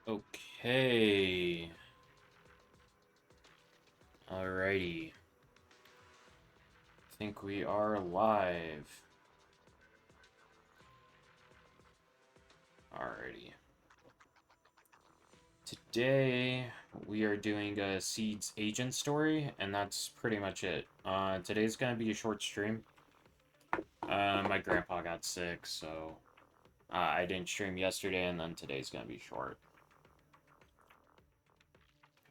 Okay. Alrighty. I think we are live. Alrighty. Today, we are doing a Seed's agent story, and that's pretty much it. Today's gonna be a short stream. My grandpa got sick, so I didn't stream yesterday, and then today's gonna be short.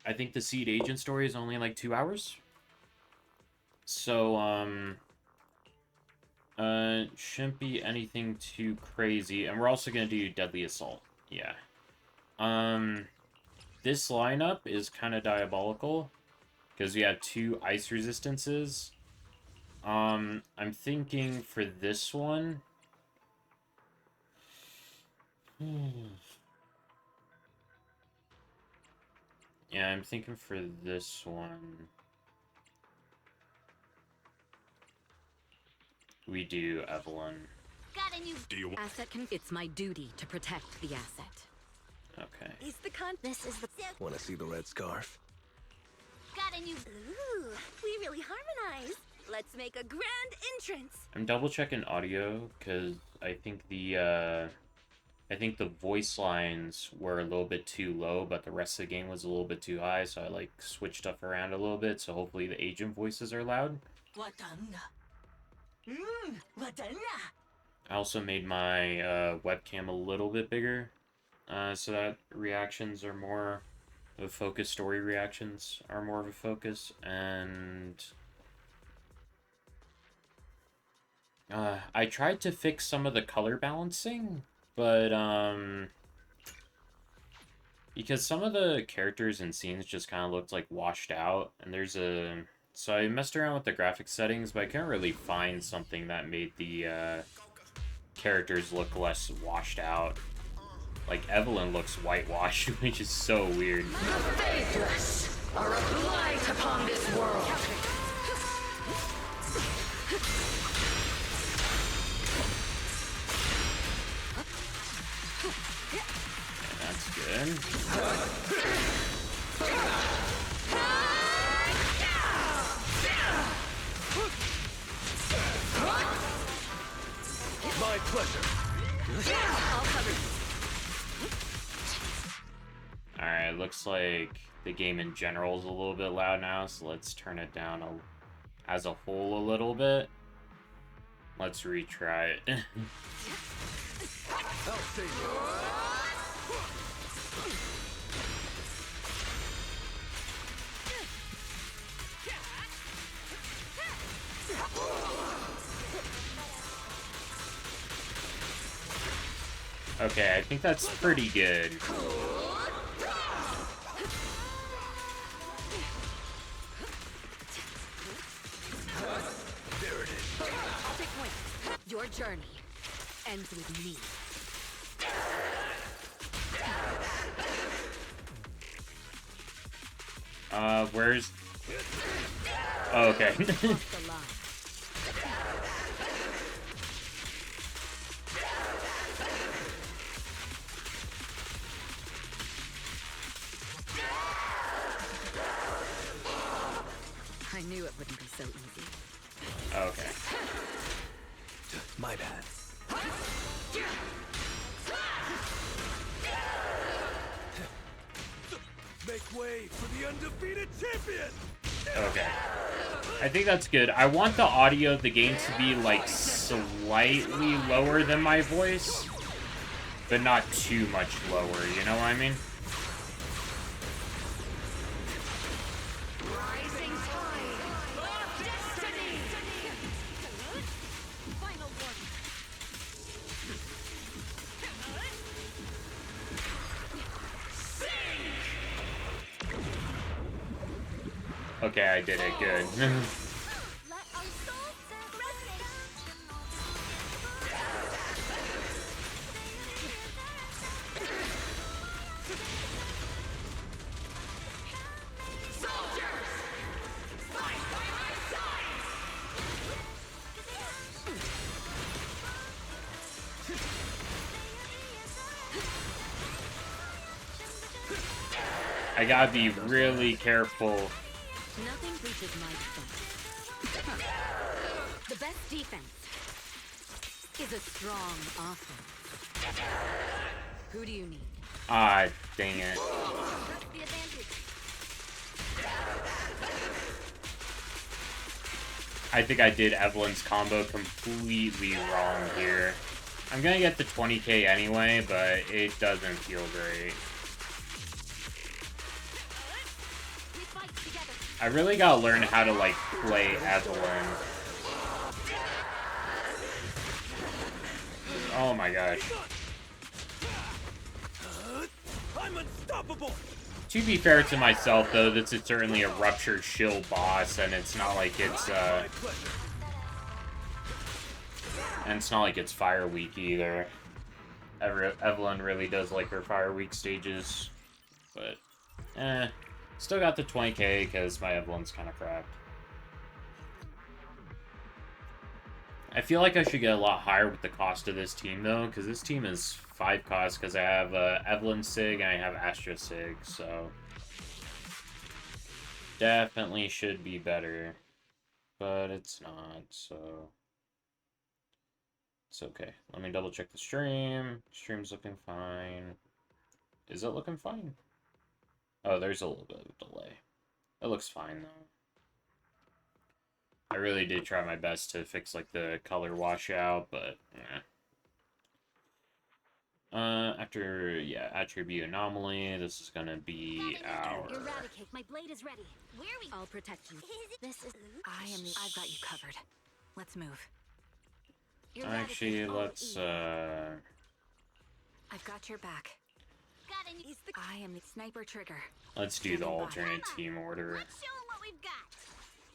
I think the Seed agent story is only like 2 hours. So, shouldn't be anything too crazy. And we're also gonna do Deadly Assault. Yeah. This lineup is kind of diabolical, because we have 2 ice resistances. I'm thinking for this one... Yeah, I'm thinking for this one... we do Evelyn. Got a new asset. It's my duty to protect the asset. Okay. Is the This is the. Want to see the red scarf? Got a new. Ooh, we really harmonize. Let's make a grand entrance. I'm double checking audio because I think the voice lines were a little bit too low, but the rest of the game was a little bit too high, so I like switched stuff around a little bit. So hopefully the agent voices are loud. I also made my webcam a little bit bigger, so that reactions are more of a focus, story reactions are more of a focus, and I tried to fix some of the color balancing, but because some of the characters and scenes just kind of looked like washed out, and so I messed around with the graphics settings, but I couldn't really find something that made the characters look less washed out. Like, Evelyn looks whitewashed, which is so weird. The faithless are a blight upon this world. Yeah, that's good. My pleasure. Alright, looks like the game in general is a little bit loud now, so let's turn it down as a whole a little bit. Let's retry it. I'll save you. Okay, I think that's pretty good. There it is. I'll take point. Your journey ends with me. Where's... Oh, okay. Cross the line. I knew it wouldn't be so easy. Okay. My bad. Make way for the undefeated champion! Okay. I think that's good. I want the audio of the game to be, like, slightly lower than my voice, but not too much lower, you know what I mean? Rising tide of destiny. Final warning. Okay, I did it. Good. Let our souls resonate. Soldiers, fight by my side. I gotta be really careful. Nothing reaches my fun. The best defense is a strong offense. Who do you need? Ah, dang it. Press the advantage. I think I did Evelyn's combo completely wrong here. I'm gonna get the 20k anyway, but it doesn't feel great. We fight together. I really gotta learn how to, like, play Evelyn. Oh my gosh. I'm unstoppable. To be fair to myself, though, this is certainly a ruptured shield boss, and it's not like it's, My pleasure. and it's not like it's fire weak either. Evelyn really does like her fire weak stages, but, still got the 20k, because my Evelyn's kind of crap. I feel like I should get a lot higher with the cost of this team, though, because this team is 5 cost, because I have Evelyn Sig and I have Astra Sig, so definitely should be better, but it's not, so it's okay. Let me double check the stream. Stream's looking fine. Is it looking fine? Oh, there's a little bit of a delay. It looks fine, though. I really did try my best to fix, like, the color washout, but, after, yeah, attribute anomaly, this is gonna be our... Eradicate. My blade is ready. Where are we? I'll protect you. This is... I've got you covered. Let's move. Actually, let's, I've got your back. I am the sniper trigger. let's do the alternate team order. Let's show 'em what we've got.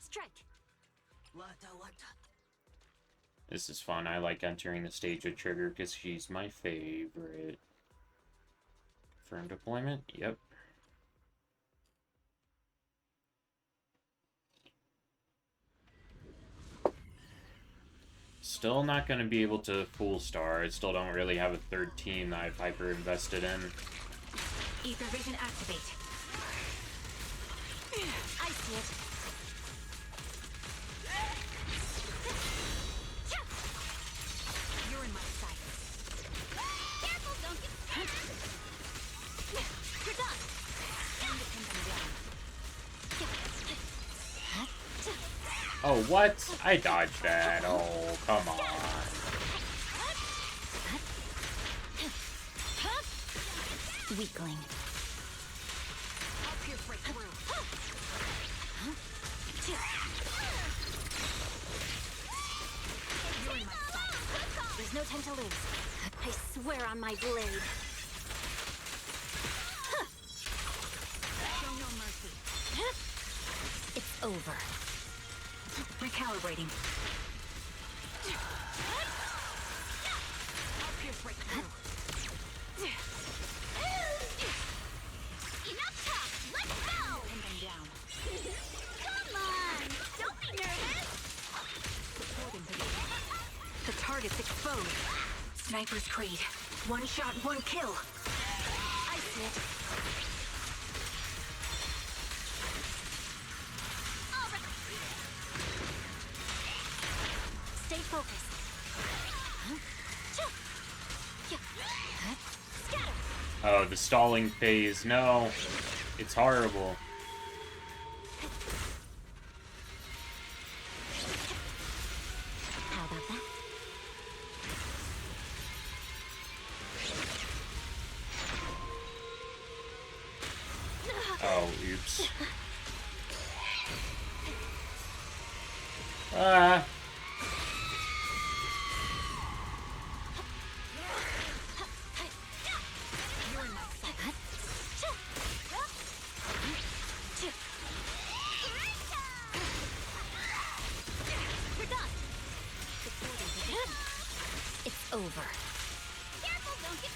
Strike. This is fun. I like entering the stage with Trigger because she's my favorite. Confirm deployment? Yep. Still not going to be able to full star. I still don't really have a third team that I've hyper invested in. Ether vision activate. I see it. You're in my sight. Careful, don't get... You're done. Time to pin them down. Oh, what? I dodged that. Oh, come on. Weakling. I'll pierce right through. You're in my sight. There's no time to lose. I swear on my blade. Show no mercy. It's over. Recalibrating. I'll pierce right through. Enough talk! Let's go! Pin them down. Come on! Don't be nervous! Supporting position. The target's exposed. Sniper's Creed. One shot, one kill. I see it. All right. Stay focused. Scatter! Oh, the stalling phase. No. It's horrible. How about that? Oh, oops. Ah. You're in my sight. We're done. It's over. Careful, don't get...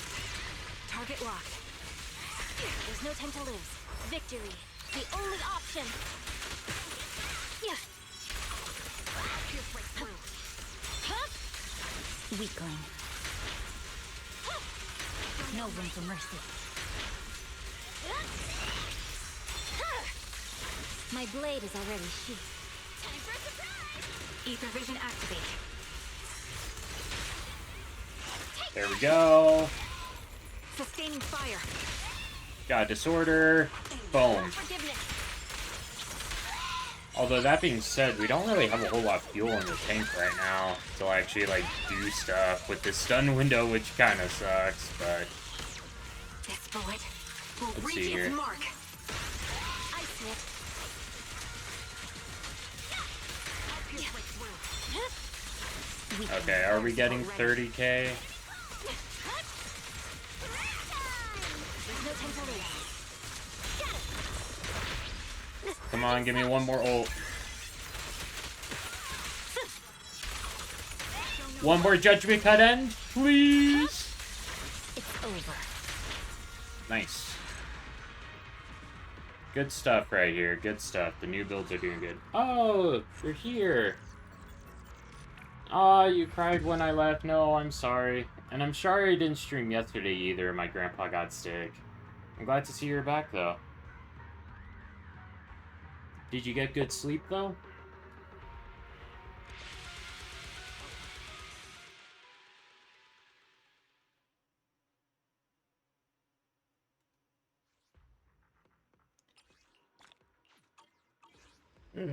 Target locked. There's no time to lose. Victory, the only option. Yeah. Pierce right through. Weakling. No room for mercy. My blade is already sheathed. Time for a surprise! Ether vision activate. There we go. Sustaining fire. Got disorder. Boom. Forgiveness. Although that being said, we don't really have a whole lot of fuel in the tank right now to actually like do stuff with this stun window, which kind of sucks. But This bullet will let's reach see its here. mark. Ice whip. Okay, are we getting 30k? There's no time to lose. Come on, give me one more ult. One more judgment cut end, please. It's over. Nice. Good stuff right here. Good stuff. The new builds are doing good. Oh, you're here. Aw, you cried when I left. No, I'm sorry. And I'm sorry I didn't stream yesterday either. My grandpa got sick. I'm glad to see you're back, though. Did you get good sleep, though? Ugh.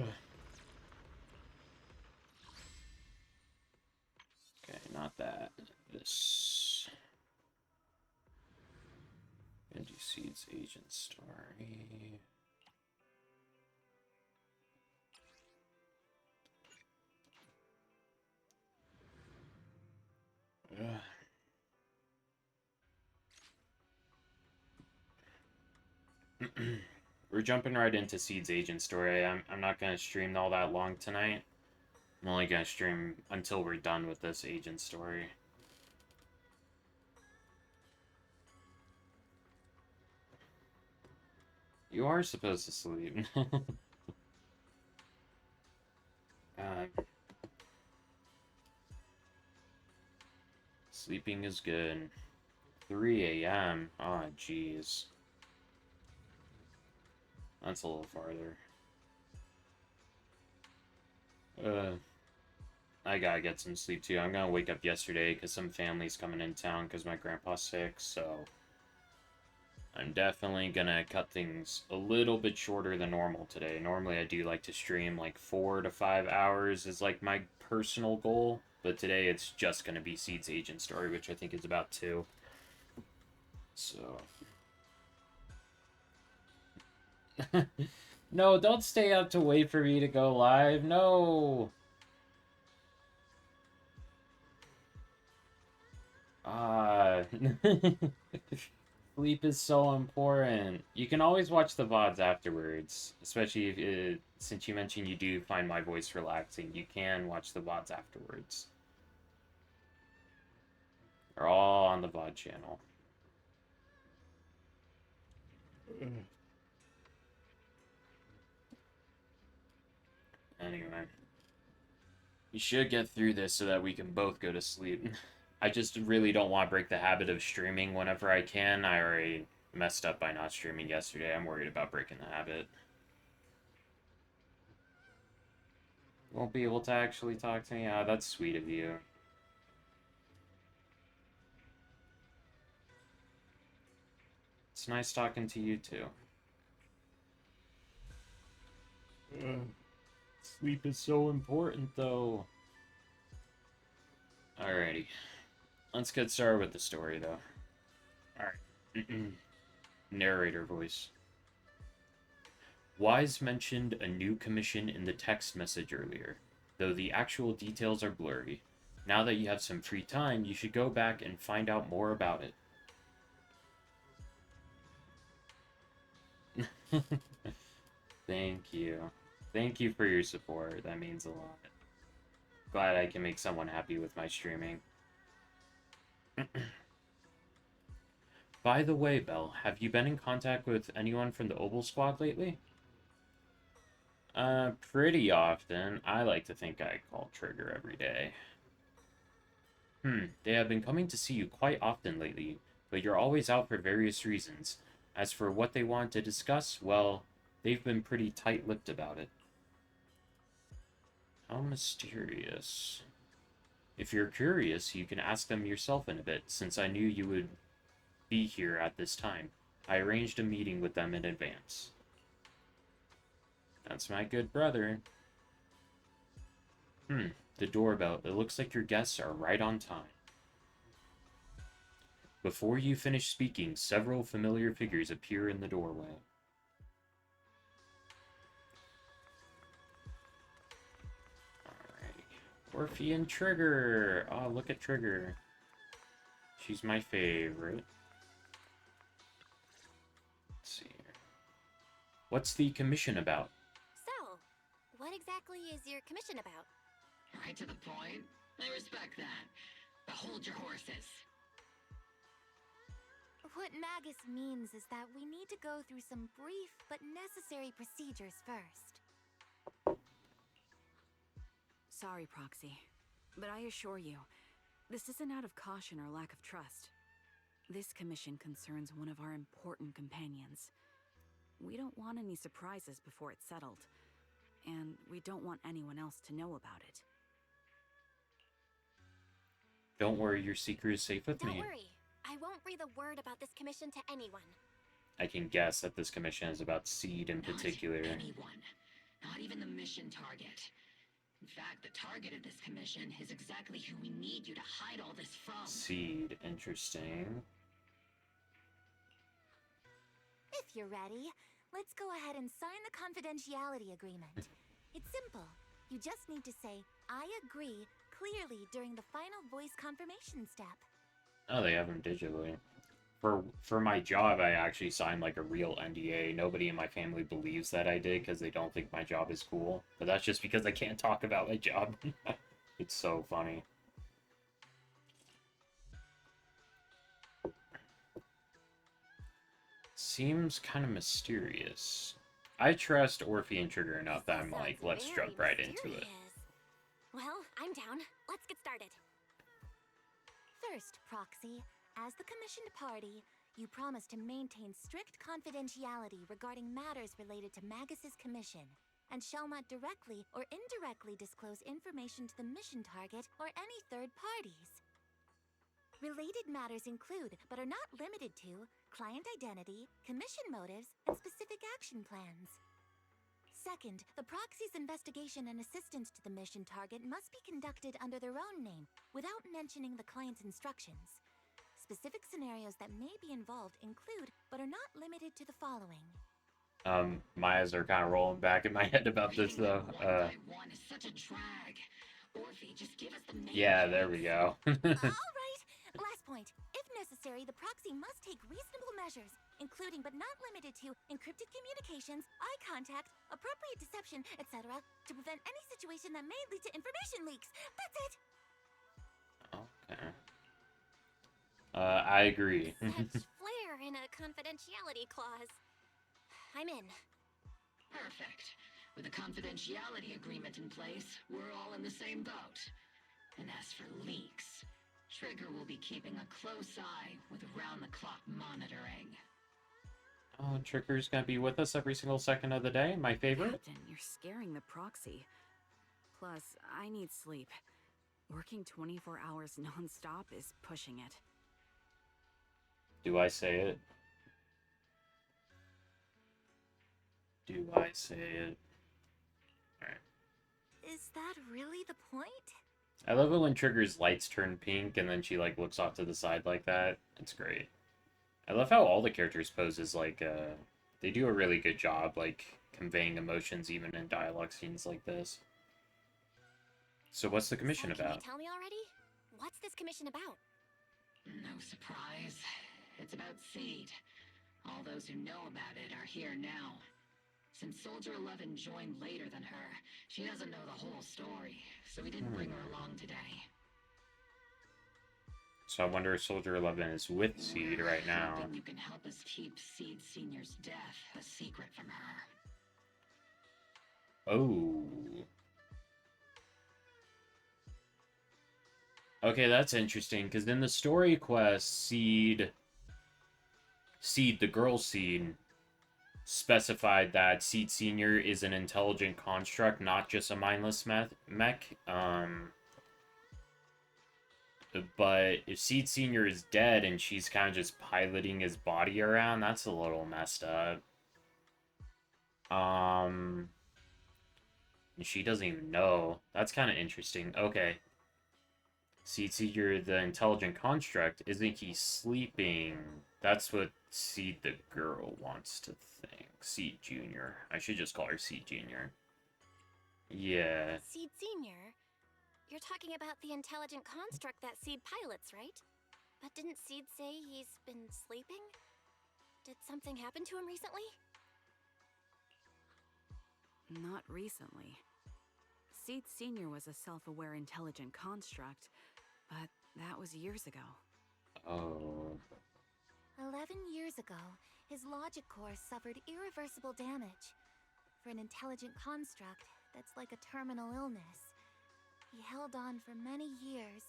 Okay, not that. This. Benji Seeds Agent Story. Ugh. We're jumping right into Seeds Agent Story. I'm not gonna stream all that long tonight. I'm only gonna stream until we're done with this agent story. You are supposed to sleep. Sleeping is good. 3 a.m. Oh, jeez. That's a little farther. I gotta get some sleep too. I'm gonna wake up yesterday because some family's coming in town because my grandpa's sick, so I'm definitely gonna cut things a little bit shorter than normal today. Normally I do like to stream like 4 to 5 hours is like my personal goal, but today it's just gonna be Seeds Agent Story, which I think is about 2. So... No, don't stay up to wait for me to go live. No! Sleep is so important. You can always watch the VODs afterwards, especially if, since you mentioned you do find my voice relaxing. You can watch the VODs afterwards. They're all on the VOD channel. Anyway. We should get through this so that we can both go to sleep. I just really don't want to break the habit of streaming whenever I can. I already messed up by not streaming yesterday. I'm worried about breaking the habit. Won't be able to actually talk to me? Ah, that's sweet of you. It's nice talking to you, too. Sleep is so important, though. Alrighty. Let's get started with the story, though. Alright. Narrator voice. Wise mentioned a new commission in the text message earlier, though the actual details are blurry. Now that you have some free time, you should go back and find out more about it. Thank you. Thank you for your support. That means a lot. Glad I can make someone happy with my streaming. By the way, Belle, have you been in contact with anyone from the Obel Squad lately? Pretty often. I like to think I call Trigger every day. They have been coming to see you quite often lately, but you're always out for various reasons. As for what they want to discuss, well, They've been pretty tight-lipped about it. How mysterious. If you're curious, you can ask them yourself in a bit, since I knew you would be here at this time. I arranged a meeting with them in advance. That's my good brother. The doorbell. It looks like your guests are right on time. Before you finish speaking, several familiar figures appear in the doorway. Alright. Orphe and Trigger! Oh, look at Trigger. She's my favorite. Let's see here. What's the commission about? So, what exactly is your commission about? Right to the point. I respect that. But hold your horses. What Magus means is that we need to go through some brief but necessary procedures first. Sorry, Proxy, but I assure you, this isn't out of caution or lack of trust. This commission concerns one of our important companions. We don't want any surprises before it's settled, and we don't want anyone else to know about it. Don't worry, your secret is safe with Don't me. worry. I won't breathe a word about this commission to anyone. I can guess that this commission is about Seed in particular. Not anyone. Not even the mission target. In fact, the target of this commission is exactly who we need you to hide all this from. Seed, interesting. If you're ready, let's go ahead and sign the confidentiality agreement. It's simple. You just need to say, I agree, clearly during the final voice confirmation step. Oh, they have them digitally. For my job, I actually signed like a real NDA. Nobody in my family believes that I did because they don't think my job is cool. But that's just because I can't talk about my job. It's so funny. Seems kind of mysterious. I trust Orphe and Trigger enough that I'm like, let's jump right into it. Well, I'm down. Let's get started. First, Proxy, as the commissioned party, you promise to maintain strict confidentiality regarding matters related to Magus's commission, and shall not directly or indirectly disclose information to the mission target or any third parties. Related matters include, but are not limited to, client identity, commission motives, and specific action plans. Second, the proxy's investigation and assistance to the mission target must be conducted under their own name, without mentioning the client's instructions. Specific scenarios that may be involved include, but are not limited to the following. My eyes are kind of rolling back in my head about this, though. One is such a drag. Orphe, just give us the name. Yeah, there we go. Alright, last point. If necessary, the proxy must take reasonable measures, including but not limited to encrypted communications, eye contact, appropriate deception, etc., to prevent any situation that may lead to information leaks. That's it! Okay. I agree. Such flair in a confidentiality clause. I'm in. Perfect. With a confidentiality agreement in place, we're all in the same boat. And as for leaks, Trigger will be keeping a close eye with round-the-clock monitoring. Oh, Trigger's gonna be with us every single second of the day. My favorite. Captain, you're scaring the Proxy. Plus, I need sleep. Working 24 hours non-stop is pushing it. Do I say it? Do I say it? Alright. Is that really the point? I love it when Trigger's lights turn pink and then she like looks off to the side like that. It's great. I love how all the characters poses like they do a really good job like conveying emotions even in dialogue scenes like this. So what's the commission So, about? Can you tell me already? What's this commission about? No surprise. It's about Seed. All those who know about it are here now. Since Soldier 11 joined later than her, she doesn't know the whole story, so we didn't bring her along today. So I wonder if Soldier 11 is with Seed right now. Hoping you can help us keep Seed Senior's death a secret from her. Oh. Okay, that's interesting, because in the story quest, Seed, the girl Seed, specified that Seed Senior is an intelligent construct, not just a mindless mech. But if Seed Senior is dead and she's kind of just piloting his body around, that's a little messed up. And she doesn't even know. That's kind of interesting. Okay. Seed Senior, the intelligent construct, isn't he sleeping? That's what Seed the girl wants to think. Seed Junior. I should just call her Seed Junior. Yeah. Seed Senior? You're talking about the intelligent construct that Seed pilots, right? But didn't Seed say he's been sleeping? Did something happen to him recently? Not recently. Seed Senior was a self-aware intelligent construct, but that was years ago. Oh. 11 years ago, his logic core suffered irreversible damage. For an intelligent construct, that's like a terminal illness. He held on for many years,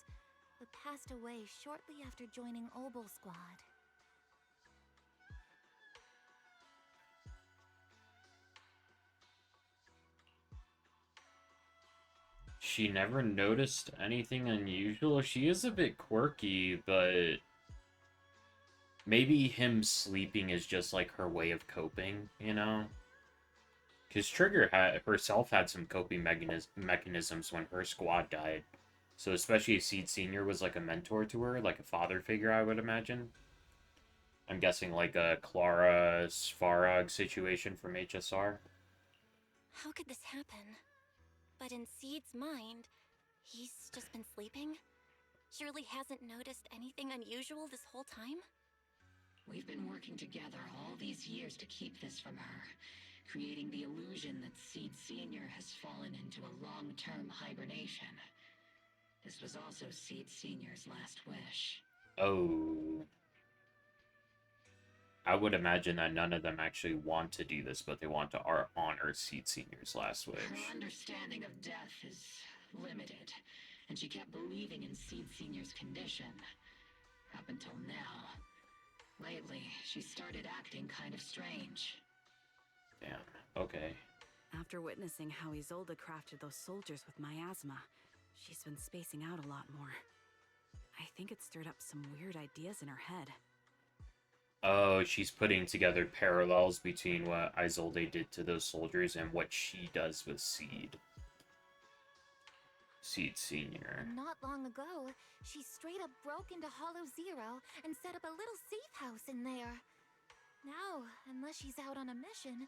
but passed away shortly after joining Obel Squad. She never noticed anything unusual. She is a bit quirky, but maybe him sleeping is just like her way of coping, you know? Because Trigger herself had some coping mechanisms when her squad died. So especially if Seed Senior was like a mentor to her, like a father figure, I would imagine. I'm guessing like a Clara Svarog situation from HSR. How could this happen? But in Seed's mind, he's just been sleeping? Surely hasn't noticed anything unusual this whole time? We've been working together all these years to keep this from her, creating the illusion that Seed Senior has fallen into a long-term hibernation. This was also Seed Senior's last wish. Oh. I would imagine that none of them actually want to do this, but they want to honor Seed Senior's last wish. Her understanding of death is limited, and she kept believing in Seed Senior's condition. Up until now. Lately, she started acting kind of strange. Damn, okay. After witnessing how Isolde crafted those soldiers with miasma, she's been spacing out a lot more. I think it stirred up some weird ideas in her head. Oh, she's putting together parallels between what Isolde did to those soldiers and what she does with Seed. Seed Senior. Not long ago, she straight up broke into Hollow Zero and set up a little safe house in there. Now, unless she's out on a mission,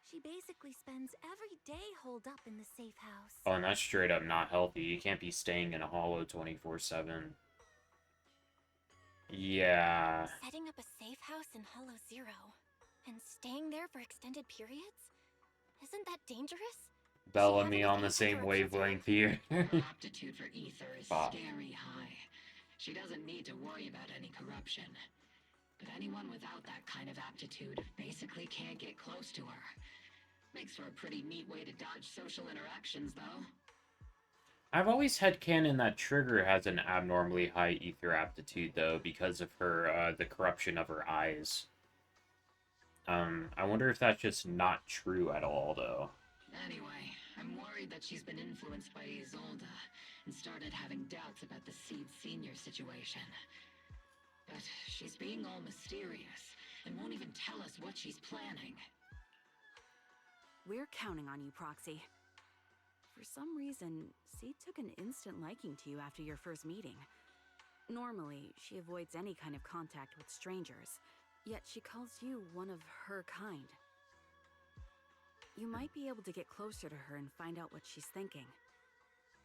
she basically spends every day holed up in the safe house. Oh, and that's straight up not healthy. You can't be staying in a hollow 24/7. Yeah. Setting up a safe house in Hollow Zero and staying there for extended periods? Isn't that dangerous? Bellamy on the same wavelength here. Her aptitude for ether is scary high. She doesn't need to worry about any corruption. But anyone without that kind of aptitude basically can't get close to her. Makes for a pretty neat way to dodge social interactions, though. I've always had canon that Trigger has an abnormally high ether aptitude, though, because of her, the corruption of her eyes. I wonder if that's just not true at all, though. Anyway, I'm worried that she's been influenced by Isolde and started having doubts about the Seed Senior situation. But she's being all mysterious and won't even tell us what she's planning. We're counting on you, Proxy. For some reason, Seed took an instant liking to you after your first meeting. Normally, she avoids any kind of contact with strangers, yet she calls you one of her kind. You might be able to get closer to her and find out what she's thinking.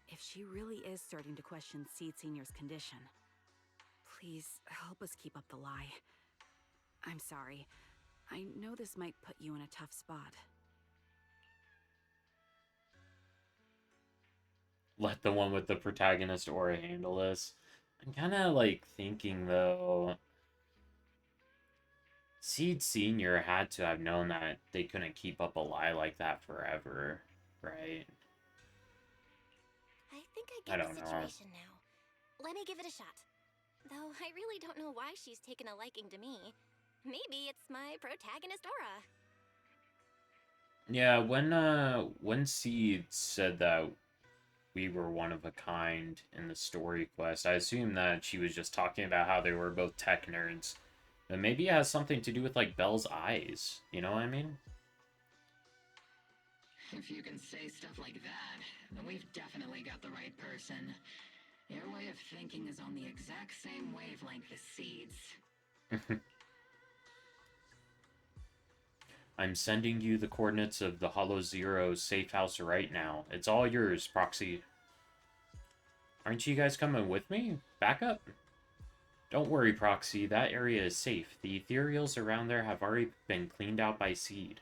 If she really is starting to question Seed Senior's condition, please help us keep up the lie. I'm sorry. I know this might put you in a tough spot. Let the one with the protagonist aura handle this. I'm kind of, like, thinking, though... Seed Senior had to have known that they couldn't keep up a lie like that forever, right? I think I I get don't the know. situation now. Let me give it a shot. Though I really don't know why she's taken a liking to me. Maybe it's my protagonist aura. Yeah, when Seed said that we were one of a kind in the story quest, I assumed that she was just talking about how they were both tech nerds. And maybe it has something to do with like Belle's eyes. You know what I mean? If you can say stuff like that, then we've definitely got the right person. Your way of thinking is on the exact same wavelength as Seed's. I'm sending you the coordinates of the Hollow Zero safe house right now. It's all yours, Proxy. Aren't you guys coming with me? Back up. Don't worry, Proxy. That area is safe. The ethereals around there have already been cleaned out by Seed.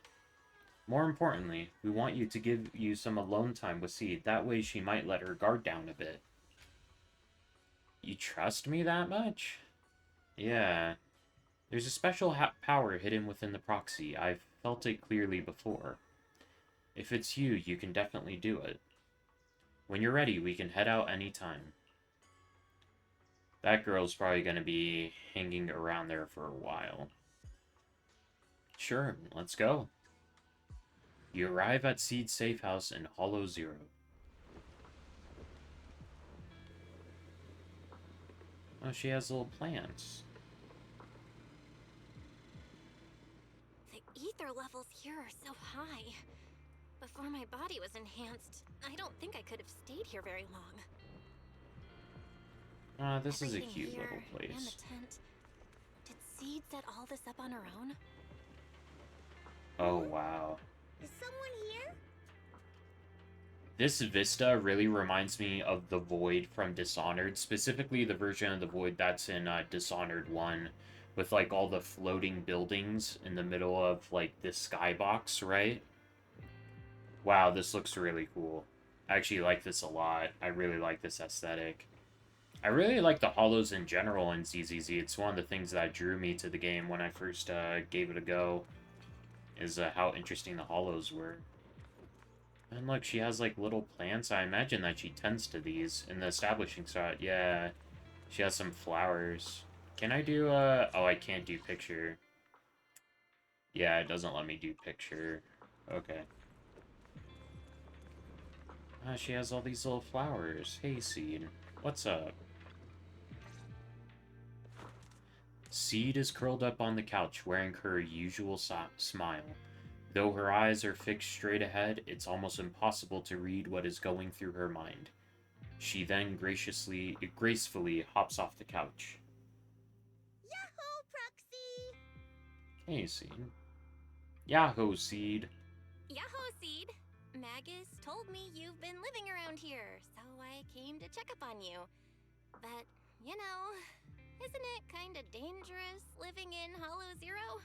More importantly, we want you to give you some alone time with Seed. That way she might let her guard down a bit. You trust me that much? Yeah. There's a special power hidden within the proxy. I've felt it clearly before. If it's you, you can definitely do it. When you're ready, we can head out anytime. That girl's probably going to be hanging around there for a while. Sure, let's go. You arrive at Seed's safe house in Hollow Zero. Oh, she has little plants. The ether levels here are so high. Before my body was enhanced, I don't think I could have stayed here very long. This is a Everything cute here little and place. the tent. Did Seed set all this up on her own? Oh, wow. Is someone here? This vista really reminds me of the Void from Dishonored, specifically the version of the Void that's in Dishonored 1, with like all the floating buildings in the middle of like this skybox, right? Wow, this looks really cool. I actually like this a lot. I really like this aesthetic. I really like the hollows in general in ZZZ. It's one of the things that drew me to the game when I first gave it a go, is how interesting the hollows were. And look, she has like little plants. I imagine that she tends to these in the establishing shot. Yeah, she has some flowers. Can I do oh, I can't do picture. Yeah, it doesn't let me do picture. Okay. She has all these little flowers. Hey, Seed. What's up? Seed is curled up on the couch, wearing her usual smile. Though her eyes are fixed straight ahead, it's almost impossible to read what is going through her mind. She then gracefully hops off the couch. Yahoo, Proxy! Hey, Seed. Yahoo, Seed. Yahoo, Seed! Magus told me you've been living around here, so I came to check up on you. But, you know, isn't it kinda dangerous living in Hollow Zero?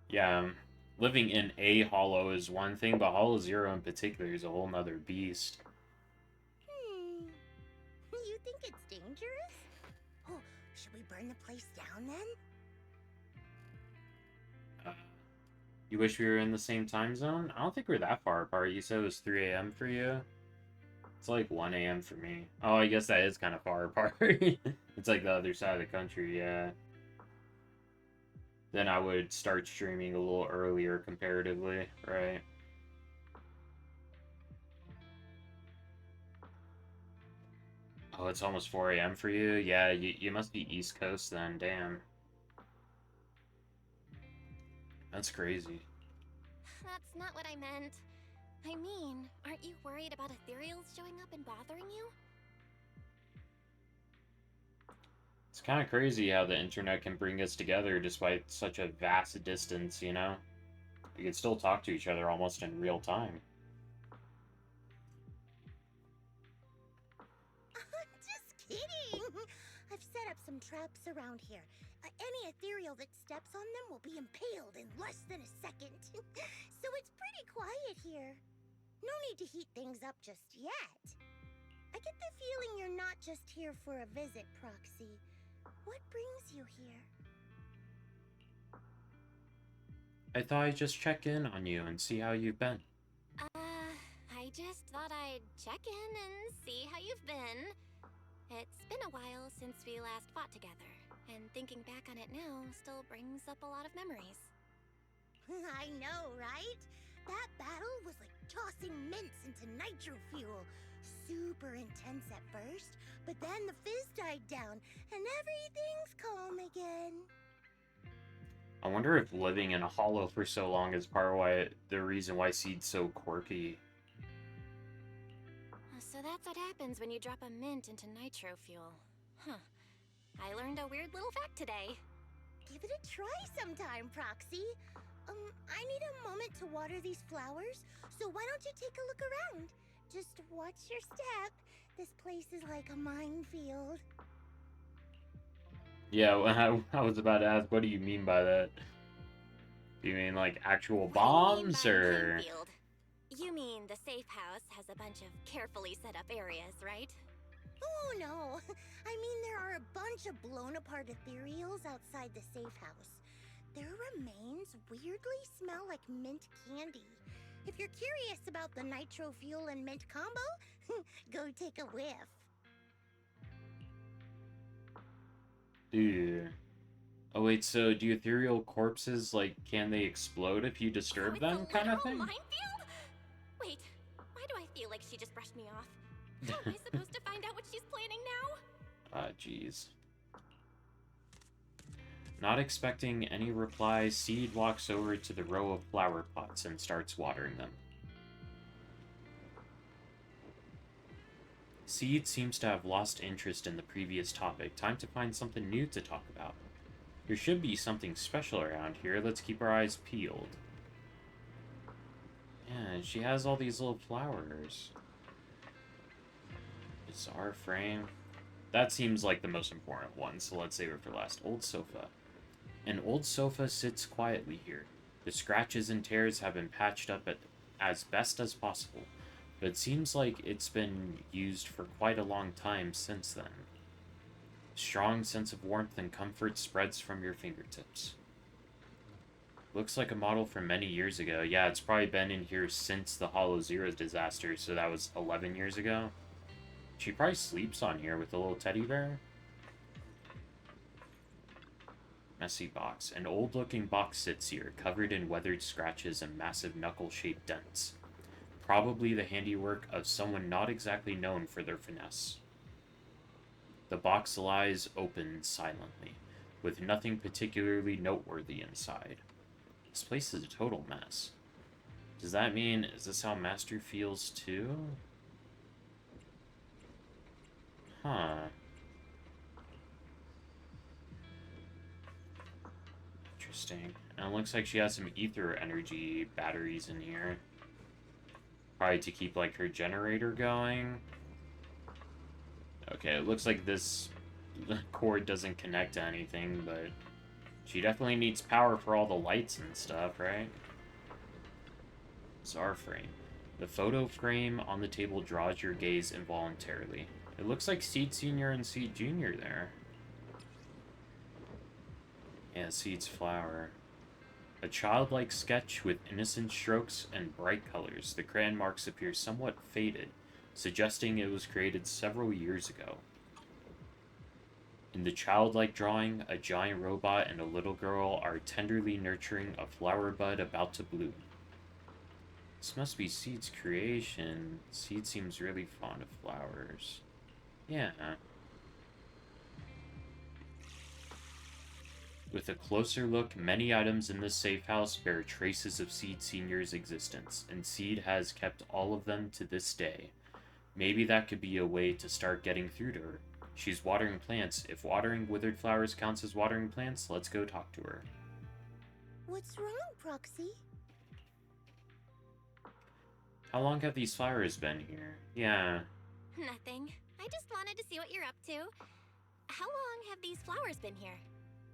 Yeah, living in a hollow is one thing, but Hollow Zero in particular is a whole nother beast. You think it's dangerous? Oh, should we burn the place down then? You wish we were in the same time zone? I don't think we're that far apart. You said it was 3 a.m. for you? It's like 1 a.m. for me. Oh, I guess that is kind of far apart. It's like the other side of the country, yeah. Then I would start streaming a little earlier comparatively, right? Oh, it's almost 4 a.m. for you? Yeah, you must be East Coast then, damn. That's crazy. That's not what I meant. I mean, aren't you worried about ethereals showing up and bothering you? It's kind of crazy how the internet can bring us together despite such a vast distance, you know? We can still talk to each other almost in real time. Just kidding! I've set up some traps around here. Any ethereal that steps on them will be impaled in less than a second. So it's pretty quiet here. No need to heat things up just yet. I get the feeling you're not just here for a visit, Proxy. What brings you here? I thought I'd just check in on you and see how you've been. I just thought I'd check in and see how you've been. It's been a while since we last fought together, and thinking back on it now still brings up a lot of memories. I know, right? That battle was like tossing mints into nitro fuel. Super intense at first, but then the fizz died down and everything's calm again. I wonder if living in a hollow for so long is part of the reason why Seed's so quirky. So that's what happens when you drop a mint into nitro fuel. Huh. I learned a weird little fact today. Give it a try sometime, Proxy. I need a moment to water these flowers, so why don't you take a look around? Just watch your step. This place is like a minefield. Yeah, I was about to ask, what do you mean by that? Do you mean like actual bombs, or? Minefield? You mean the safe house has a bunch of carefully set up areas, right? Oh no, I mean there are a bunch of blown apart ethereals outside the safe house. Their remains weirdly smell like mint candy. If you're curious about the nitro fuel and mint combo, go take a whiff. Dude. Oh wait, so do ethereal corpses, like, can they explode if you disturb So it's them, a kind of literal thing? Minefield? Wait, why do I feel like she just brushed me off? How am I supposed to find out what she's planning now? Ah, jeez. Not expecting any reply, Seed walks over to the row of flower pots and starts watering them. Seed seems to have lost interest in the previous topic. Time to find something new to talk about. There should be something special around here. Let's keep our eyes peeled. Yeah, she has all these little flowers. Bizarre frame. That seems like the most important one, so let's save it for last. Old sofa. An old sofa sits quietly here. The scratches and tears have been patched up as best as possible, but it seems like it's been used for quite a long time since then. A strong sense of warmth and comfort spreads from your fingertips. Looks like a model from many years ago. Yeah, it's probably been in here since the Hollow Zero disaster, so that was 11 years ago. She probably sleeps on here with a little teddy bear. Messy box. An old-looking box sits here, covered in weathered scratches and massive knuckle-shaped dents. Probably the handiwork of someone not exactly known for their finesse. The box lies open silently, with nothing particularly noteworthy inside. This place is a total mess. Does that mean, is this how Master feels too? Huh. Interesting. And it looks like she has some ether energy batteries in here. Probably to keep, like, her generator going. Okay, it looks like this cord doesn't connect to anything, but she definitely needs power for all the lights and stuff, right? Bizarre frame. The photo frame on the table draws your gaze involuntarily. It looks like Seed Senior and Seed Junior there. Yeah, Seed's flower. A childlike sketch with innocent strokes and bright colors. The crayon marks appear somewhat faded, suggesting it was created several years ago. In the childlike drawing, a giant robot and a little girl are tenderly nurturing a flower bud about to bloom. This must be Seed's creation. Seed seems really fond of flowers. Yeah. With a closer look, many items in this safe house bear traces of Seed Senior's existence, and Seed has kept all of them to this day. Maybe that could be a way to start getting through to her. She's watering plants. If watering withered flowers counts as watering plants, let's go talk to her. What's wrong, Proxy? How long have these flowers been here? Yeah. Nothing. I just wanted to see what you're up to. How long have these flowers been here?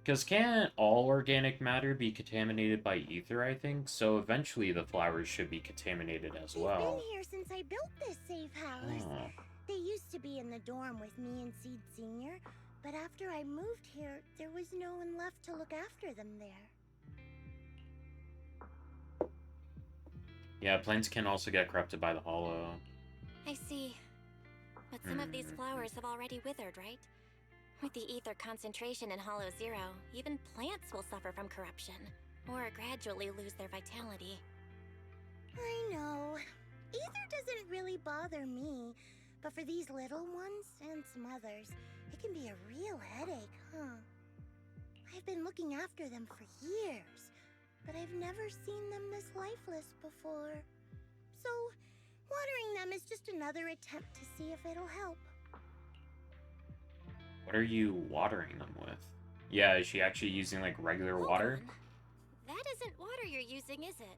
Because can't all organic matter be contaminated by ether, I think? So eventually the flowers should be contaminated as They've well. been here since I built this safe house. Oh. They used to be in the dorm with me and Seed Senior, but after I moved here, there was no one left to look after them there. Yeah, plants can also get corrupted by the hollow. I see. But some of these flowers have already withered, right? With the ether concentration in Hollow Zero, even plants will suffer from corruption. or gradually lose their vitality. I know. Ether doesn't really bother me, but for these little ones and some others, it can be a real headache, huh? I've been looking after them for years, but I've never seen them this lifeless before. So, watering them is just another attempt to see if it'll help. What are you watering them with? Yeah, is she actually using like regular Hold water? on. That isn't water you're using, is it?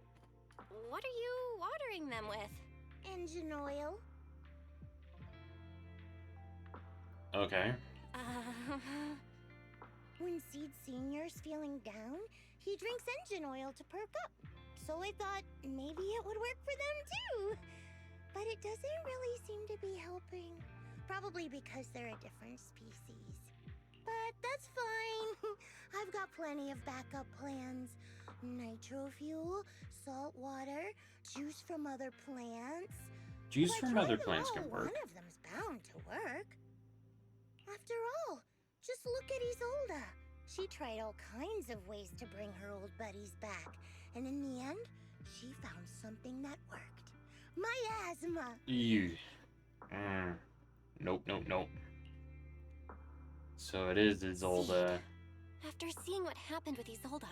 What are you watering them with? Engine oil. Okay. When Seed Senior's feeling down, he drinks engine oil to perk up. So I thought maybe it would work for them too. But it doesn't really seem to be helping. Probably because they're a different species. But that's fine. I've got plenty of backup plans. Nitro fuel, salt water, juice from other plants. Juice If I from try other them plants all, can work. One of them's bound to work. After all, just look at Isolda. She tried all kinds of ways to bring her old buddies back, and in the end, she found something that worked. Miasma! Ew. Nope, nope, nope. So it is Isolda. After seeing what happened with Isolda,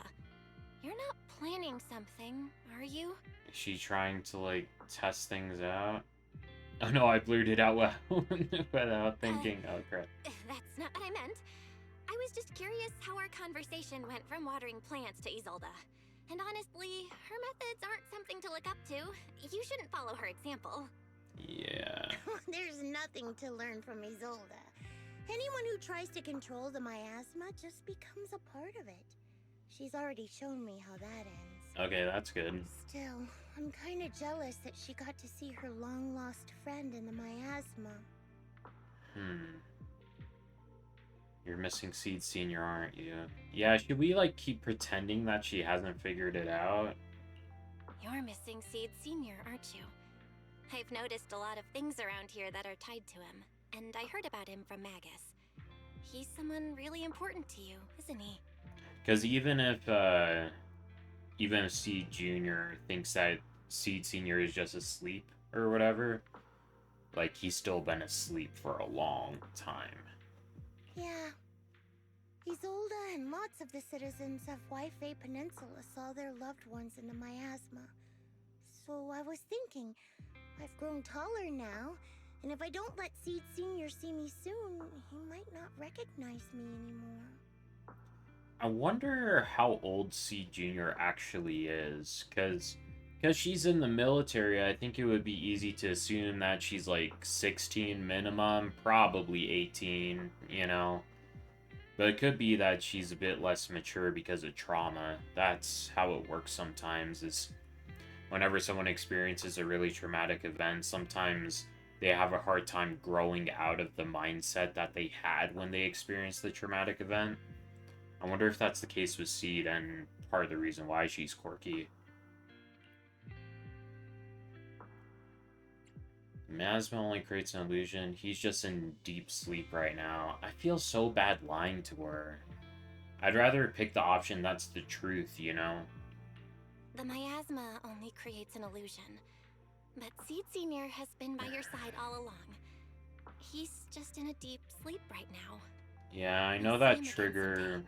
you're not planning something, are you? Is she trying to like test things out? Oh no, I blurred it out without thinking. Oh crap. That's not what I meant. I was just curious how our conversation went from watering plants to Isolda. And honestly, her methods aren't something to look up to. You shouldn't follow her example. Yeah. There's nothing to learn from Isolda. Anyone who tries to control the miasma just becomes a part of it. She's already shown me how that ends. Okay, that's good. Still, I'm kinda jealous that she got to see her long-lost friend in the miasma. You're missing Seed Senior, aren't you? Yeah, should we like keep pretending that she hasn't figured it out? You're missing Seed Senior, aren't you? I've noticed a lot of things around here that are tied to him, and I heard about him from Magus. He's someone really important to you, isn't he? Because even if Seed Junior thinks that Seed Senior is just asleep or whatever, like he's still been asleep for a long time. Yeah. Isolda and lots of the citizens of Waifei Peninsula saw their loved ones in the miasma. So I was thinking, I've grown taller now, and if I don't let Seed Senior see me soon, he might not recognize me anymore. I wonder how old Seed Junior actually is, because she's in the military, I think it would be easy to assume that she's like 16 minimum, probably 18, you know. But it could be that she's a bit less mature because of trauma. That's how it works sometimes, is whenever someone experiences a really traumatic event, sometimes they have a hard time growing out of the mindset that they had when they experienced the traumatic event. I wonder if that's the case with Seed and part of the reason why she's quirky. Miasma only creates an illusion. He's just in deep sleep right now. I feel so bad lying to her. I'd rather pick the option that's the truth, you know? The miasma only creates an illusion. But Seed Senior has been by your side all along. He's just in a deep sleep right now. Yeah, I know that Trigger...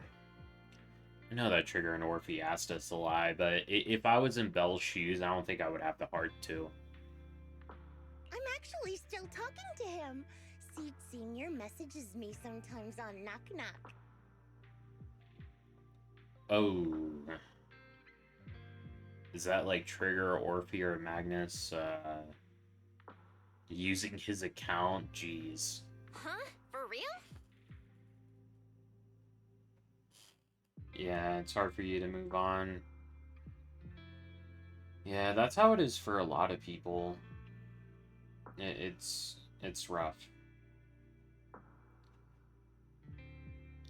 I know that Trigger and Orphe asked us to lie, but if I was in Belle's shoes, I don't think I would have the heart to. I'm actually still talking to him. Seed Senior messages me sometimes on Knock Knock. Oh. Is that like Trigger, Orphe, or Magnus using his account? Jeez. Huh? For real? Yeah, it's hard for you to move on. Yeah, that's how it is for a lot of people. It's rough.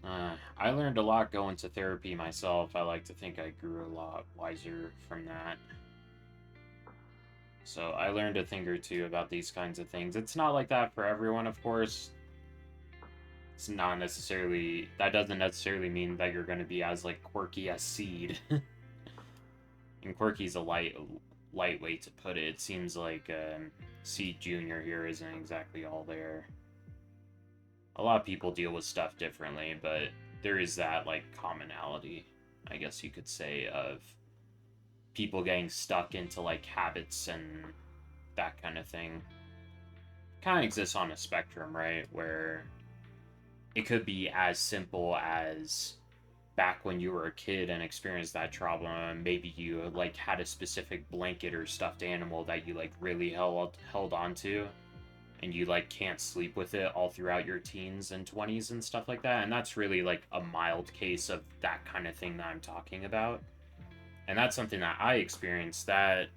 I learned a lot going to therapy myself. I like to think I grew a lot wiser from that. So I learned a thing or two about these kinds of things. It's not like that for everyone, of course. It's not necessarily... That doesn't necessarily mean that you're going to be as, like, quirky as Seed. And quirky's a light way to put it. It seems like Seed Jr. here isn't exactly all there. A lot of people deal with stuff differently, but there is that, like, commonality, I guess you could say, of people getting stuck into, like, habits and that kind of thing. Kind of exists on a spectrum, right? Where it could be as simple as back when you were a kid and experienced that trauma, maybe you, like, had a specific blanket or stuffed animal that you, like, really held onto, and you, like, can't sleep with it all throughout your teens and 20s and stuff like that. And that's really, like, a mild case of that kind of thing that I'm talking about. And that's something that I experienced. That,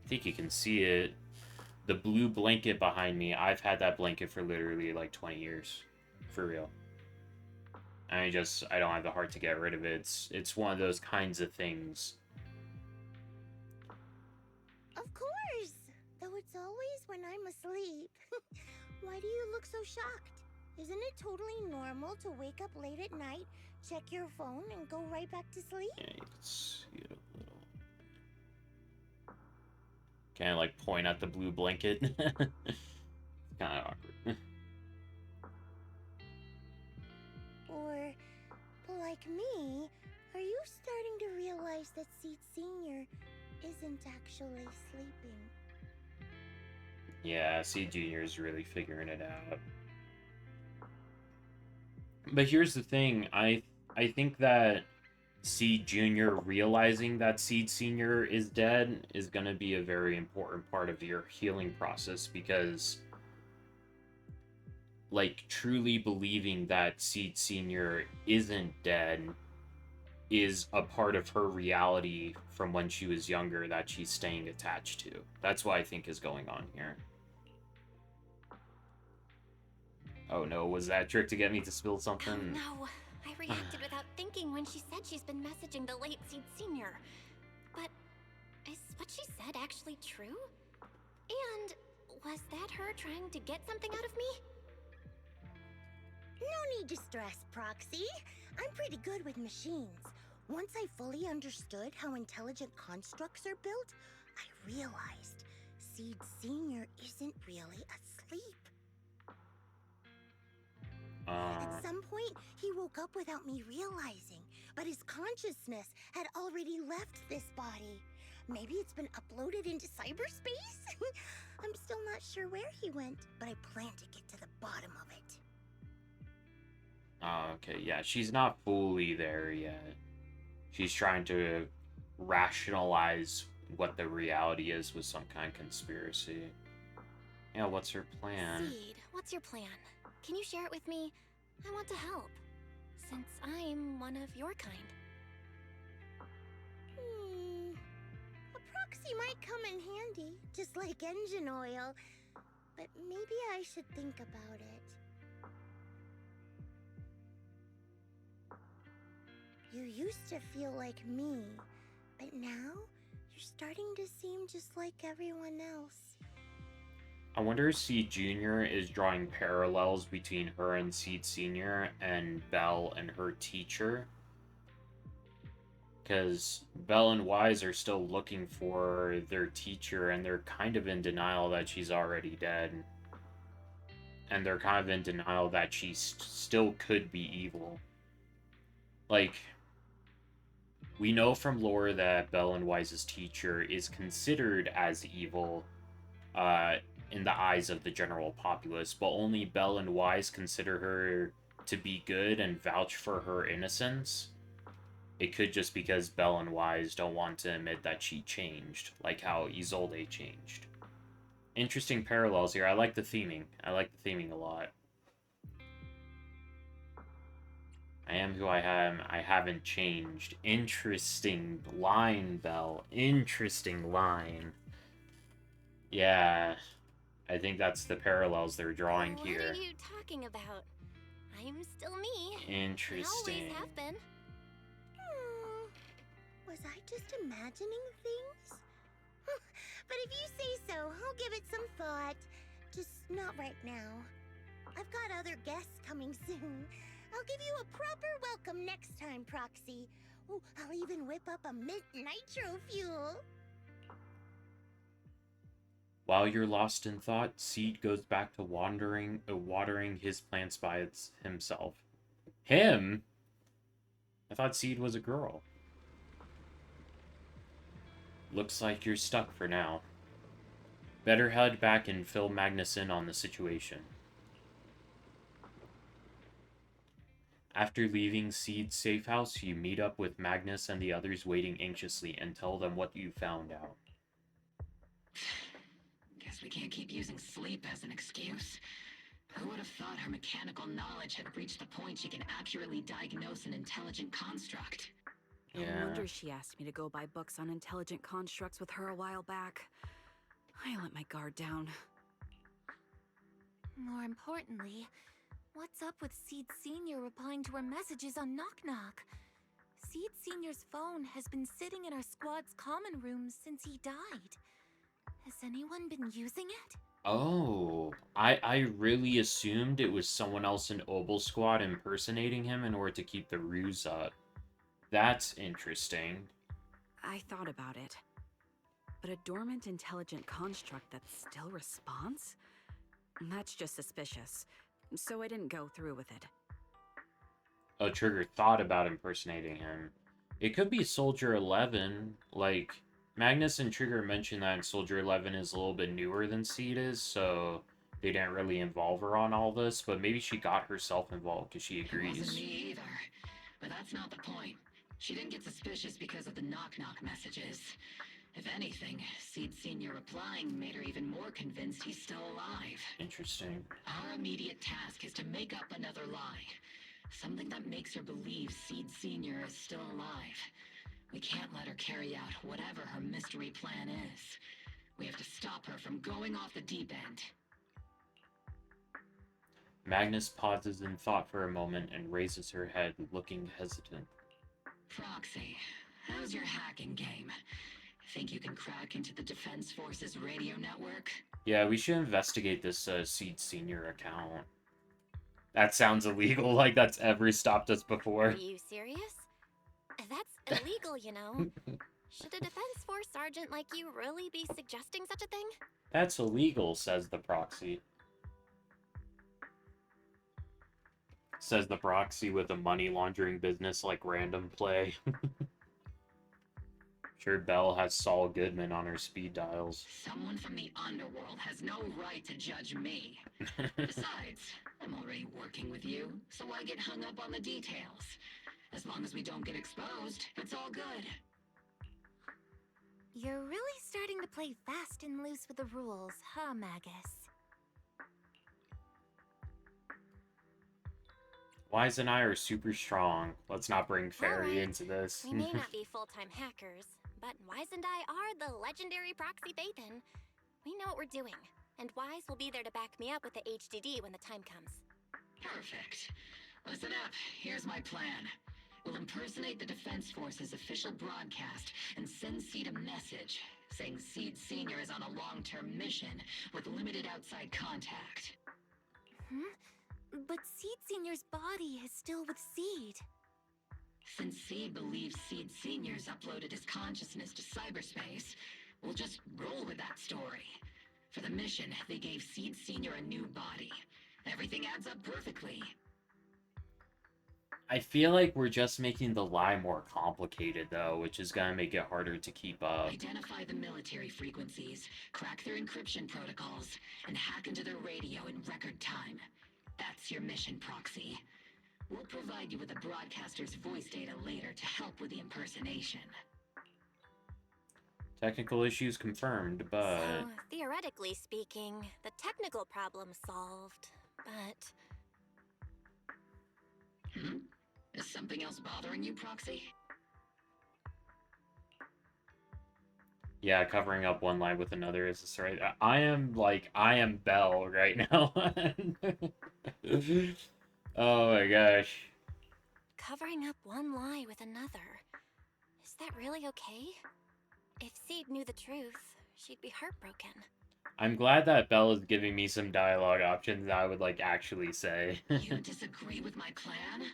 I think you can see it, the blue blanket behind me, I've had that blanket for literally, like, 20 years. For real. I don't have the heart to get rid of it. It's one of those kinds of things. Of course! Though it's always when I'm asleep. Why do you look so shocked? Isn't it totally normal to wake up late at night, check your phone, and go right back to sleep? Yeah, you can see it a little. Kind of like point at the blue blanket. Kind of awkward. Or, like me, are you starting to realize that Seed Sr. isn't actually sleeping? Yeah, Seed Jr. is really figuring it out. But here's the thing, I think that Seed Jr. realizing that Seed Sr. is dead is going to be a very important part of your healing process, because, like, truly believing that Seed Sr. isn't dead is a part of her reality from when she was younger that she's staying attached to. That's what I think is going on here. Oh no, was that a trick to get me to spill something? Oh no, I reacted without thinking when she said she's been messaging the late Seed Sr. But is what she said actually true? And was that her trying to get something out of me? No need to stress, Proxy. I'm pretty good with machines. Once I fully understood how intelligent constructs are built, I realized Seed Sr. isn't really asleep. At some point, he woke up without me realizing, but his consciousness had already left this body. Maybe it's been uploaded into cyberspace? I'm still not sure where he went, but I plan to get to the bottom of it. Okay, yeah, she's not fully there yet. She's trying to rationalize what the reality is with some kind of conspiracy. Yeah, what's her plan? Seed, what's your plan? Can you share it with me? I want to help, since I'm one of your kind. A proxy might come in handy, just like engine oil. But maybe I should think about it. You used to feel like me, but now you're starting to seem just like everyone else. I wonder if Seed Jr. is drawing parallels between her and Seed Sr. and Belle and her teacher. Because Belle and Wise are still looking for their teacher, and they're kind of in denial that she's already dead. And they're kind of in denial that she still could be evil. Like, we know from lore that Belle and Wise's teacher is considered as evil, in the eyes of the general populace, but only Belle and Wise consider her to be good and vouch for her innocence. It could just because Belle and Wise don't want to admit that she changed, like how Isolde changed. Interesting parallels here. I like the theming. I like the theming a lot. I am who I am. I haven't changed. Interesting line, Belle. Interesting line. Yeah. I think that's the parallels they're drawing here. What are you talking about? I'm still me. Interesting. I always have been. Was I just imagining things? But if you say so, I'll give it some thought. Just not right now. I've got other guests coming soon. I'll give you a proper welcome next time, Proxy. Ooh, I'll even whip up a mint nitro fuel. While you're lost in thought, Seed goes back to watering his plants by himself. Him? I thought Seed was a girl. Looks like you're stuck for now. Better head back and fill Magnus in on the situation. After leaving Seed's safe house, you meet up with Magnus and the others waiting anxiously and tell them what you found out. Guess we can't keep using sleep as an excuse. Who would have thought her mechanical knowledge had reached the point she can accurately diagnose an intelligent construct? No Yeah. wonder she asked me to go buy books on intelligent constructs with her a while back. I let my guard down. More importantly, what's up with Seed Sr. replying to our messages on Knock Knock? Seed Sr.'s phone has been sitting in our squad's common room since he died. Has anyone been using it? Oh, I really assumed it was someone else in Obel Squad impersonating him in order to keep the ruse up. That's interesting. I thought about it. But a dormant intelligent construct that still responds? That's just suspicious. So I didn't go through with it. Oh, Trigger thought about impersonating him. It could be Soldier 11. Like, Magnus and Trigger mentioned that Soldier 11 is a little bit newer than Seed is, so they didn't really involve her on all this, but maybe she got herself involved because she It wasn't agrees. me either. But that's not the point. She didn't get suspicious because of the knock-knock messages. If anything, Seed Sr. replying made her even more convinced he's still alive. Interesting. Our immediate task is to make up another lie. Something that makes her believe Seed Sr. is still alive. We can't let her carry out whatever her mystery plan is. We have to stop her from going off the deep end. Magnus pauses in thought for a moment and raises her head, looking hesitant. Proxy, how's your hacking game? Think you can crack into the Defense Forces radio network? Yeah, we should investigate this Seed Senior account. That sounds illegal, like that's ever stopped us before. Are you serious? That's illegal, you know. Should a Defense Force sergeant like you really be suggesting such a thing? That's illegal, says the proxy. Says the proxy with a money laundering business like Random Play. Sure, Belle has Saul Goodman on her speed dials. Someone from the underworld has no right to judge me. Besides, I'm already working with you, so why get hung up on the details? As long as we don't get exposed, it's all good. You're really starting to play fast and loose with the rules, huh, Magus? Wise and I are super strong. Let's not bring Fairy Alright. into this. We may not be full-time hackers, but Wise and I are the legendary proxy Bathan. We know what we're doing, and Wise will be there to back me up with the HDD when the time comes. Perfect. Listen up, here's my plan. We'll impersonate the Defense Force's official broadcast and send Seed a message saying Seed Sr. is on a long-term mission with limited outside contact. But Seed Sr.'s body is still with Seed. Since Seed believes Seed Sr.'s uploaded his consciousness to cyberspace, we'll just roll with that story. For the mission, they gave Seed Sr. a new body. Everything adds up perfectly. I feel like we're just making the lie more complicated, though, which is gonna make it harder to keep up. Identify the military frequencies, crack their encryption protocols, and hack into their radio in record time. That's your mission, Proxy. We'll provide you with the broadcaster's voice data later to help with the impersonation. Technical issues confirmed, but... So, theoretically speaking, the technical problem's solved, but... Is something else bothering you, Proxy? Yeah, covering up one lie with another is this right. I am Belle right now. Oh my gosh. Covering up one lie with another. Is that really okay? If Seed knew the truth, she'd be heartbroken. I'm glad that Belle is giving me some dialogue options that I would, like, actually say. You disagree with my plan?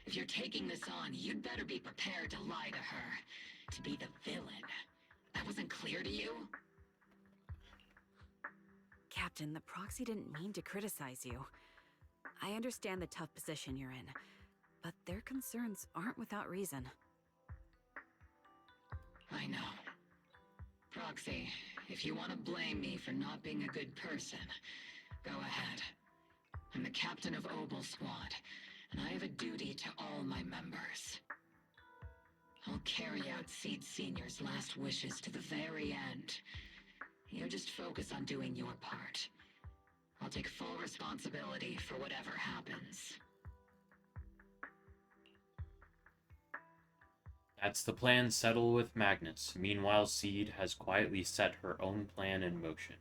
If you're taking this on, you'd better be prepared to lie to her. To be the villain. That wasn't clear to you? Captain, the proxy didn't mean to criticize you. I understand the tough position you're in, but their concerns aren't without reason. I know. Proxy, if you want to blame me for not being a good person, go ahead. I'm the captain of Obel Squad, and I have a duty to all my members. I'll carry out Seed Senior's last wishes to the very end. You just focus on doing your part. I'll take full responsibility for whatever happens. That's the plan settled with Magnus. Meanwhile, Seed has quietly set her own plan in motion.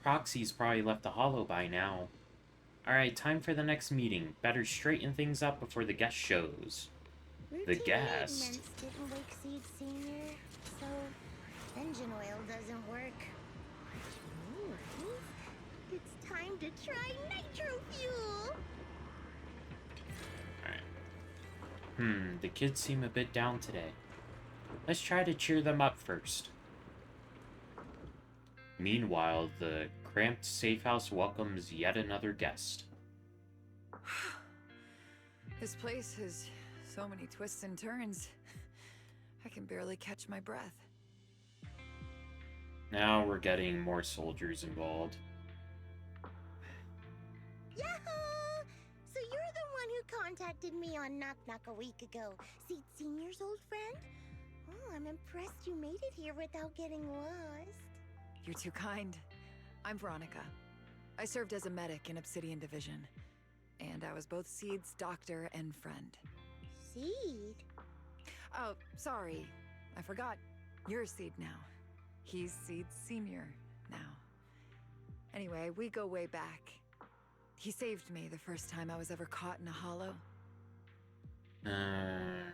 Proxy's probably left the hollow by now. Alright, time for the next meeting. Better straighten things up before the guest shows. The Routine guest. maintenance didn't wake Seed Senior, so engine oil doesn't work. Ooh, it's time to try nitro fuel! The kids seem a bit down today. Let's try to cheer them up first. Meanwhile, the cramped safe house welcomes yet another guest. This place has so many twists and turns. I can barely catch my breath. Now we're getting more soldiers involved. Yahoo! So you're the one who contacted me on Knock Knock a week ago. Seed Senior's old friend? Oh, I'm impressed you made it here without getting lost. You're too kind. I'm Veronica. I served as a medic in Obsidian Division. And I was both Seed's doctor and friend. Seed? Oh, sorry. I forgot. You're Seed now. He's Seed Senior now. Anyway, we go way back. He saved me the first time I was ever caught in a hollow. I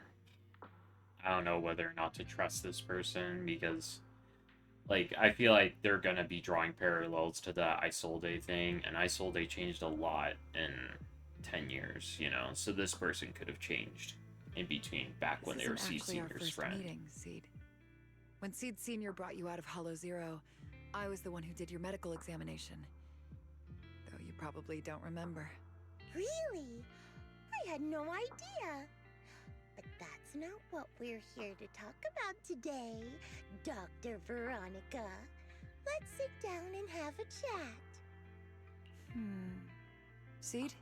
don't know whether or not to trust this person because, like, I feel like they're gonna be drawing parallels to the Isolde thing, and Isolde changed a lot in 10 years, you know? So this person could have changed in between back when they were Seed Senior's friend. Meeting, Seed. When Seed Senior brought you out of Hollow Zero, I was the one who did your medical examination. Though you probably don't remember. Really? I had no idea. But that's not what we're here to talk about today, Dr. Veronica. Let's sit down and have a chat. Seed?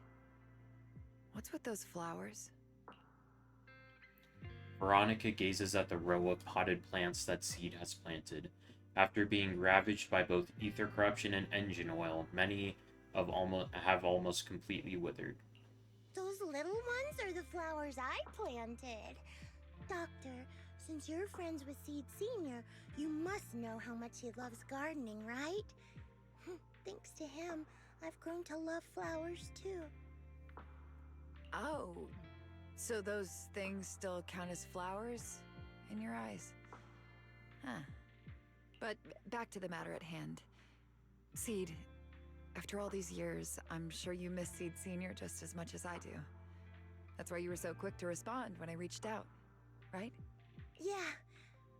What's with those flowers? Veronica gazes at the row of potted plants that Seed has planted. After being ravaged by both ether corruption and engine oil, many have almost completely withered. Those little ones are the flowers I planted. Doctor, since you're friends with Seed Senior, you must know how much he loves gardening, right? Thanks to him, I've grown to love flowers too. Oh, so those things still count as flowers in your eyes? Huh. But back to the matter at hand. Seed, after all these years, I'm sure you miss Seed Senior just as much as I do. That's why you were so quick to respond when I reached out, right? Yeah,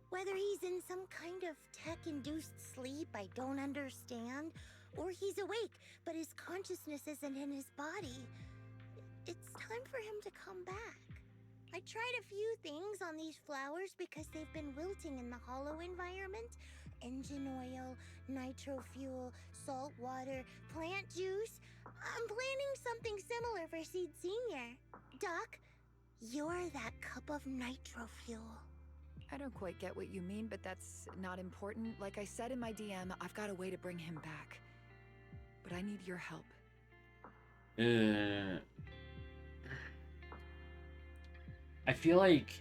whether he's in some kind of tech-induced sleep I don't understand, or he's awake, but his consciousness isn't in his body, it's time for him to come back. I tried a few things on these flowers because they've been wilting in the hollow environment. Engine oil, nitro fuel, salt water, plant juice. I'm planning something similar for Seed Senior. Doc, you're that cup of nitro fuel. I don't quite get what you mean, but that's not important. Like I said in my DM, I've got a way to bring him back. But I need your help. I feel like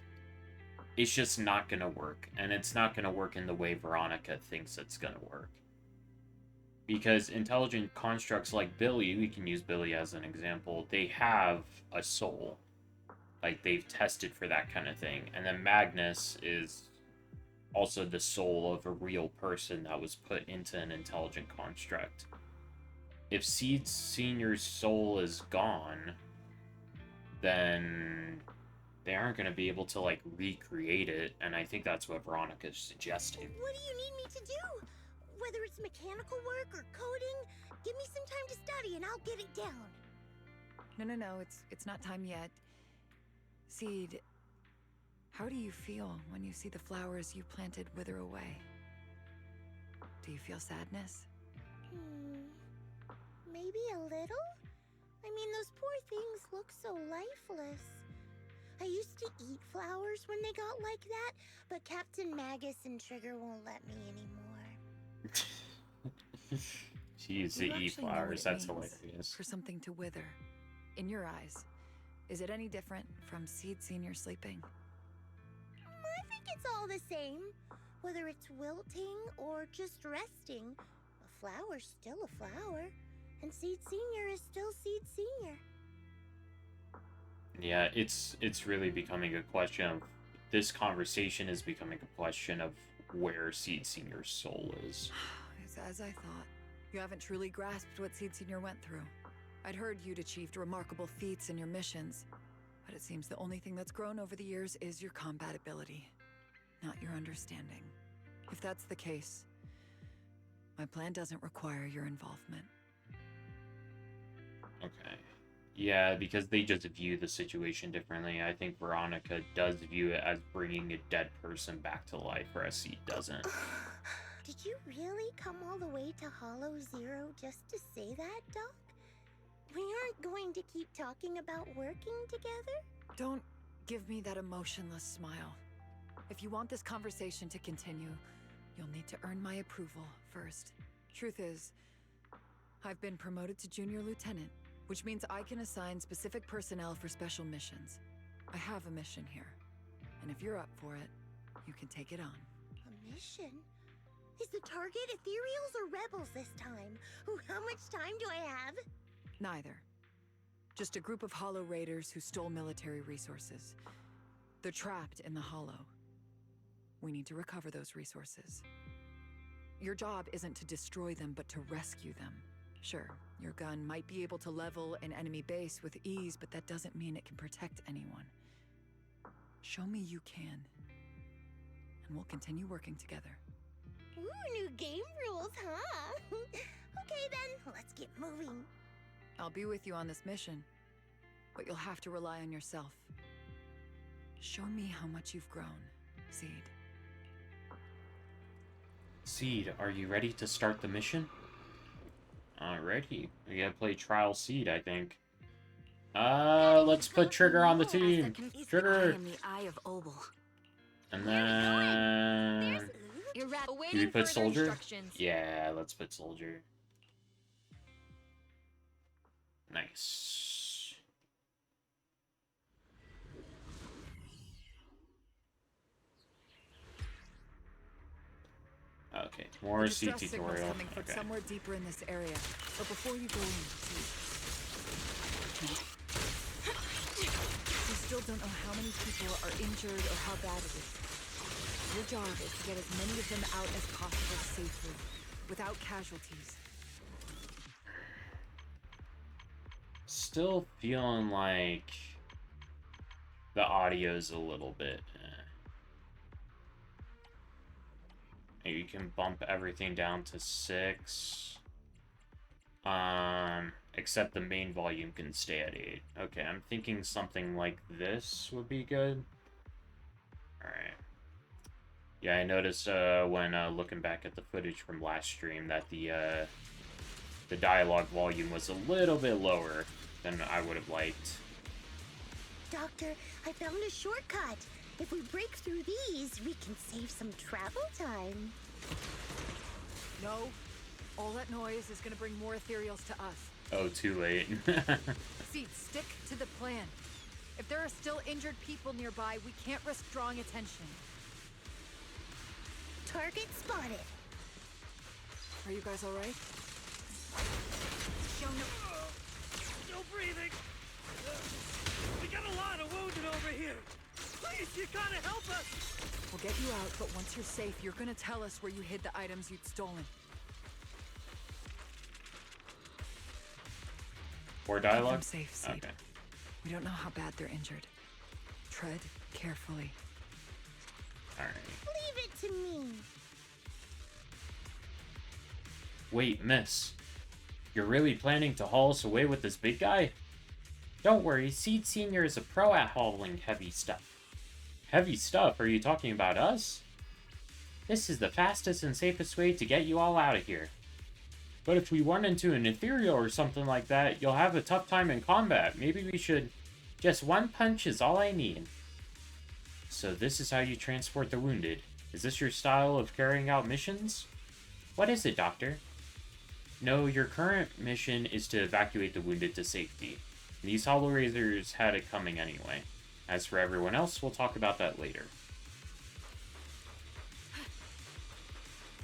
it's just not gonna work, and it's not gonna work in the way Veronica thinks it's gonna work. Because intelligent constructs like Billy, we can use Billy as an example, they have a soul. Like, they've tested for that kind of thing. And then Magnus is also the soul of a real person that was put into an intelligent construct. If Seed Senior's soul is gone, then they aren't going to be able to, like, recreate it, and I think that's what Veronica's suggesting. What do you need me to do? Whether it's mechanical work or coding, give me some time to study and I'll get it down. No, it's not time yet. Seed, how do you feel when you see the flowers you planted wither away? Do you feel sadness? Maybe a little? I mean, those poor things look so lifeless. I used to eat flowers when they got like that, but Captain Magus and Trigger won't let me anymore. She used to You eat actually know what flowers, it that's means hilarious. for something to wither. In your eyes, is it any different from Seed Senior sleeping? I think it's all the same. Whether it's wilting or just resting, a flower's still a flower, and Seed Senior is still Seed Senior. Yeah, it's really becoming a question of, this conversation is becoming a question of where Seed Senior's soul is. It's as I thought. You haven't truly grasped what Seed Senior went through. I'd heard you'd achieved remarkable feats in your missions, but it seems the only thing that's grown over the years is your combat ability, not your understanding. If that's the case, my plan doesn't require your involvement. Okay. Yeah, because they just view the situation differently. I think Veronica does view it as bringing a dead person back to life, whereas Seed doesn't. Did you really come all the way to Hollow Zero just to say that, Doc? We aren't going to keep talking about working together? Don't give me that emotionless smile. If you want this conversation to continue, you'll need to earn my approval first. Truth is, I've been promoted to Junior Lieutenant, which means I can assign specific personnel for special missions. I have a mission here, and if you're up for it, you can take it on. A mission? Is the target Ethereals or Rebels this time? Ooh, how much time do I have? Neither. Just a group of Hollow Raiders who stole military resources. They're trapped in the Hollow. We need to recover those resources. Your job isn't to destroy them, but to rescue them. Sure, your gun might be able to level an enemy base with ease, but that doesn't mean it can protect anyone. Show me you can, and we'll continue working together. Ooh, new game rules, huh? Okay then, let's get moving. I'll be with you on this mission, but you'll have to rely on yourself. Show me how much you've grown, Seed. Seed, are you ready to start the mission? Alrighty. We gotta play Trial Seed, I think. Let's put Trigger on the team. Trigger! I am the Eye of Obel. And then... Do we put Soldier? Yeah, let's put Soldier. Nice. Okay, more C Distress signals tutorial. coming from Okay. somewhere deeper in this area. But before you go in, we still don't know how many people are injured or how bad it is. Your job is to get as many of them out as possible safely, without casualties. Still feeling like the audio's a little bit. Maybe you can bump everything down to 6. Except the main volume can stay at 8. Okay, I'm thinking something like this would be good. Alright. Yeah, I noticed when looking back at the footage from last stream that the dialogue volume was a little bit lower than I would have liked. Doctor, I found a shortcut. If we break through these, we can save some travel time. No, all that noise is gonna bring more ethereals to us. Oh, too late. Seed, stick to the plan. If there are still injured people nearby, we can't risk drawing attention. Target spotted. Are you guys all right? Still breathing. We got a lot of wounded over here. Please, you gotta help us. We'll get you out, but once you're safe, you're gonna tell us where you hid the items you'd stolen. More dialogue? I'm safe, Seed. Okay. We don't know how bad they're injured. Tread carefully. Alright. Leave it to me. Wait, miss. You're really planning to haul us away with this big guy? Don't worry, Seed Senior is a pro at hauling heavy stuff. Heavy stuff? Are you talking about us? This is the fastest and safest way to get you all out of here. But if we run into an ethereal or something like that, you'll have a tough time in combat. Maybe we should... Just one punch is all I need. So this is how you transport the wounded. Is this your style of carrying out missions? What is it, Doctor? No, your current mission is to evacuate the wounded to safety. These Hollow Raiders had it coming anyway. As for everyone else, we'll talk about that later.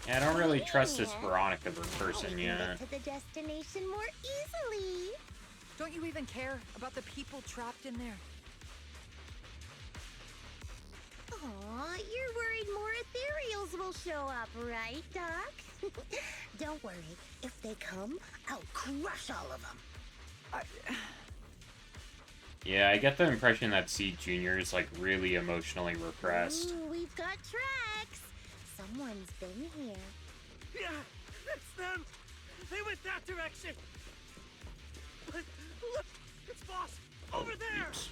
Yeah, I don't really trust this Veronica person yet. Get to the destination more easily. Don't you even care about the people trapped in there? Aw, you're worried more ethereals will show up, right, Doc? Don't worry. If they come, I'll crush all of them. Yeah, I get the impression that Seed Jr. is, like, really emotionally repressed. Ooh, we've got tracks. Someone's been here. Yeah, it's them. They went that direction. But look, it's Boss over there. Oops.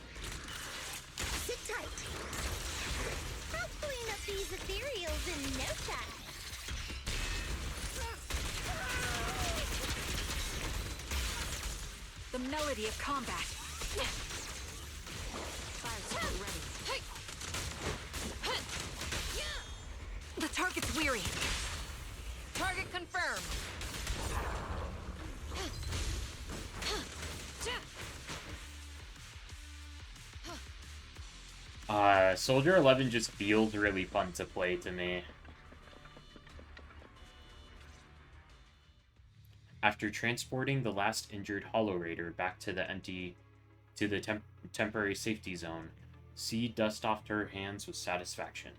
Sit tight. I'll clean up these ethereals in no time. The melody of combat. Fire ready. The target's weary. Target confirmed. Soldier 11 just feels really fun to play to me. After transporting the last injured Hollow Raider back to the temporary safety zone, Seed dusted off her hands with satisfaction.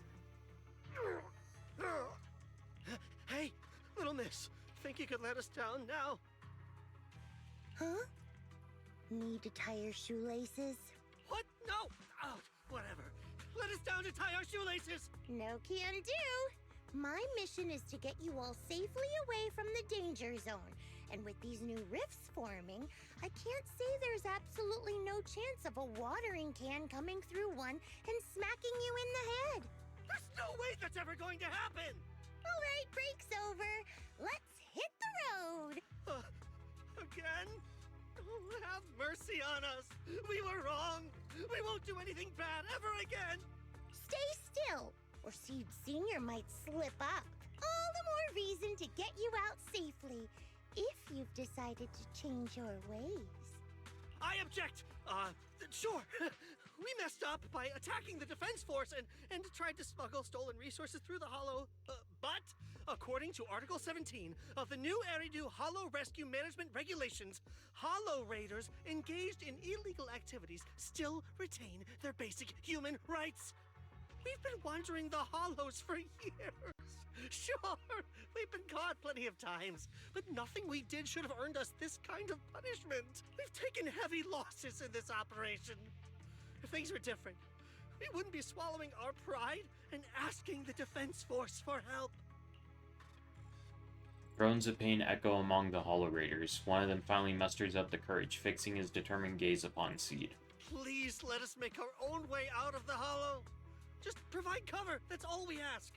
Hey, little miss. Think you could let us down now? Huh? Need to tie your shoelaces? What? No! Oh, whatever. Let us down to tie our shoelaces! No can do. My mission is to get you all safely away from the danger zone. And with these new rifts forming, I can't say there's absolutely no chance of a watering can coming through one and smacking you in the head. There's no way that's ever going to happen! All right, break's over. Let's hit the road. Again? Oh, have mercy on us. We were wrong. We won't do anything bad ever again. Stay still, or Seed Senior might slip up. All the more reason to get you out safely, if you've decided to change your ways. I object. Sure. We messed up by attacking the defense force and tried to smuggle stolen resources through the Hollow. But, according to Article 17 of the new Eridu Hollow Rescue Management Regulations, Hollow Raiders engaged in illegal activities still retain their basic human rights. We've been wandering the Hollows for years. Sure, we've been caught plenty of times, but nothing we did should have earned us this kind of punishment. We've taken heavy losses in this operation. If things were different, we wouldn't be swallowing our pride and asking the defense force for help. Groans of pain echo among the Hollow Raiders. One of them finally musters up the courage, fixing his determined gaze upon Seed. Please let us make our own way out of the Hollow. Just provide cover, that's all we ask.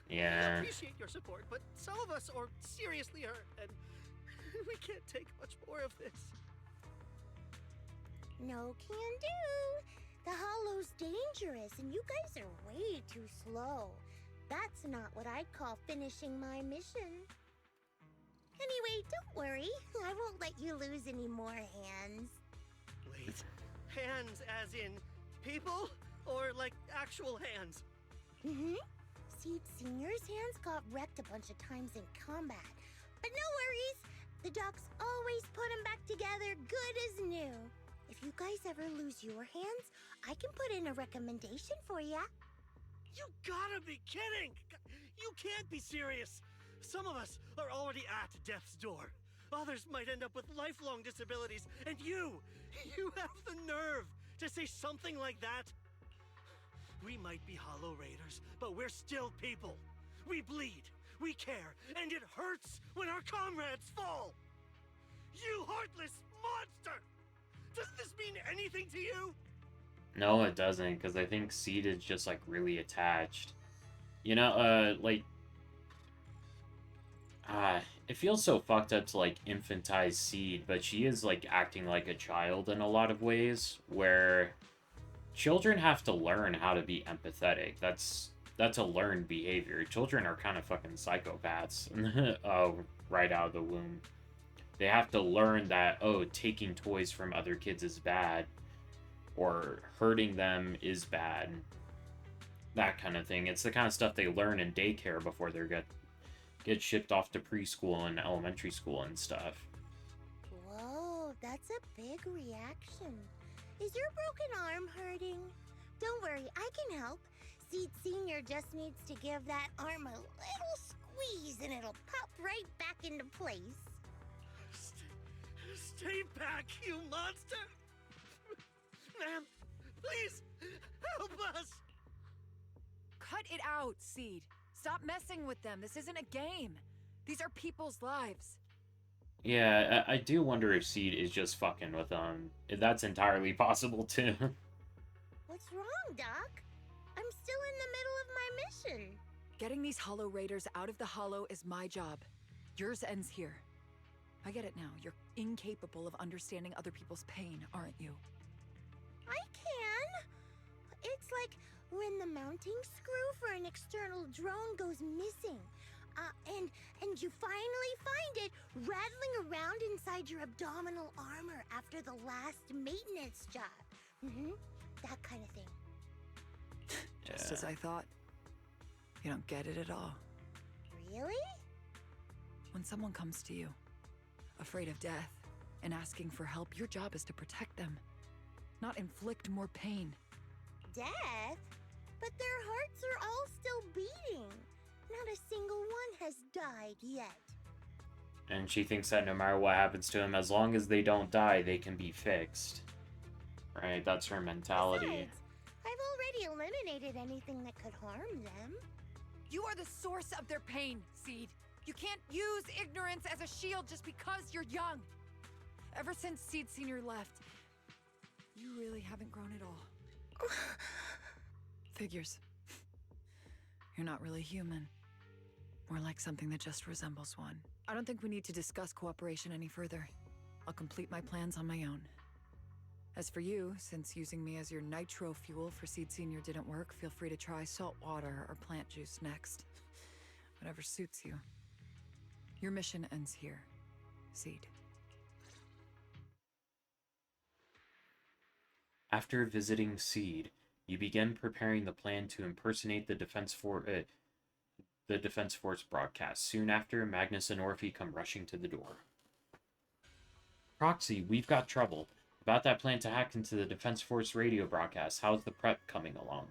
Yeah. We appreciate your support, but some of us are seriously hurt, and we can't take much more of this. No can do. The Hollow's dangerous, and you guys are way too slow. That's not what I'd call finishing my mission. Anyway, don't worry. I won't let you lose any more hands. Wait, hands as in people? Or like actual hands? Mm-hmm. Seed Senior's hands got wrecked a bunch of times in combat. But no worries. The docs always put them back together good as new. If you guys ever lose your hands, I can put in a recommendation for ya. You gotta be kidding! You can't be serious! Some of us are already at death's door. Others might end up with lifelong disabilities, and you have the nerve to say something like that? We might be Hollow Raiders, but we're still people. We bleed, we care, and it hurts when our comrades fall. You heartless monster! Doesn't this mean anything to you? No, it doesn't, because I think Seed is just, like, really attached. You know, it feels so fucked up to, like, infantize Seed, but she is, like, acting like a child in a lot of ways, where children have to learn how to be empathetic. That's a learned behavior. Children are kind of fucking psychopaths right out of the womb. They have to learn that, oh, taking toys from other kids is bad, or hurting them is bad. That kind of thing. It's the kind of stuff they learn in daycare before they get shipped off to preschool and elementary school and stuff. Whoa, that's a big reaction. Is your broken arm hurting? Don't worry, I can help. Seed Senior just needs to give that arm a little squeeze and it'll pop right back into place. Stay back, you monster! Ma'am, please, help us! Cut it out, Seed. Stop messing with them. This isn't a game. These are people's lives. Yeah, I do wonder if Seed is just fucking with them. That's entirely possible, too. What's wrong, Doc? I'm still in the middle of my mission. Getting these Hollow Raiders out of the Hollow is my job. Yours ends here. I get it now. You're incapable of understanding other people's pain, aren't you? I can. It's like when the mounting screw for an external drone goes missing. And you finally find it rattling around inside your abdominal armor after the last maintenance job. That kind of thing. Just as I thought. You don't get it at all. Really? When someone comes to you, afraid of death, and asking for help, your job is to protect them, not inflict more pain. Death? But their hearts are all still beating. Not a single one has died yet. And she thinks that no matter what happens to them, as long as they don't die, they can be fixed. Right? That's her mentality. Besides, I've already eliminated anything that could harm them. You are the source of their pain, Seed. You can't use ignorance as a shield just because you're young. Ever since Seed Senior left, you really haven't grown at all. Figures. You're not really human. More like something that just resembles one. I don't think we need to discuss cooperation any further. I'll complete my plans on my own. As for you, since using me as your nitro fuel for Seed Senior didn't work, feel free to try salt water or plant juice next. Whatever suits you. Your mission ends here, Seed. After visiting Seed, you begin preparing the plan to impersonate the Defense Force broadcast. Soon after, Magnus and Orphe come rushing to the door. Proxy, we've got trouble. About that plan to hack into the Defense Force radio broadcast, how's the prep coming along?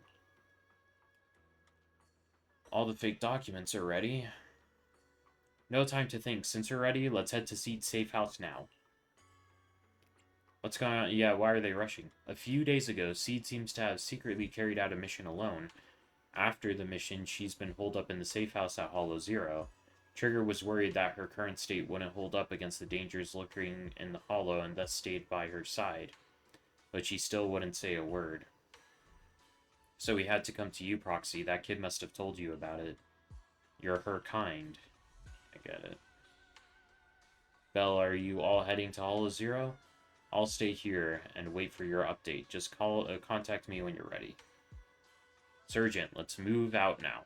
All the fake documents are ready. No time to think. Since we're ready, let's head to Seed's safe house now. What's going on? Yeah, why are they rushing? A few days ago, Seed seems to have secretly carried out a mission alone. After the mission, she's been holed up in the safe house at Hollow Zero. Trigger was worried that her current state wouldn't hold up against the dangers lurking in the Hollow and thus stayed by her side. But she still wouldn't say a word. So we had to come to you, Proxy. That kid must have told you about it. You're her kind. I get it. Belle, are you all heading to Hollow Zero? I'll stay here and wait for your update. Just contact me when you're ready. Sergeant, let's move out now.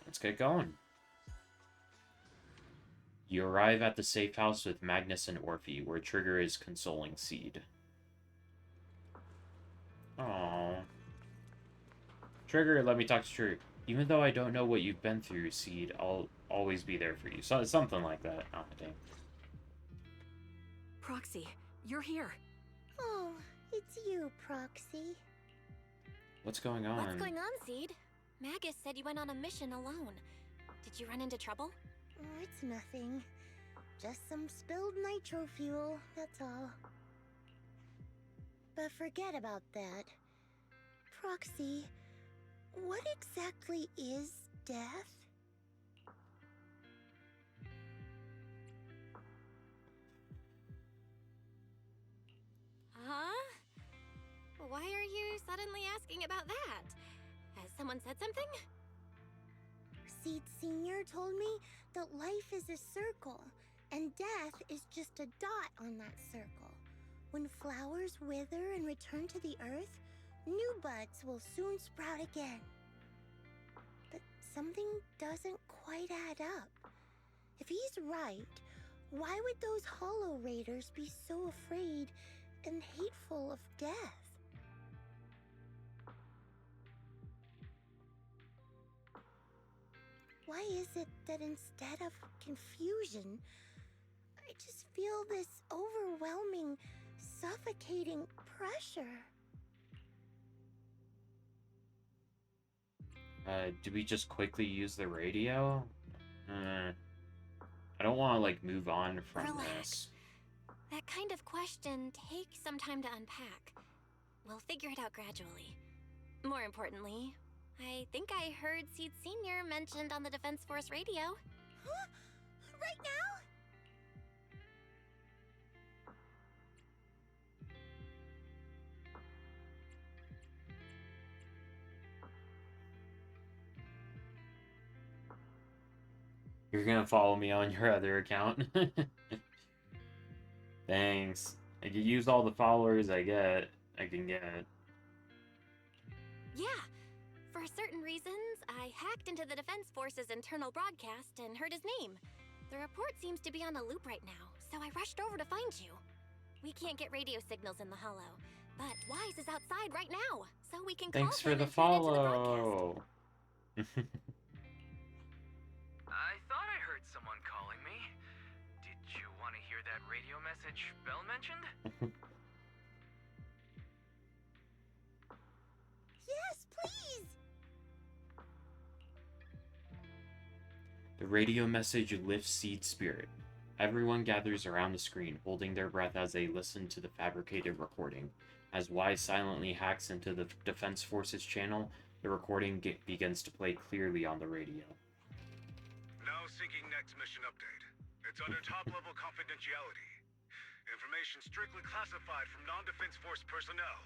Let's get going. You arrive at the safe house with Magnus and Orphe, where Trigger is consoling Seed. Aww. Trigger, let me talk to Trigger. Even though I don't know what you've been through, Seed, I'll always be there for you. So, something like that. Oh, dang. Proxy, you're here. Oh, it's you, Proxy. What's going on? What's going on, Seed? Magus said you went on a mission alone. Did you run into trouble? Oh, it's nothing. Just some spilled nitro fuel, that's all. But forget about that. Proxy, what exactly is death? Huh? Why are you suddenly asking about that? Has someone said something? Seed Senior told me that life is a circle, and death is just a dot on that circle. When flowers wither and return to the earth, new buds will soon sprout again. But something doesn't quite add up. If he's right, why would those Hollow Raiders be so afraid and hateful of death? Why is it that instead of confusion, I just feel this overwhelming, suffocating pressure? Do we just quickly use the radio? I don't want to, like, move on from Relax. this. That kind of question takes some time to unpack. We'll figure it out gradually. More importantly, I think I heard Seed Senior mentioned on the Defense Force radio. Huh? Right now? You're gonna follow me on your other account? Thanks. I can use all the followers I can get. Yeah. For certain reasons, I hacked into the Defense Force's internal broadcast and heard his name. The report seems to be on a loop right now, so I rushed over to find you. We can't get radio signals in the Hollow, but Wise is outside right now, so we can Thanks call for him the and tune into the broadcast. follow. I thought I heard someone calling me. Did you want to hear that radio message Belle mentioned? Yes, please! The radio message lifts Seed's spirit. Everyone gathers around the screen, holding their breath as they listen to the fabricated recording. As Wise silently hacks into the Defense Forces channel, the recording begins to play clearly on the radio. Now syncing next mission update. It's under top-level confidentiality. Information strictly classified from non-Defense Force personnel.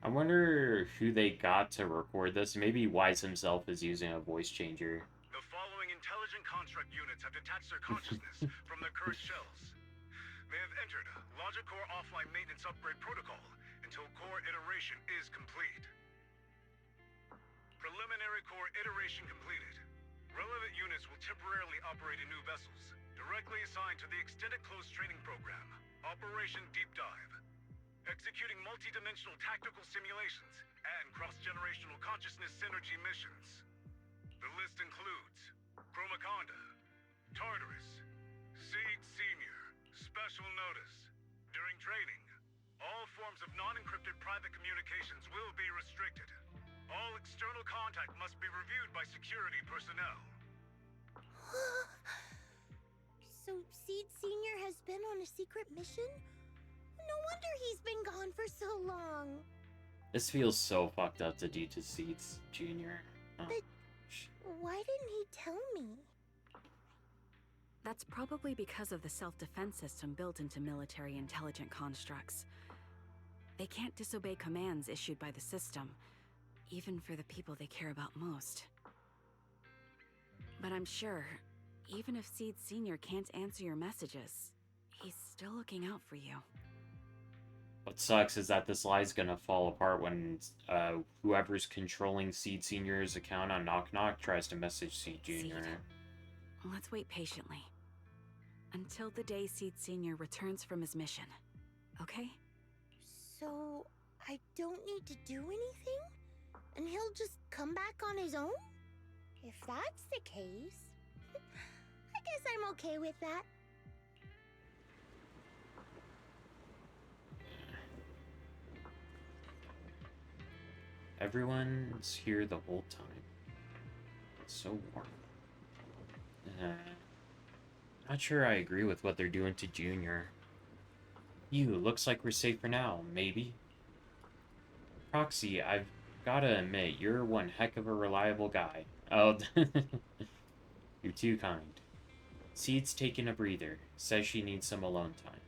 I wonder who they got to record this. Maybe Wise himself is using a voice changer. The following intelligent construct units have detached their consciousness from their cursed shells. They have entered Logic Core offline maintenance upgrade protocol until core iteration is complete. Preliminary core iteration completed. Relevant units will temporarily operate in new vessels, directly assigned to the Extended Close Training Program, Operation Deep Dive. Executing multi-dimensional tactical simulations and cross-generational consciousness synergy missions. The list includes Chromaconda, Tartarus, Seed Senior, Special Notice. During training, all forms of non-encrypted private communications will be restricted. All external contact must be reviewed by security personnel. So Seed Senior has been on a secret mission? No wonder he's been gone for so long. This feels so fucked up to do to Seeds Jr. Oh. But why didn't he tell me? That's probably because of the self-defense system built into military intelligent constructs. They can't disobey commands issued by the system, even for the people they care about most. But I'm sure, even if Seed Senior can't answer your messages, he's still looking out for you. What sucks is that this lie's gonna fall apart when whoever's controlling Seed Senior's account on Knock Knock tries to message Seed Jr. Seed. Let's wait patiently. Until the day Seed Senior returns from his mission. Okay? So I don't need to do anything? And he'll just come back on his own? If that's the case, I guess I'm okay with that. Everyone's here the whole time. It's so warm. Not sure I agree with what they're doing to Junior. Looks like we're safe for now, maybe. Proxy, I've gotta admit, you're one heck of a reliable guy. Oh, you're too kind. Seed's taking a breather, says she needs some alone time.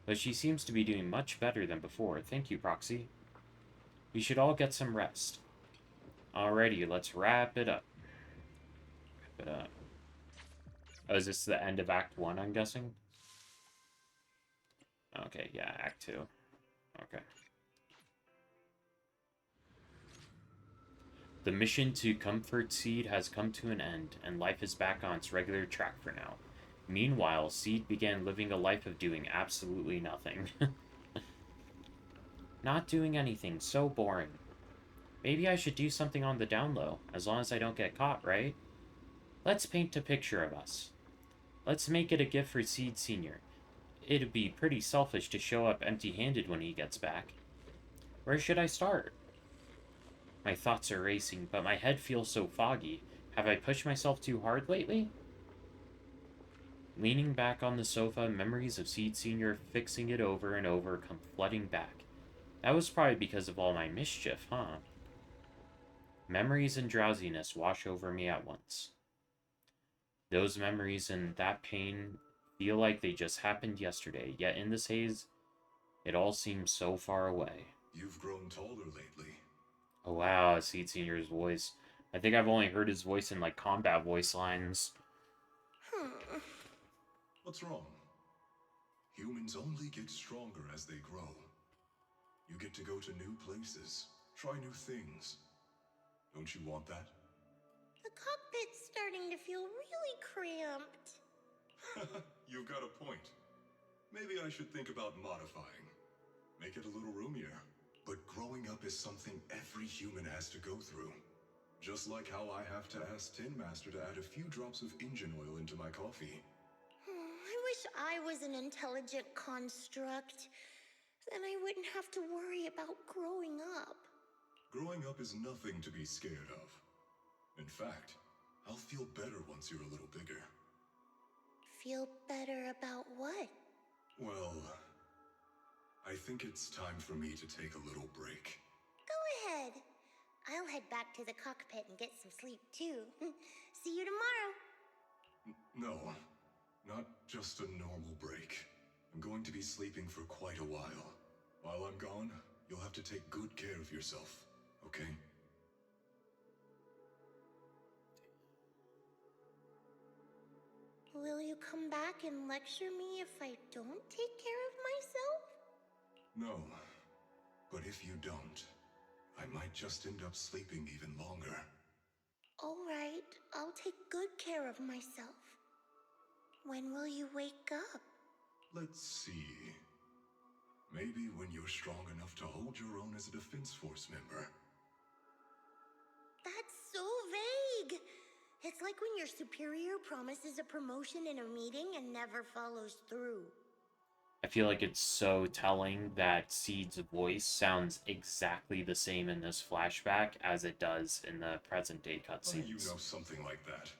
But she seems to be doing much better than before. Thank you, Proxy. We should all get some rest. Alrighty, let's wrap it up. Oh, is this the end of Act 1, I'm guessing? Okay, yeah, Act 2. Okay. The mission to comfort Seed has come to an end, and life is back on its regular track for now. Meanwhile, Seed began living a life of doing absolutely nothing. Not doing anything, so boring. Maybe I should do something on the down low, as long as I don't get caught, right? Let's paint a picture of us. Let's make it a gift for Seed Sr. It'd be pretty selfish to show up empty-handed when he gets back. Where should I start? My thoughts are racing, but my head feels so foggy. Have I pushed myself too hard lately? Leaning back on the sofa, memories of Seed Sr. fixing it over and over come flooding back. That was probably because of all my mischief, huh? Memories and drowsiness wash over me at once. Those memories and that pain feel like they just happened yesterday, yet in this haze, it all seems so far away. You've grown taller lately. Oh wow, Seed Senior's voice. I think I've only heard his voice in like combat voice lines. What's wrong? Humans only get stronger as they grow. You get to go to new places, try new things. Don't you want that? The cockpit's starting to feel really cramped. You've got a point. Maybe I should think about modifying. Make it a little roomier. But growing up is something every human has to go through. Just like how I have to ask Tin Master to add a few drops of engine oil into my coffee. I wish I was an intelligent construct. Then I wouldn't have to worry about growing up. Growing up is nothing to be scared of. In fact, I'll feel better once you're a little bigger. Feel better about what? Well, I think it's time for me to take a little break. Go ahead. I'll head back to the cockpit and get some sleep too. See you tomorrow. No, not just a normal break. I'm going to be sleeping for quite a while. While I'm gone, you'll have to take good care of yourself, okay? Will you come back and lecture me if I don't take care of myself? No, but if you don't, I might just end up sleeping even longer. All right, I'll take good care of myself. When will you wake up? Let's see. Maybe when you're strong enough to hold your own as a Defense Force member. That's so vague. It's like when your superior promises a promotion in a meeting and never follows through. I feel like it's so telling that Seed's voice sounds exactly the same in this flashback as it does in the present-day cutscenes. You know something like that.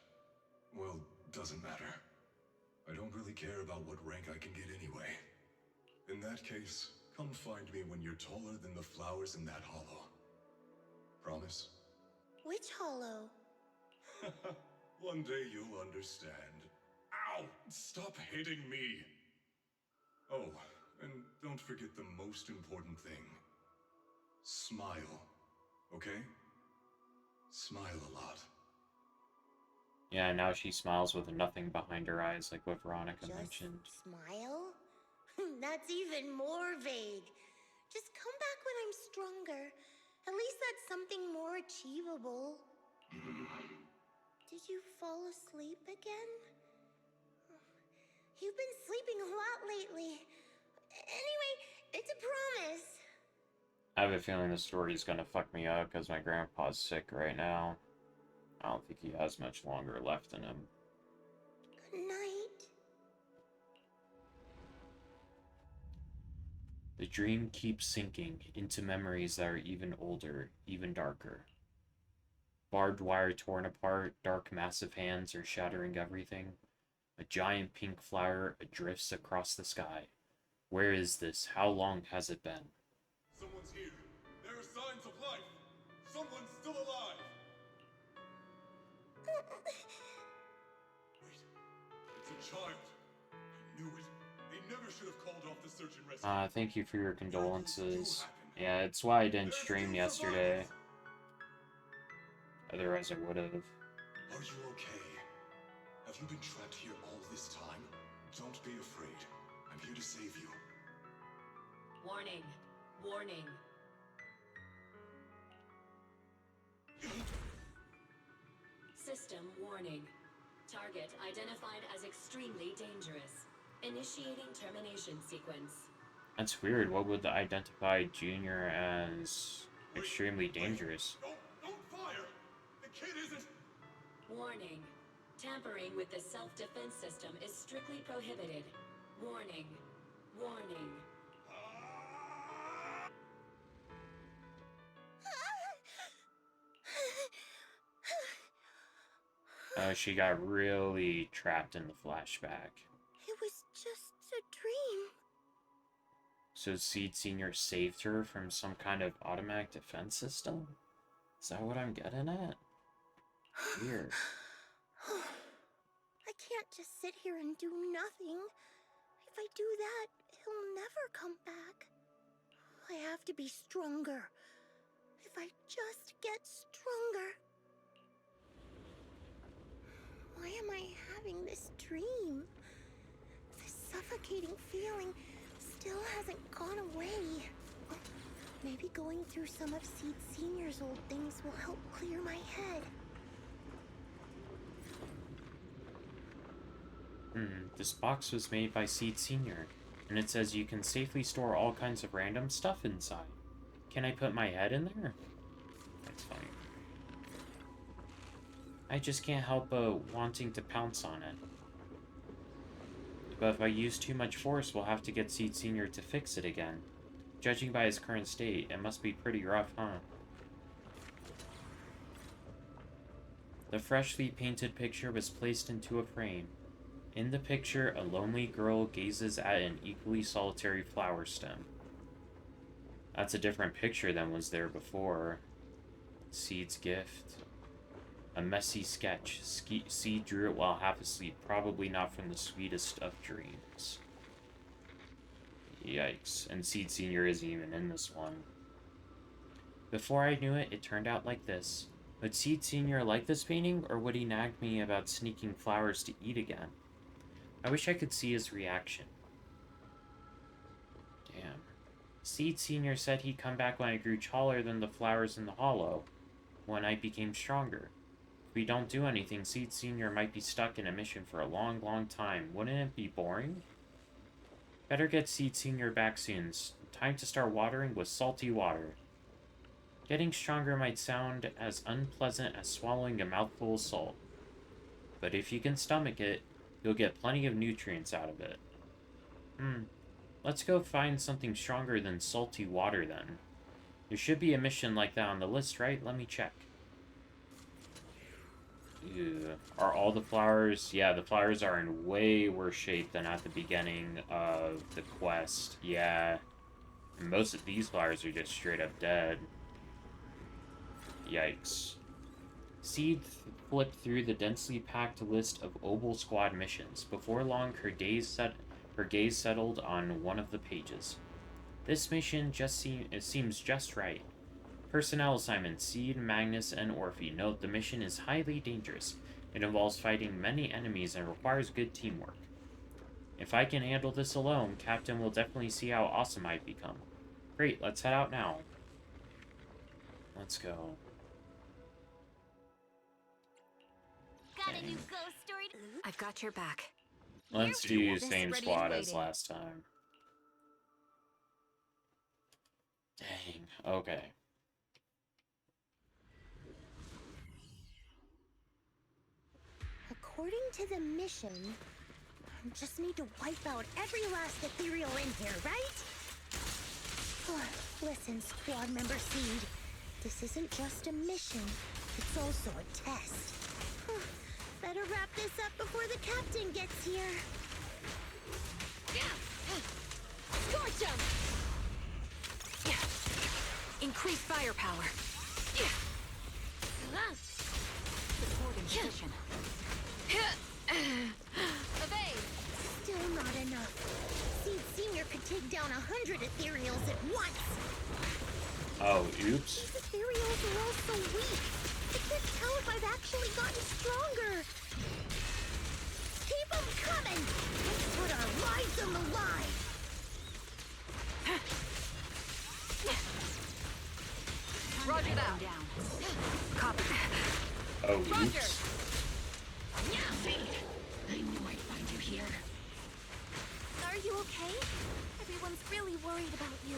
Well, doesn't matter. I don't really care about what rank I can get anyway. In that case, come find me when you're taller than the flowers in that hollow. Promise? Which hollow? One day you'll understand. Ow! Stop hitting me! Oh, and don't forget the most important thing. Smile. Okay? Smile a lot. Yeah, now she smiles with nothing behind her eyes, like what Veronica Just mentioned. smile? That's even more vague. Just come back when I'm stronger. At least that's something more achievable. Did you fall asleep again? You've been sleeping a lot lately. Anyway, it's a promise. I have a feeling the story's gonna fuck me up because my grandpa's sick right now. I don't think he has much longer left in him. Good night. The dream keeps sinking into memories that are even older, even darker. Barbed wire torn apart, dark massive hands are shattering everything. A giant pink flower drifts across the sky. Where is this? How long has it been? Someone's here. There are signs of life. Someone's still alive. Wait, it's a child. I knew it. They never should have called off the search and rescue. Thank you for your condolences. Yeah, it's why I didn't stream yesterday. Otherwise I would have. Are you okay? Have you been trapped here all this time? Don't be afraid. I'm here to save you. Warning. Warning. System warning. Target identified as extremely dangerous. Initiating termination sequence. That's weird. What would identify Junior as extremely dangerous? Don't fire! The kid isn't... Warning. Tampering with the self-defense system is strictly prohibited. Warning. Warning. She got really trapped in the flashback. It was just a dream. So Seed Senior saved her from some kind of automatic defense system? Is that what I'm getting at? Weird. I can't just sit here and do nothing. If I do that, he'll never come back. I have to be stronger. If I just get stronger. Why am I having this dream? This suffocating feeling still hasn't gone away. Maybe going through some of Seed Senior's old things will help clear my head. This box was made by Seed Senior, and it says you can safely store all kinds of random stuff inside. Can I put my head in there? That's funny. I just can't help wanting to pounce on it. But if I use too much force, we'll have to get Seed Senior to fix it again. Judging by his current state, it must be pretty rough, huh? The freshly painted picture was placed into a frame. In the picture, a lonely girl gazes at an equally solitary flower stem. That's a different picture than was there before. Seed's gift. A messy sketch. Seed drew it while half asleep, probably not from the sweetest of dreams. Yikes. And Seed Senior isn't even in this one. Before I knew it, it turned out like this. Would Seed Senior like this painting, or would he nag me about sneaking flowers to eat again? I wish I could see his reaction. Damn. Seed Senior said he'd come back when I grew taller than the flowers in the hollow, when I became stronger. If we don't do anything, Seed Senior might be stuck in a mission for a long, long time. Wouldn't it be boring? Better get Seed Senior back soon. Time to start watering with salty water. Getting stronger might sound as unpleasant as swallowing a mouthful of salt. But if you can stomach it, you'll get plenty of nutrients out of it. Let's go find something stronger than salty water then. There should be a mission like that on the list, right? Let me check. Ew. Are all the flowers... Yeah, the flowers are in way worse shape than at the beginning of the quest. Yeah. And most of these flowers are just straight up dead. Yikes. Seed flipped through the densely packed list of Obel Squad missions. Before long, her gaze settled on one of the pages. This mission seems just right. Personnel assignment: Seed, Magnus, and Orphe. Note, the mission is highly dangerous. It involves fighting many enemies and requires good teamwork. If I can handle this alone, Captain will definitely see how awesome I've become. Great, let's head out now. Let's go. Got a new ghost story? I've got your back. Let's Here we do go. same Ready squad and as waiting. last time. Dang, okay. According to the mission, I just need to wipe out every last ethereal in here, right? Listen, squad member Seed. This isn't just a mission, it's also a test. Better wrap this up before the captain gets here. Scorch 'em! Increase firepower. Support in position. Evade! Still not enough. Seed Senior could take down 100 ethereals at once. Oh, oops. These ethereals are all so weak. I can't tell if I've actually gotten stronger. Keep them coming. Let's put our lives on the line. Roger that. Down. Copy. Oh, Roger! oops. I knew I'd find you here. Are you okay? Everyone's really worried about you.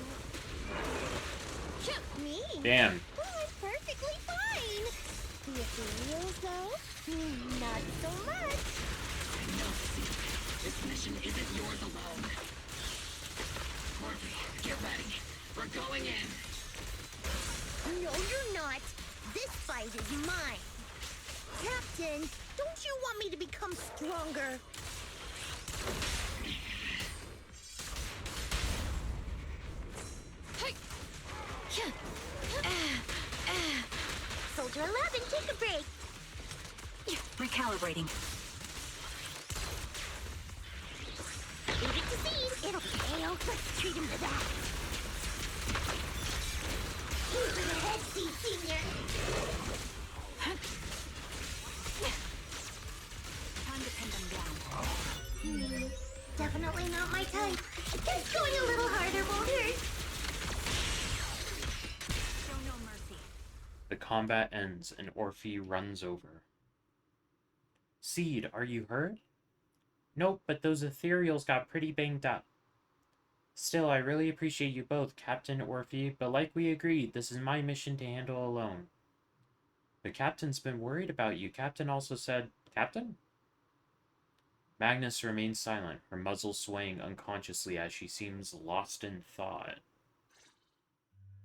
Me? Damn. Oh, I'm perfectly fine. The ethereals, though? Not so much. No, Seed. This mission isn't yours alone. Morphe, get ready. We're going in. No, you're not. This fight is mine. Captain, don't you want me to become stronger? Soldier 11, take a break. Recalibrating. Leave it to Seed. It'll fail. Let's treat him to that. Over the head, Seed Senior. Time to pin them down. Definitely not my type. Just going a little harder won't hurt. Show no mercy. The combat ends and Orphe runs over. Seed, are you hurt? Nope, but those ethereals got pretty banged up. Still, I really appreciate you both, Captain Orphe, but like we agreed, this is my mission to handle alone. The Captain's been worried about you. Captain also said, Captain? Magnus remains silent, her muzzle swaying unconsciously as she seems lost in thought.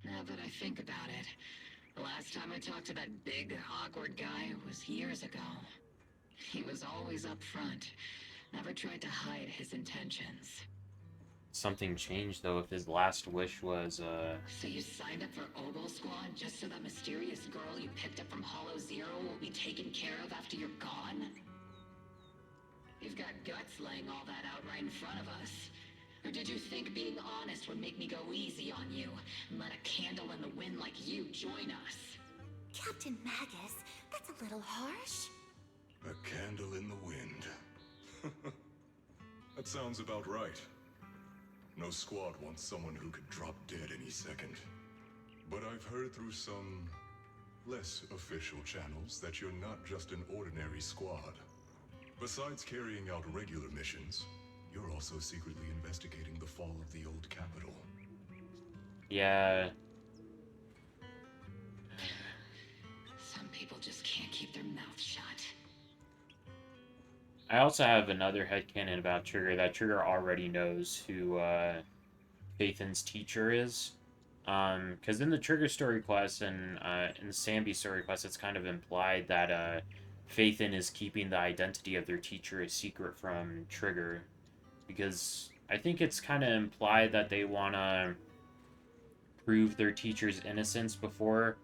Now that I think about it, the last time I talked to that big, awkward guy was years ago. He was always up front, never tried to hide his intentions. Something changed, though, if his last wish was, So you signed up for Ogle Squad just so that mysterious girl you picked up from Hollow Zero will be taken care of after you're gone? You've got guts laying all that out right in front of us. Or did you think being honest would make me go easy on you and let a candle in the wind like you join us? Captain Magus, that's a little harsh. A candle in the wind. That sounds about right. No squad wants someone who could drop dead any second. But I've heard through some less official channels that you're not just an ordinary squad. Besides carrying out regular missions, you're also secretly investigating the fall of the old capital. yeah, Some people just can't keep their mouths shut. I also have another headcanon about Trigger, that Trigger already knows who Phaethan's teacher is. Because in the Trigger story quest and in the Sambi story quest, it's kind of implied that Phaethan is keeping the identity of their teacher a secret from Trigger. Because I think it's kind of implied that they want to prove their teacher's innocence before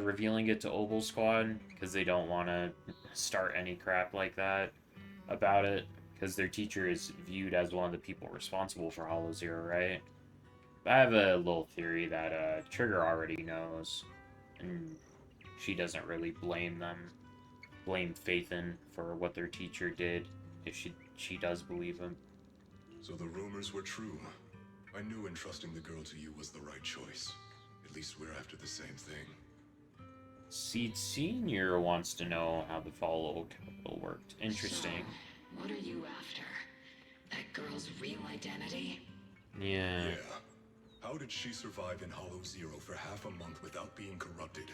revealing it to Ogle Squad, because they don't want to start any crap like that about it, because their teacher is viewed as one of the people responsible for Hollow Zero, right? But I have a little theory that Trigger already knows, and she doesn't really blame Phaethan for what their teacher did, if she does believe him. So the rumors were true. I knew entrusting the girl to you was the right choice. At least we're after the same thing. Seed Senior wants to know how the fall of Old Capital worked. Interesting. So, what are you after? That girl's real identity? Yeah. Yeah. How did she survive in Hollow Zero for half a month without being corrupted?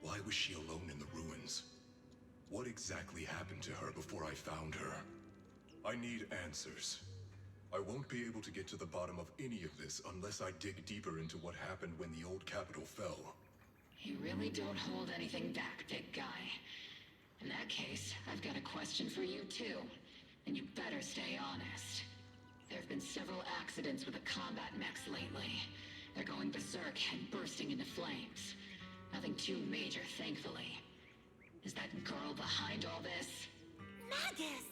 Why was she alone in the ruins? What exactly happened to her before I found her? I need answers. I won't be able to get to the bottom of any of this unless I dig deeper into what happened when the old capital fell. You really don't hold anything back, big guy. In that case, I've got a question for you too. And you better stay honest. There have been several accidents with the combat mechs lately. They're going berserk and bursting into flames. Nothing too major, thankfully. Is that girl behind all this? Magus!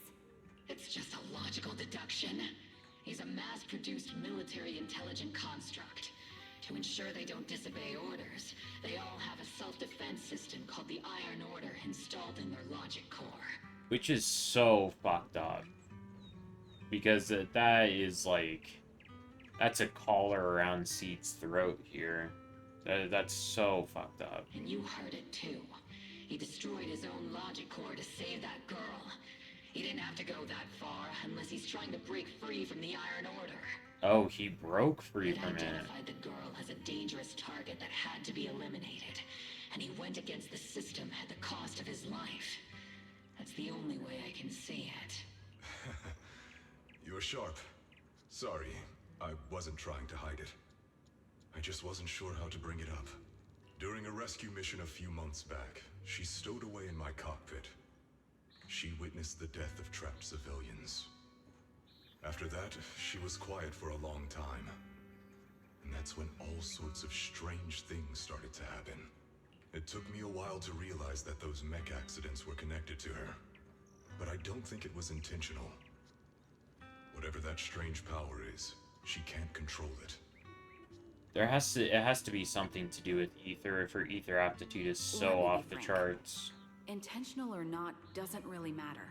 It's just a logical deduction. He's a mass-produced military intelligent construct. To ensure they don't disobey orders, they all have a self-defense system called the Iron Order installed in their logic core. Which is so fucked up. Because that is like... That's a collar around Seed's throat here. That's so fucked up. And you heard it too. He destroyed his own logic core to save that girl. He didn't have to go that far unless he's trying to break free from the Iron Order. Oh, he broke free He from it. identified the girl as a dangerous target that had to be eliminated. And he went against the system at the cost of his life. That's the only way I can see it. You're sharp. Sorry, I wasn't trying to hide it. I just wasn't sure how to bring it up. During a rescue mission a few months back, she stowed away in my cockpit. She witnessed the death of trapped civilians. After that, she was quiet for a long time. And that's when all sorts of strange things started to happen. It took me a while to realize that those mech accidents were connected to her. But I don't think it was intentional. Whatever that strange power is, she can't control it. It has to be something to do with ether if her ether aptitude is so Let me be off the frank. charts. Intentional or not doesn't really matter.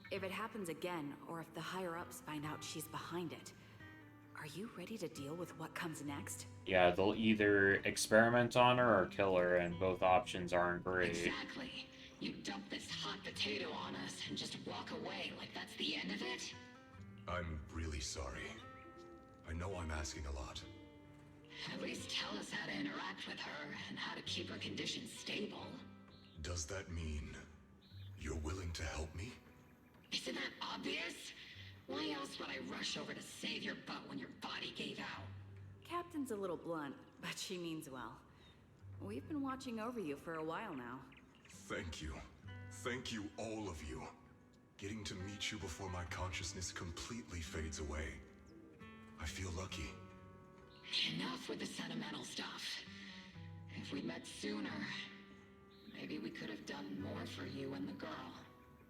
If it happens again, or if the higher-ups find out she's behind it, are you ready to deal with what comes next? Yeah, they'll either experiment on her or kill her, and both options aren't great. Exactly. You dump this hot potato on us and just walk away like that's the end of it? I'm really sorry. I know I'm asking a lot. At least tell us how to interact with her and how to keep her condition stable. Does that mean you're willing to help me? Isn't that obvious? Why else would I rush over to save your butt when your body gave out? Captain's a little blunt, but she means well. We've been watching over you for a while now. Thank you. Thank you, all of you. Getting to meet you before my consciousness completely fades away. I feel lucky. Enough with the sentimental stuff. If we'd met sooner, maybe we could have done more for you and the girl.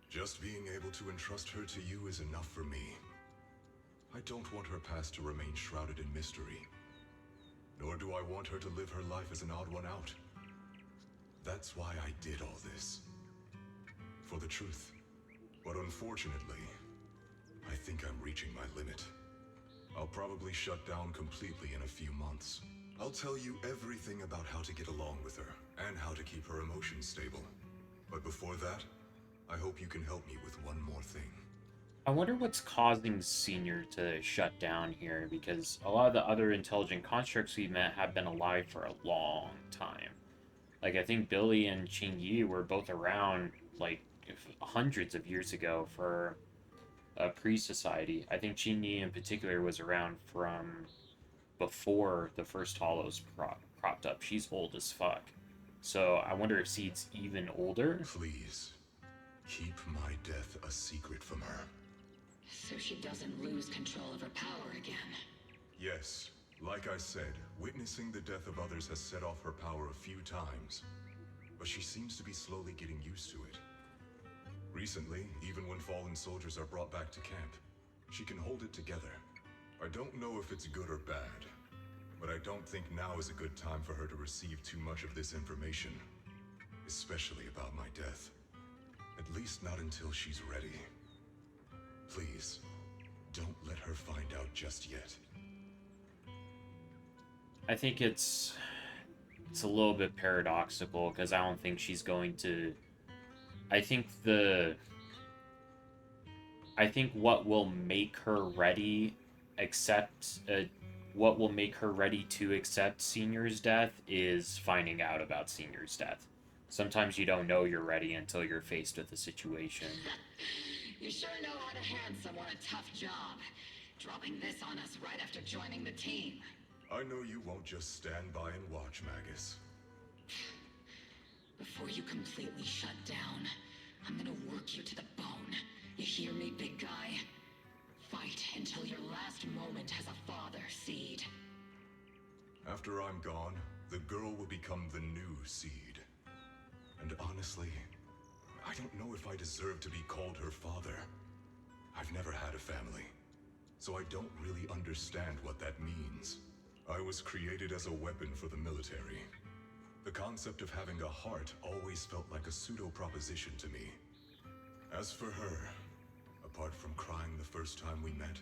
Just being able to entrust her to you is enough for me. I don't want her past to remain shrouded in mystery. Nor do I want her to live her life as an odd one out. That's why I did all this. For the truth. But unfortunately, I think I'm reaching my limit. I'll probably shut down completely in a few months. I'll tell you everything about how to get along with her, and how to keep her emotions stable. But before that, I hope you can help me with one more thing. I wonder what's causing Senior to shut down here, because a lot of the other intelligent constructs we met have been alive for a long time. Like, I think Billy and Qing Yi were both around, like, hundreds of years ago for a pre-society. I think Qing Yi in particular was around from before the first Hollows propped up. She's old as fuck. So I wonder if Seed's even older. Please, keep my death a secret from her. So she doesn't lose control of her power again. Yes, like I said, witnessing the death of others has set off her power a few times. But she seems to be slowly getting used to it. Recently, even when fallen soldiers are brought back to camp, she can hold it together. I don't know if it's good or bad, but I don't think now is a good time for her to receive too much of this information. Especially about my death. At least not until she's ready. Please, don't let her find out just yet. I think it's a little bit paradoxical, because I don't think she's going to... I think what will make her ready what will make her ready to accept Senior's death is finding out about Senior's death. Sometimes you don't know you're ready until you're faced with a situation. You sure know how to hand someone a tough job. Dropping this on us right after joining the team. I know you won't just stand by and watch, Magus. Before you completely shut down, I'm gonna work you to the bone. You hear me, big guy? Find fight until your last moment as a father, Seed. After I'm gone, the girl will become the new Seed. And honestly, I don't know if I deserve to be called her father. I've never had a family, so I don't really understand what that means. I was created as a weapon for the military. The concept of having a heart always felt like a pseudo-proposition to me. As for her, apart from crying the first time we met,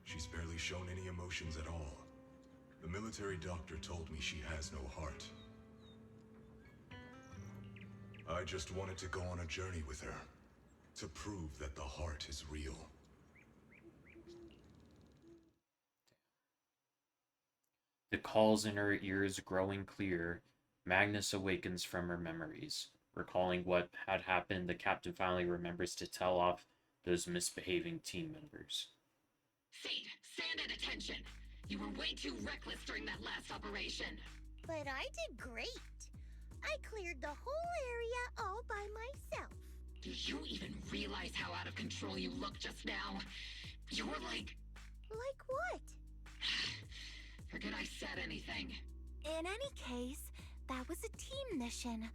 she's barely shown any emotions at all. The military doctor told me she has no heart. I just wanted to go on a journey with her, to prove that the heart is real. The calls in her ears growing clear, Magnus awakens from her memories. Recalling what had happened, the captain finally remembers to tell off those misbehaving team members. Seed, stand at attention. You were way too reckless during that last operation. But I did great. I cleared the whole area all by myself. Do you even realize how out of control you looked just now? You were like... Like what? Forget I said anything. In any case, that was a team mission.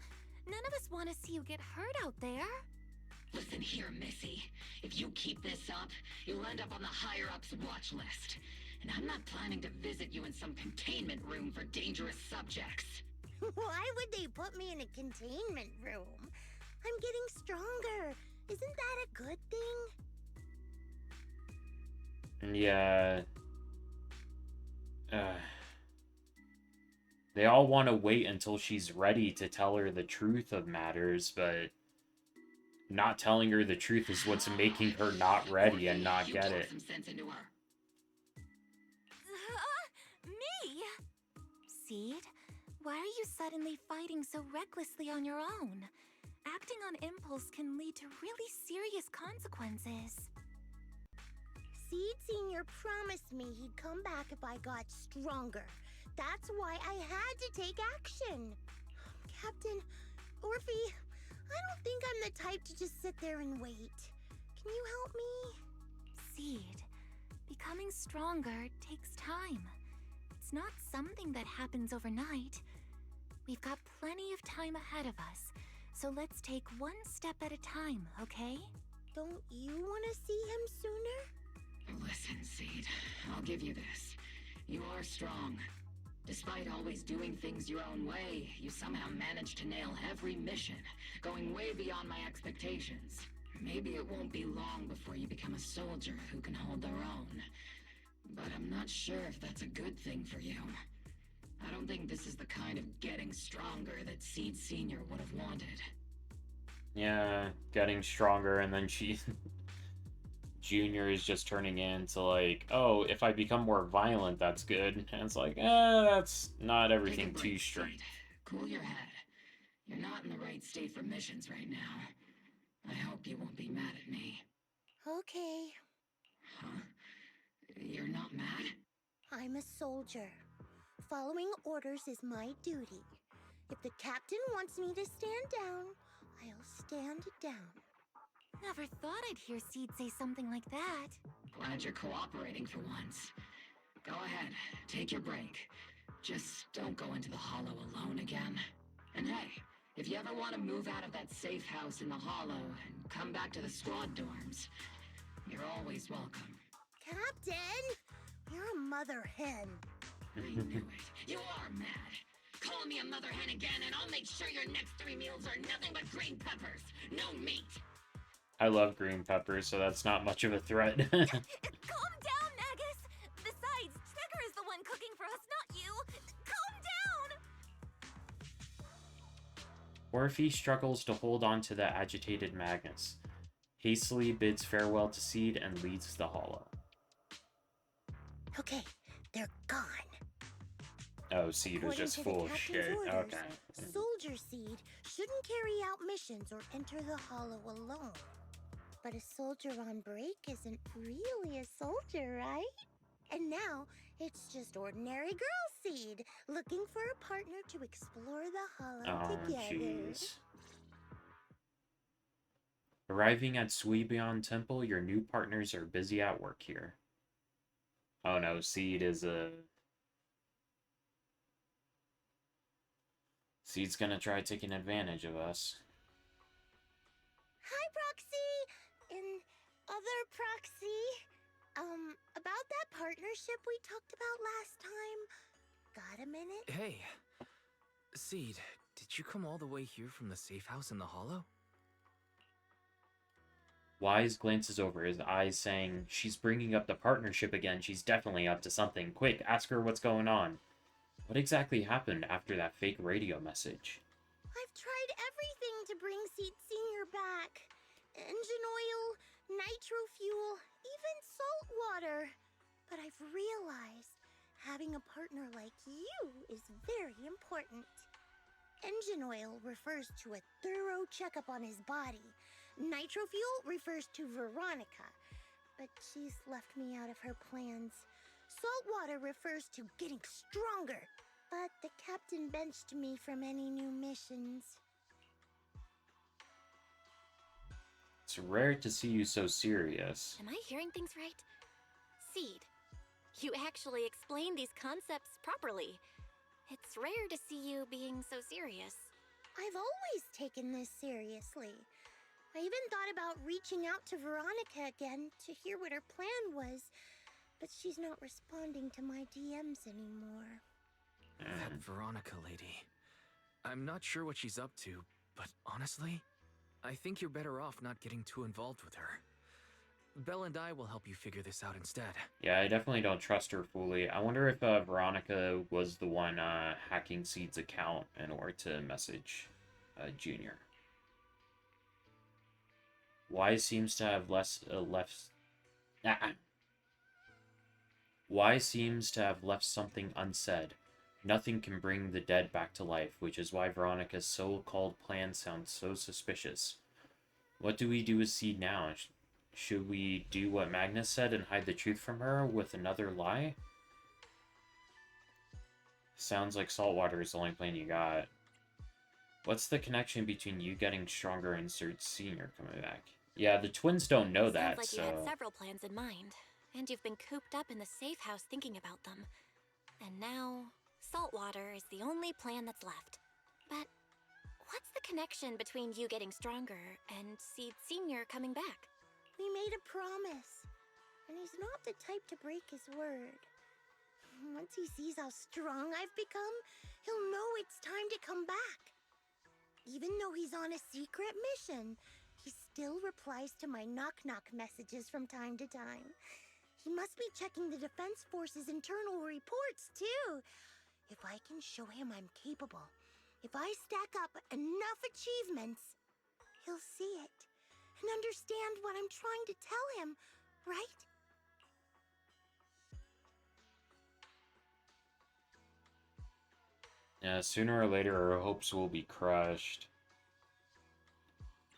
None of us want to see you get hurt out there. Listen here, Missy. If you keep this up, you'll end up on the higher-ups watch list. And I'm not planning to visit you in some containment room for dangerous subjects. Why would they put me in a containment room? I'm getting stronger. Isn't that a good thing? Yeah. They all want to wait until she's ready to tell her the truth of matters, but not telling her the truth is what's making her not ready and not You get talk it. some sense into her. Me? Seed, why are you suddenly fighting so recklessly on your own? Acting on impulse can lead to really serious consequences. Seed Senior promised me he'd come back if I got stronger. That's why I had to take action. Captain, Orphe, I don't think I'm the type to just sit there and wait. Can you help me? Seed, becoming stronger takes time. It's not something that happens overnight. We've got plenty of time ahead of us, so let's take one step at a time, okay? Don't you want to see him sooner? Listen, Seed, I'll give you this. You are strong. Despite always doing things your own way, you somehow managed to nail every mission, going way beyond my expectations. Maybe it won't be long before you become a soldier who can hold their own. But I'm not sure if that's a good thing for you. I don't think this is the kind of getting stronger that Seed Senior would have wanted. Yeah, getting stronger, and then she... Junior is just turning into like, oh, if I become more violent, that's good. And it's like, that's not everything Take a too break, strict. Seed. Cool your head. You're not in the right state for missions right now. I hope you won't be mad at me. Okay, Huh? You're not mad? I'm a soldier. Following orders is my duty. If the captain wants me to stand down, I'll stand down. Never thought I'd hear Seed say something like that. Glad you're cooperating for once. Go ahead, take your break. Just don't go into the hollow alone again. And hey, if you ever want to move out of that safe house in the hollow and come back to the squad dorms, you're always welcome. Captain! You're a mother hen. I knew it. You are mad. Call me a mother hen again and I'll make sure your next 3 meals are nothing but green peppers. No meat. I love green peppers, so that's not much of a threat. Calm down, Magus! Besides, Trigger is the one cooking for us, not you! Calm down! Orphe struggles to hold on to the agitated Magnus. Hastily bids farewell to Seed and leaves the hollow. Okay, they're gone. Oh, Seed was According just to the full of captain's shit. orders, Okay. Soldier Seed shouldn't carry out missions or enter the hollow alone. But a soldier on break isn't really a soldier, right? And now, it's just ordinary girl Seed, looking for a partner to explore the hollow Oh, together. jeez. Arriving at Suibion Temple, your new partners are busy at work here. Oh no, Seed is a... Seed's gonna try taking advantage of us. Hi, Proxy! And other Proxy. About that partnership we talked about last time. Got a minute? Hey, Seed, did you come all the way here from the safe house in the hollow? Wise glances over his eyes, saying, "She's bringing up the partnership again. She's definitely up to something. Quick, ask her what's going on. What exactly happened after that fake radio message?" I've tried everything to bring Seed Senior back. Engine oil, nitro fuel, even salt water. But I've realized having a partner like you is very important. Engine oil refers to a thorough checkup on his body. Nitro fuel refers to Veronica, but she's left me out of her plans. Salt water refers to getting stronger, but the captain benched me from any new missions. It's rare to see you so serious. Am I hearing things right? Seed, you actually explained these concepts properly. It's rare to see you being so serious. I've always taken this seriously. I even thought about reaching out to Veronica again to hear what her plan was, but she's not responding to my DMs anymore. That Veronica lady. I'm not sure what she's up to, but honestly, I think you're better off not getting too involved with her. Belle and I will help you figure this out instead. Yeah, I definitely don't trust her fully. I wonder if Veronica was the one hacking Seed's account in order to message Junior. Wise seems to have Wise seems to have left something unsaid. Nothing can bring the dead back to life, which is why Veronica's so-called plan sounds so suspicious. What do we do with Seed now? Should we do what Magnus said and hide the truth from her with another lie? Sounds like saltwater is the only plan you got. What's the connection between you getting stronger and Seed Senior coming back? Yeah, the twins don't know that, Sounds like you had several plans in mind, and you've been cooped up in the safe house thinking about them. And now, saltwater is the only plan that's left. But what's the connection between you getting stronger and Seed Senior coming back? We made a promise, and he's not the type to break his word. Once he sees how strong I've become, he'll know it's time to come back. Even though he's on a secret mission, he still replies to my knock-knock messages from time to time. He must be checking the Defense Force's internal reports, too. If I can show him I'm capable, if I stack up enough achievements, he'll see it and understand what I'm trying to tell him, right? Yeah, sooner or later our hopes will be crushed.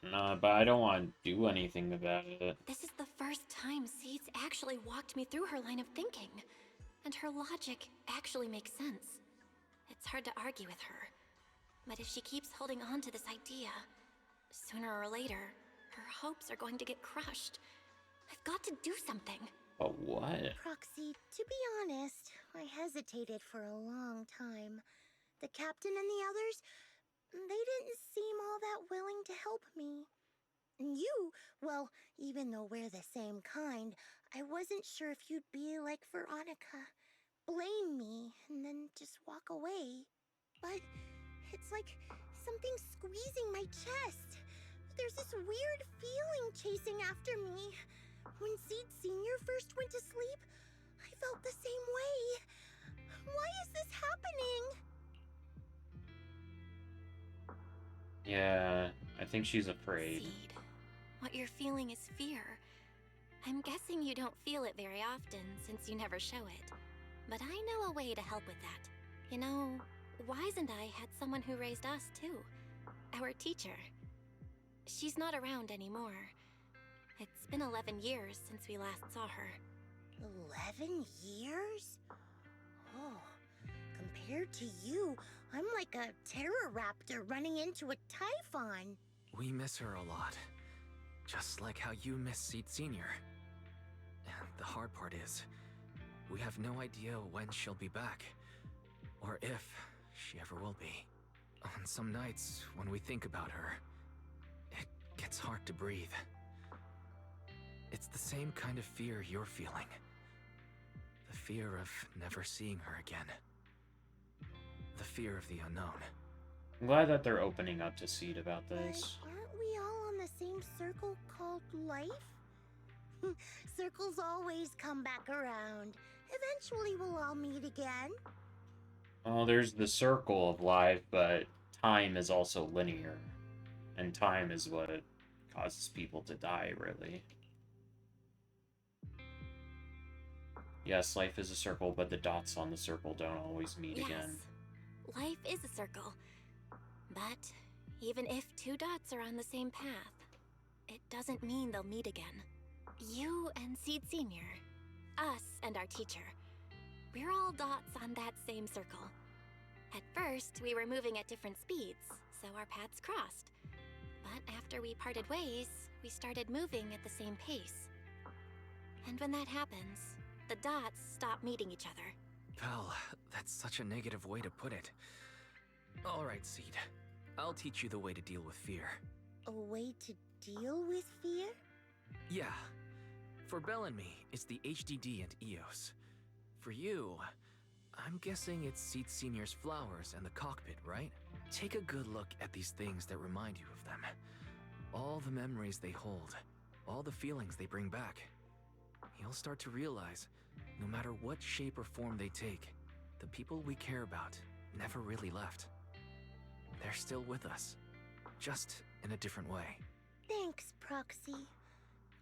But I don't want to do anything about it. This is the first time Seed's actually walked me through her line of thinking, and her logic actually makes sense. It's hard to argue with her, but if she keeps holding on to this idea, sooner or later, her hopes are going to get crushed. I've got to do something. But what? Proxy, to be honest, I hesitated for a long time. The captain and the others, they didn't seem all that willing to help me. And you, well, even though we're the same kind, I wasn't sure if you'd be like Veronica. Blame me and then just walk away. But it's like something squeezing my chest. There's this weird feeling chasing after me. When Seed Senior first went to sleep, I felt the same way. Why is this happening? Yeah, I think she's afraid. Seed, what you're feeling is fear. I'm guessing you don't feel it very often since you never show it. But I know a way to help with that. You know, Wise and I had someone who raised us too. Our teacher. She's not around anymore. It's been 11 years since we last saw her. 11 years? Oh, compared to you, I'm like a terror raptor running into a typhon. We miss her a lot. Just like how you miss Seed Senior. And the hard part is, we have no idea when she'll be back, or if she ever will be. On some nights, when we think about her, it gets hard to breathe. It's the same kind of fear you're feeling. The fear of never seeing her again. The fear of the unknown. I'm glad that they're opening up to Seed about But this. aren't we all on the same circle called life? Circles always come back around. Eventually we'll all meet again. Well, there's the circle of life, but time is also linear. And time is what causes people to die, really. Yes, life is a circle, but the dots on the circle don't always meet again. Life is a circle. But even if two dots are on the same path, it doesn't mean they'll meet again. You and Seed Senior, us and our teacher, we're all dots on that same circle. At first, we were moving at different speeds, so our paths crossed. But after we parted ways, we started moving at the same pace. And when that happens, the dots stop meeting each other. Pal, that's such a negative way to put it. Alright, Seed. I'll teach you the way to deal with fear. A way to deal with fear? Yeah. For Belle and me, it's the HDD and EOS. For you, I'm guessing it's Seed Senior's flowers and the cockpit, right? Take a good look at these things that remind you of them. All the memories they hold, all the feelings they bring back. You'll start to realize, no matter what shape or form they take, the people we care about never really left. They're still with us, just in a different way. Thanks, Proxy.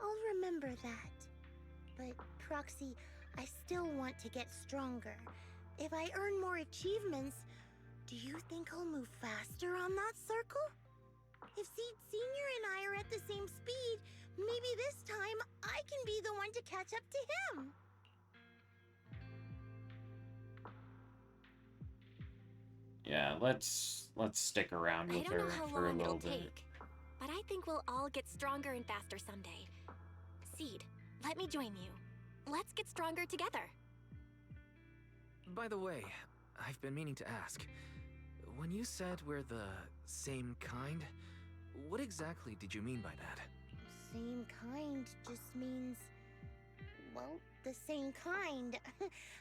I'll remember that. But, Proxy, I still want to get stronger. If I earn more achievements, do you think I'll move faster on that circle? If Seed Senior and I are at the same speed, maybe this time I can be the one to catch up to him. Yeah, let's stick around with I don't her know how for a long little it'll bit. take, but I think we'll all get stronger and faster someday. Seed, let me join you. Let's get stronger together. By the way, I've been meaning to ask. When you said we're the same kind, what exactly did you mean by that? Same kind just means, well, the same kind.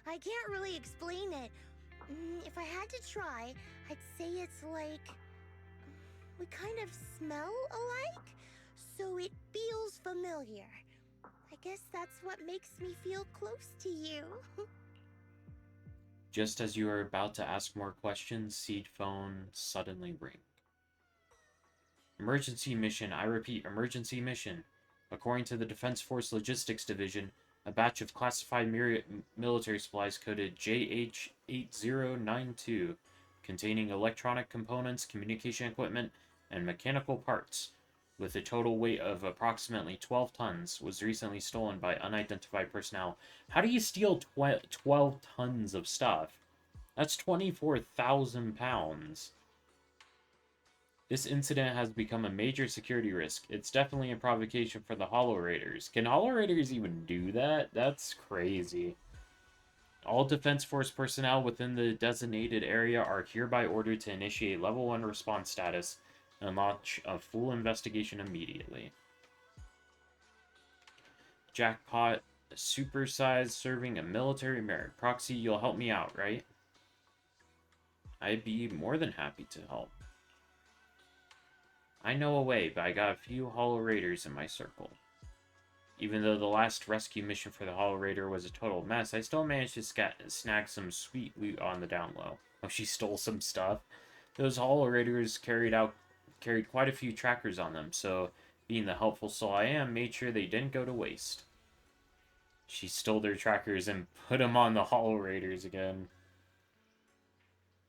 I can't really explain it. If I had to try, I'd say it's like we kind of smell alike, so it feels familiar. I guess that's what makes me feel close to you. Just as you are about to ask more questions, Seed phone suddenly ring. Emergency mission. I repeat, emergency mission. According to the Defense Force Logistics Division, a batch of classified military supplies coded JH8092, containing electronic components, communication equipment, and mechanical parts, with a total weight of approximately 12 tons, was recently stolen by unidentified personnel. How do you steal 12 tons of stuff? That's 24,000 pounds. This incident has become a major security risk. It's definitely a provocation for the Hollow Raiders. Can Hollow Raiders even do that? That's crazy. All Defense Force personnel within the designated area are hereby ordered to initiate Level 1 response status and launch a full investigation immediately. Jackpot, supersized serving a military merit. Proxy, you'll help me out, right? I'd be more than happy to help. I know a way, but I got a few Hollow Raiders in my circle. Even though the last rescue mission for the Hollow Raider was a total mess, I still managed to snag some sweet loot on the down low. Oh, she stole some stuff. Those Hollow Raiders carried quite a few trackers on them, so being the helpful soul I am, made sure they didn't go to waste. She stole their trackers and put them on the Hollow Raiders again.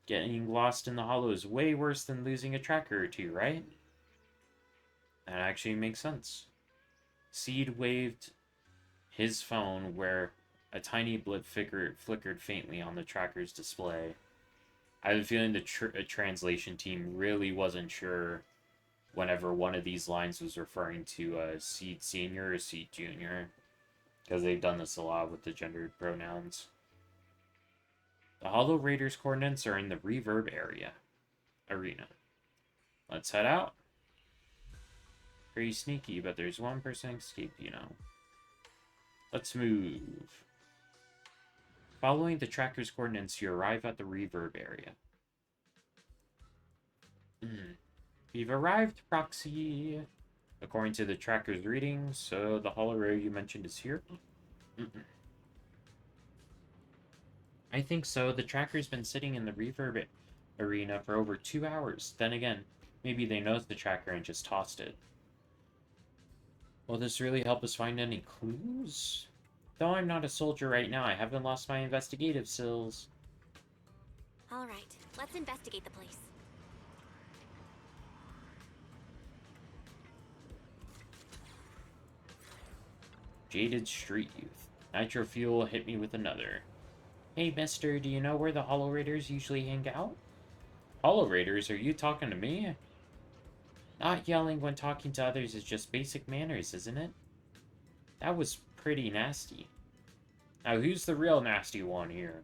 Getting lost in the Hollow is way worse than losing a tracker or two, right? That actually makes sense. Seed waved his phone where a tiny blip flickered faintly on the tracker's display. I have a feeling the translation team really wasn't sure whenever one of these lines was referring to Seed Senior or Seed Junior. because they've done this a lot with the gendered pronouns. The Hollow Raiders coordinates are in the Reverb arena. Let's head out. Pretty sneaky, but there's 1% escape, you know. Let's move. Following the tracker's coordinates, you arrive at the Reverb area. We've arrived, Proxy. According to the tracker's reading, so the hollow ray you mentioned is here? I think so. The tracker's been sitting in the Reverb arena for over 2 hours. Then again, maybe they noticed the tracker and just tossed it. Will this really help us find any clues? Though I'm not a soldier right now, I haven't lost my investigative skills. Alright, let's investigate the place. Jaded street youth. Nitro fuel hit me with another. Hey, mister, do you know where the Hollow Raiders usually hang out? Hollow Raiders? Are you talking to me? Not yelling when talking to others is just basic manners, isn't it? That was pretty nasty. Now, who's the real nasty one here?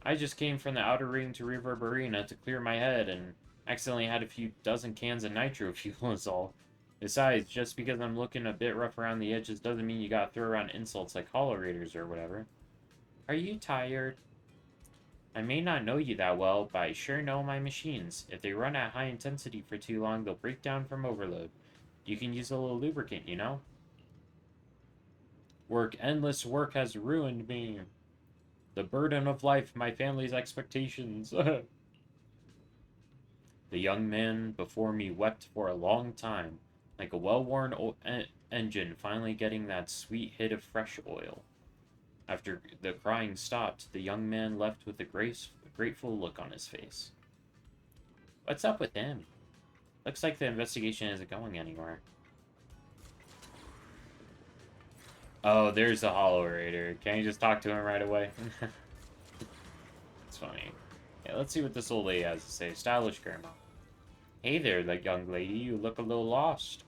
I just came from the outer ring to Reverb Arena to clear my head and accidentally had a few dozen cans of nitro fuel is all. Besides, just because I'm looking a bit rough around the edges doesn't mean you gotta throw around insults like Hollow Raiders or whatever. Are you tired? I may not know you that well, but I sure know my machines. If they run at high intensity for too long, they'll break down from overload. You can use a little lubricant, you know? Endless work has ruined me. The burden of life, my family's expectations. The young man before me wept for a long time, like a well-worn engine finally getting that sweet hit of fresh oil. After the crying stopped, the young man left with a grateful look on his face. What's up with him? Looks like the investigation isn't going anywhere. Oh, there's the Hollow Raider. Can't you just talk to him right away? It's funny. Yeah, let's see what this old lady has to say. Stylish grandma. Hey there, that young lady. You look a little lost.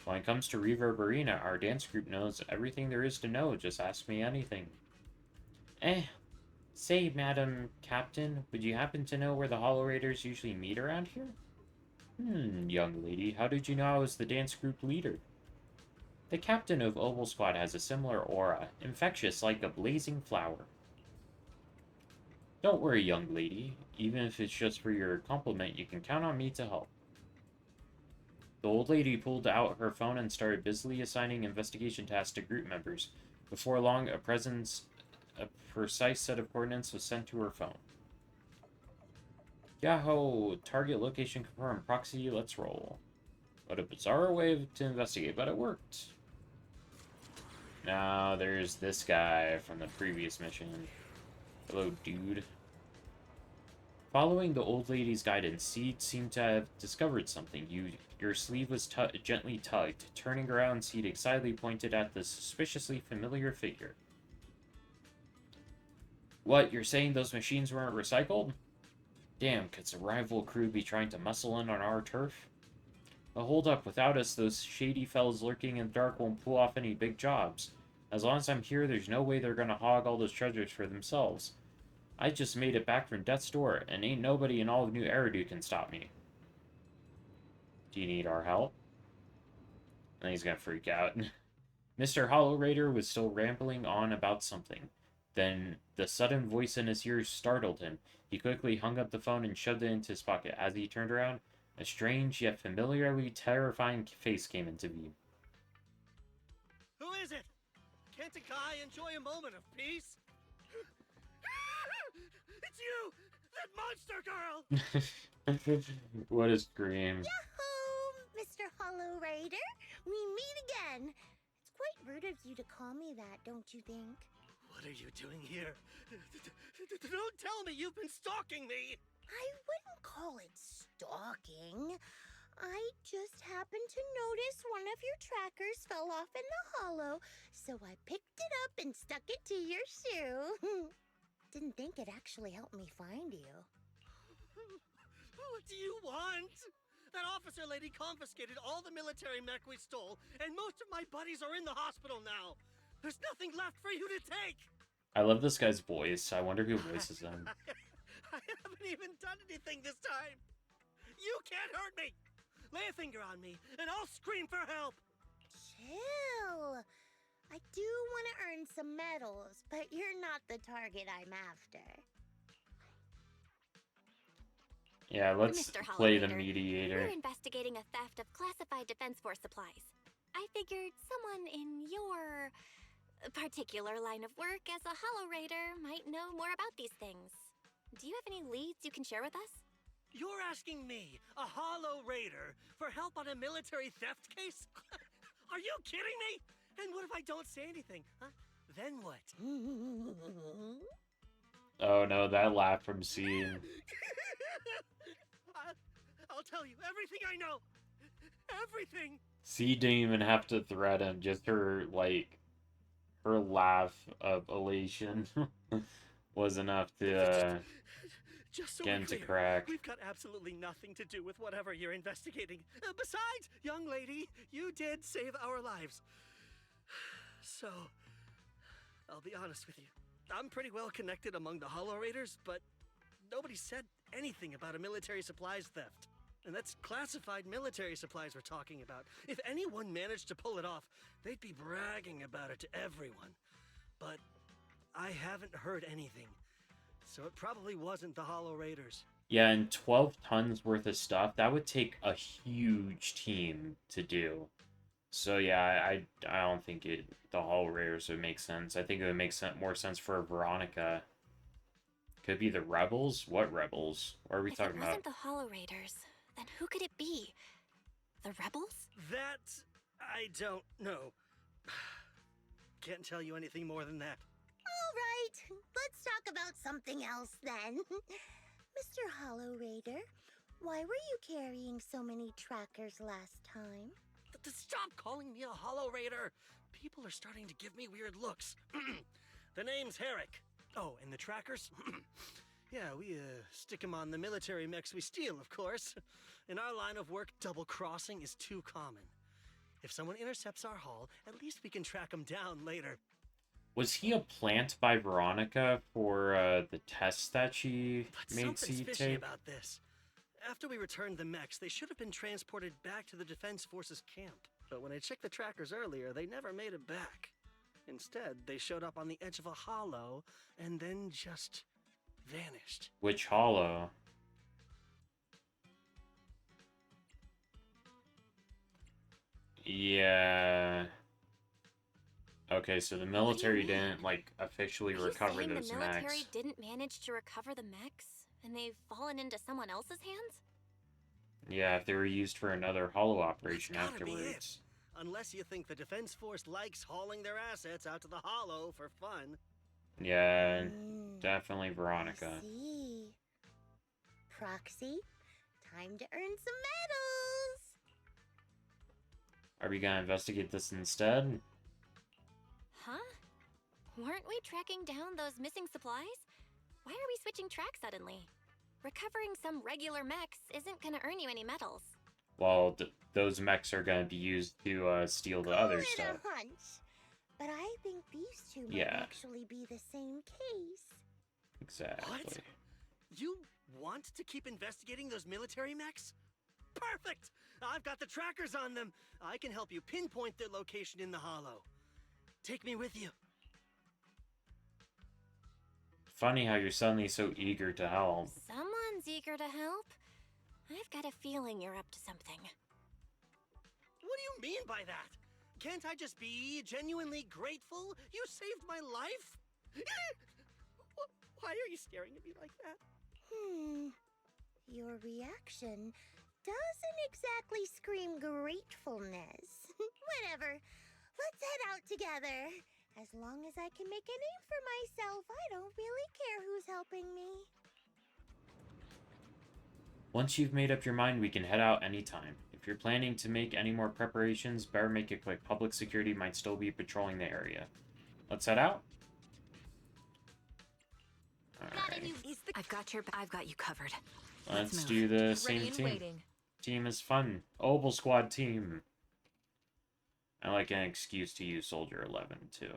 When it comes to Reverb Arena, our dance group knows everything there is to know. Just ask me anything. Say, Madam Captain, would you happen to know where the Hollow Raiders usually meet around here? Young lady, how did you know I was the dance group leader? The captain of Oval Squad has a similar aura, infectious like a blazing flower. Don't worry, young lady. Even if it's just for your compliment, you can count on me to help. The old lady pulled out her phone and started busily assigning investigation tasks to group members. Before long, a precise set of coordinates was sent to her phone. Yahoo! Target location confirmed. Proxy, let's roll. What a bizarre way to investigate, but it worked. Now, there's this guy from the previous mission. Hello, dude. Following the old lady's guidance, Seed seemed to have discovered something. Your sleeve was gently tugged. Turning around, Seed excitedly pointed at the suspiciously familiar figure. What, you're saying those machines weren't recycled? Damn, could a rival crew be trying to muscle in on our turf? But hold up, without us, those shady fellas lurking in the dark won't pull off any big jobs. As long as I'm here, there's no way they're gonna hog all those treasures for themselves. I just made it back from death's door, and ain't nobody in all of New Eridu can stop me. Do you need our help? And he's gonna freak out. Mr. Hollow Raider was still rambling on about something. Then the sudden voice in his ears startled him. He quickly hung up the phone and shoved it into his pocket. As he turned around, a strange yet familiarly terrifying face came into view. Who is it? Can't a guy enjoy a moment of peace? It's you! That monster girl! What a scream. Yahoo, Mr. Hollow Raider. We meet again. It's quite rude of you to call me that, don't you think? What are you doing here? Don't tell me you've been stalking me! I wouldn't call it stalking. I just happened to notice one of your trackers fell off in the hollow, so I picked it up and stuck it to your shoe. Didn't think it actually helped me find you. What do you want? That officer lady confiscated all the military mech we stole, and most of my buddies are in the hospital now. There's nothing left for you to take! I love this guy's voice. I wonder who voices him. I haven't even done anything this time! You can't hurt me! Lay a finger on me, and I'll scream for help! Chill. I do want to earn some medals, but you're not the target I'm after. Yeah, let's Mr. play the Hollowrater, mediator. We're investigating a theft of classified Defense Force supplies. I figured someone in your particular line of work as a Hollowrater might know more about these things. Do you have any leads you can share with us? You're asking me, a Hollow Raider, for help on a military theft case? Are you kidding me? And what if I don't say anything? Huh? Then what? Oh no, that laugh from Seed. I'll tell you everything I know. Everything. Seed didn't even have to threat him. Just her, like, her laugh of elation was enough to Just so get we're him to clear, crack. we've got absolutely nothing to do with whatever you're investigating. Besides, young lady, you did save our lives. So, I'll be honest with you. I'm pretty well connected among the Hollow Raiders, but nobody said anything about a military supplies theft. And that's classified military supplies we're talking about. If anyone managed to pull it off, they'd be bragging about it to everyone. But I haven't heard anything. So it probably wasn't the Hollow Raiders. Yeah, and 12 tons worth of stuff, that would take a huge team to do. So yeah, I don't think the Hall Raiders would make sense. I think it would make more sense for Veronica. Could be the Rebels? What Rebels? What are we If talking it about? wasn't the Hollow Raiders, then who could it be? The Rebels? That I don't know. Can't tell you anything more than that. All right, let's talk about something else then. Mr. Hollow Raider, why were you carrying so many trackers last time? Stop calling me a Hollow Raider! People are starting to give me weird looks. The name's Herrick. Oh, and the trackers? Yeah, we stick them on the military mechs we steal, of course. In our line of work, double-crossing is too common. If someone intercepts our haul, at least we can track them down later. Was he a plant by Veronica for the tests that she But made something's Seed fishy take? about this. After we returned the mechs, they should have been transported back to the Defense Forces camp. But when I checked the trackers earlier, they never made it back. Instead, they showed up on the edge of a hollow and then just vanished. Which hollow? Yeah. Okay, so the military didn't, like, officially Are you recover saying those the military mechs. didn't manage to recover the mechs, and they've fallen into someone else's hands? Yeah, if they were used for another hollow operation That's gotta be afterwards. Unless you think the Defense Force likes hauling their assets out to the hollow for fun. Yeah, definitely I Veronica. see. Proxy, time to earn some medals. Are we gonna investigate this instead? Huh? Weren't we tracking down those missing supplies? Why are we switching tracks suddenly? Recovering some regular mechs isn't gonna earn you any medals. Well, those mechs are gonna be used to steal the other Call it stuff. a hunch, but I think these two might Yeah. actually be the same case. Exactly. What? You want to keep investigating those military mechs? Perfect! I've got the trackers on them. I can help you pinpoint their location in the hollow. Take me with you. Funny how you're suddenly so eager to help. Someone's eager to help. I've got a feeling you're up to something. What do you mean by that? Can't I just be genuinely grateful? You saved my life? Why are you staring at me like that? Your reaction doesn't exactly scream gratefulness. Whatever. Let's head out together. As long as I can make a name for myself, I don't really care who's helping me. Once you've made up your mind, we can head out anytime. If you're planning to make any more preparations, better make it quick. Public security might still be patrolling the area. Let's head out. Alright. I've got you covered. Let's move. do the Ready same and team. waiting. Team is fun. Oval Squad team. I like an excuse to use Soldier 11, too.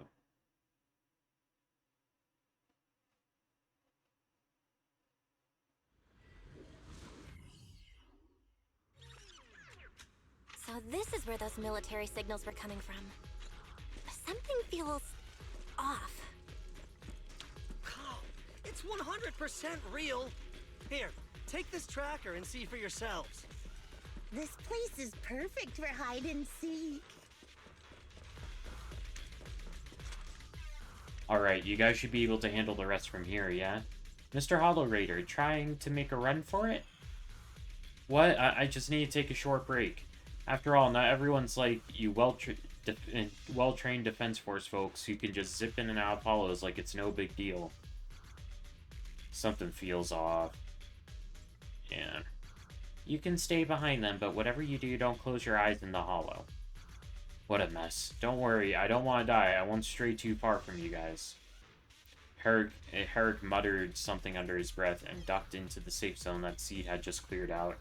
This is where those military signals were coming from. Something feels off. Oh, it's 100% real. Here, take this tracker and see for yourselves. This place is perfect for hide and seek. Alright, you guys should be able to handle the rest from here, yeah? Mr. Hollow Raider, trying to make a run for it? What? I just need to take a short break. After all, not everyone's like you well-trained Defense Force folks who can just zip in and out of hollows like it's no big deal. Something feels off. Yeah. You can stay behind them, but whatever you do, don't close your eyes in the hollow. What a mess. Don't worry, I don't want to die. I won't stray too far from you guys. Herrick muttered something under his breath and ducked into the safe zone that Seed had just cleared out.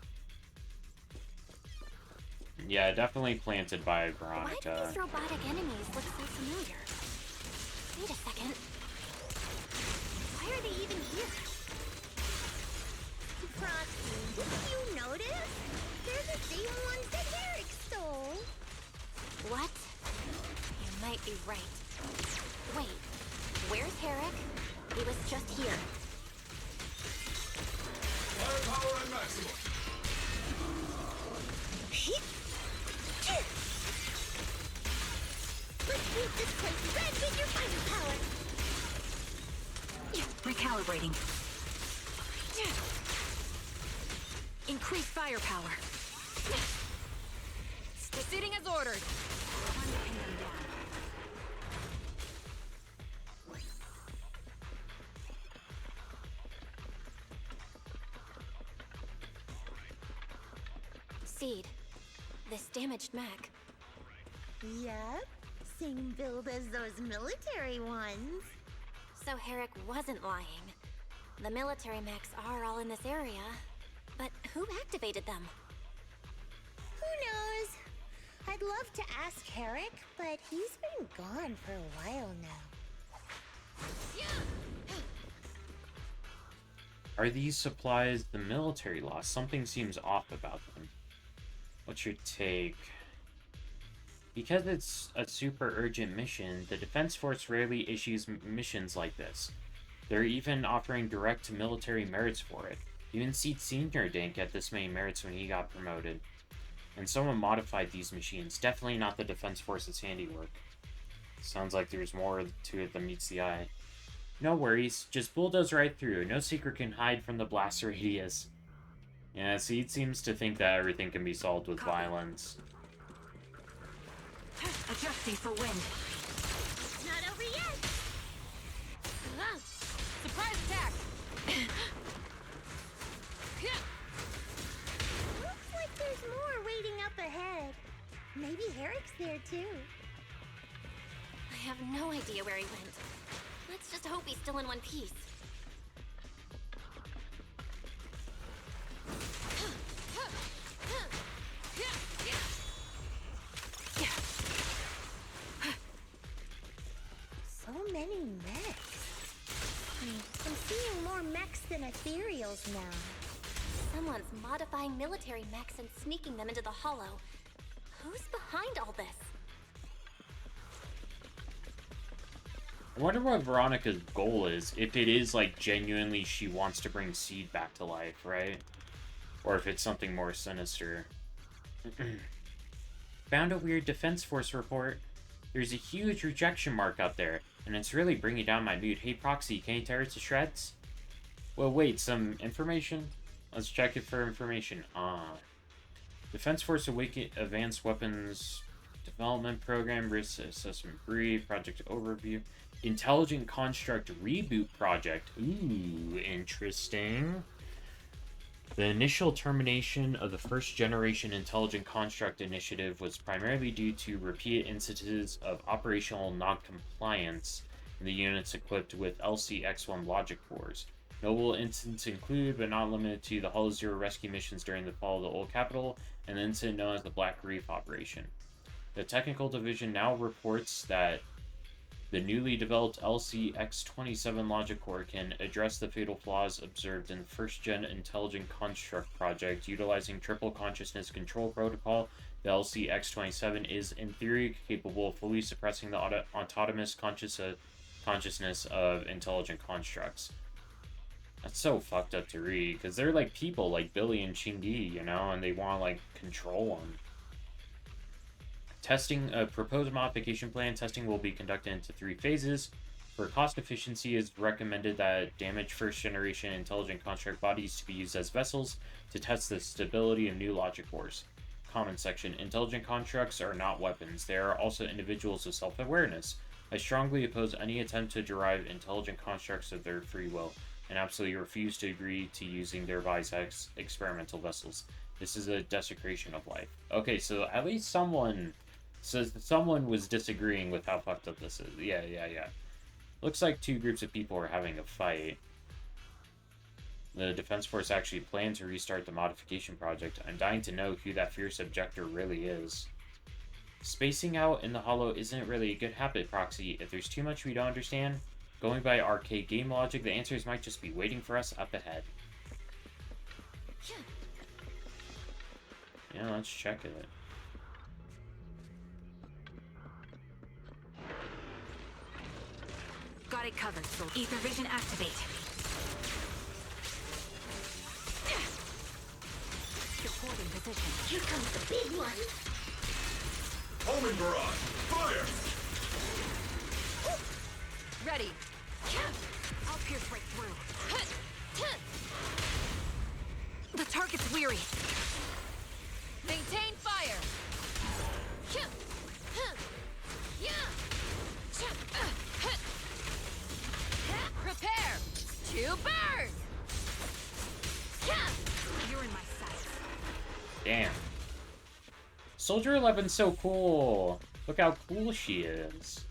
Yeah, definitely planted by Veronica. Why do these robotic enemies look so familiar? Wait a second. Why are they even here? Proxy, didn't you notice? They're the same ones that Herrick stole. What? You might be right. Wait, where's Herrick? He was just here. Firepower and maximum. Let's keep this place red with your firepower. Recalibrating. Increase firepower. Sitting as ordered. Seed, this damaged mech. Yep, same build as those military ones. So Herrick wasn't lying. The military mechs are all in this area. But who activated them? Who knows? I'd love to ask Herrick, but he's been gone for a while now. Are these supplies the military lost? Something seems off about them. What's your take? Because it's a super urgent mission, the Defense Force rarely issues missions like this. They're even offering direct military merits for it. Even Seed Senior didn't get this many merits when he got promoted. And someone modified these machines. Definitely not the Defense Force's handiwork. Sounds like there's more to it than meets the eye. No worries, just bulldoze right through. No secret can hide from the blast radius. Yeah, Seed seems to think that everything can be solved with violence. Adjusting for wind. Not over yet. Surprise attack! Looks like there's more waiting up ahead. Maybe Herrick's there too. I have no idea where he went. Let's just hope he's still in one piece. So many mechs. I'm seeing more mechs than ethereals now. Someone's modifying military mechs and sneaking them into the hollow. Who's behind all this? I wonder what Veronica's goal is. If it is, like, genuinely she wants to bring Seed back to life, right? Or if it's something more sinister. Found a weird Defense Force report. There's a huge rejection mark up there, and it's really bringing down my mood. Hey, Proxy, can you tear it to shreds? Well, wait, some information? Let's check it for information. Defense Force Advanced Weapons Development Program, Risk Assessment Brief, Project Overview, Intelligent Construct Reboot Project. Ooh, interesting. The initial termination of the first generation Intelligent Construct Initiative was primarily due to repeated instances of operational non-compliance in the units equipped with LCX-1 logic cores. Notable incidents include, but not limited to, the Hollow Zero rescue missions during the fall of the Old Capital, and the incident known as the Black Reef Operation. The Technical Division now reports that the newly developed LCX-27 logic core can address the fatal flaws observed in the first-gen Intelligent Construct project, utilizing Triple Consciousness Control Protocol The LCX-27 is, in theory, capable of fully suppressing the autonomous consciousness of intelligent constructs. That's so fucked up to read, because they're like people like Billy and Chingy, you know, and they want to, like, control them. Testing, a proposed modification plan testing will be conducted into 3 phases. For cost efficiency, it is recommended that damaged first-generation intelligent construct bodies to be used as vessels to test the stability of new logic cores. Comment section. Intelligent constructs are not weapons. They are also individuals with self-awareness. I strongly oppose any attempt to derive intelligent constructs of their free will, and absolutely refuse to agree to using their bodies as experimental vessels. This is a desecration of life. Okay, so at least someone says that someone was disagreeing with how fucked up this is. Yeah. Looks like 2 groups of people are having a fight. The Defense Force actually planned to restart the modification project. I'm dying to know who that fierce objector really is. Spacing out in the Hollow isn't really a good habit, Proxy. If there's too much we don't understand, going by arcade game logic, the answers might just be waiting for us up ahead. Yeah, let's check it. Got it covered, so ether vision activate. Supporting position. Here comes the big one. Homing barrage! Fire! Ready. I'll pierce right through. The target's weary. Maintain fire. Prepare to burn. You're in my sight. Damn. Soldier 11's so cool. Look how cool she is.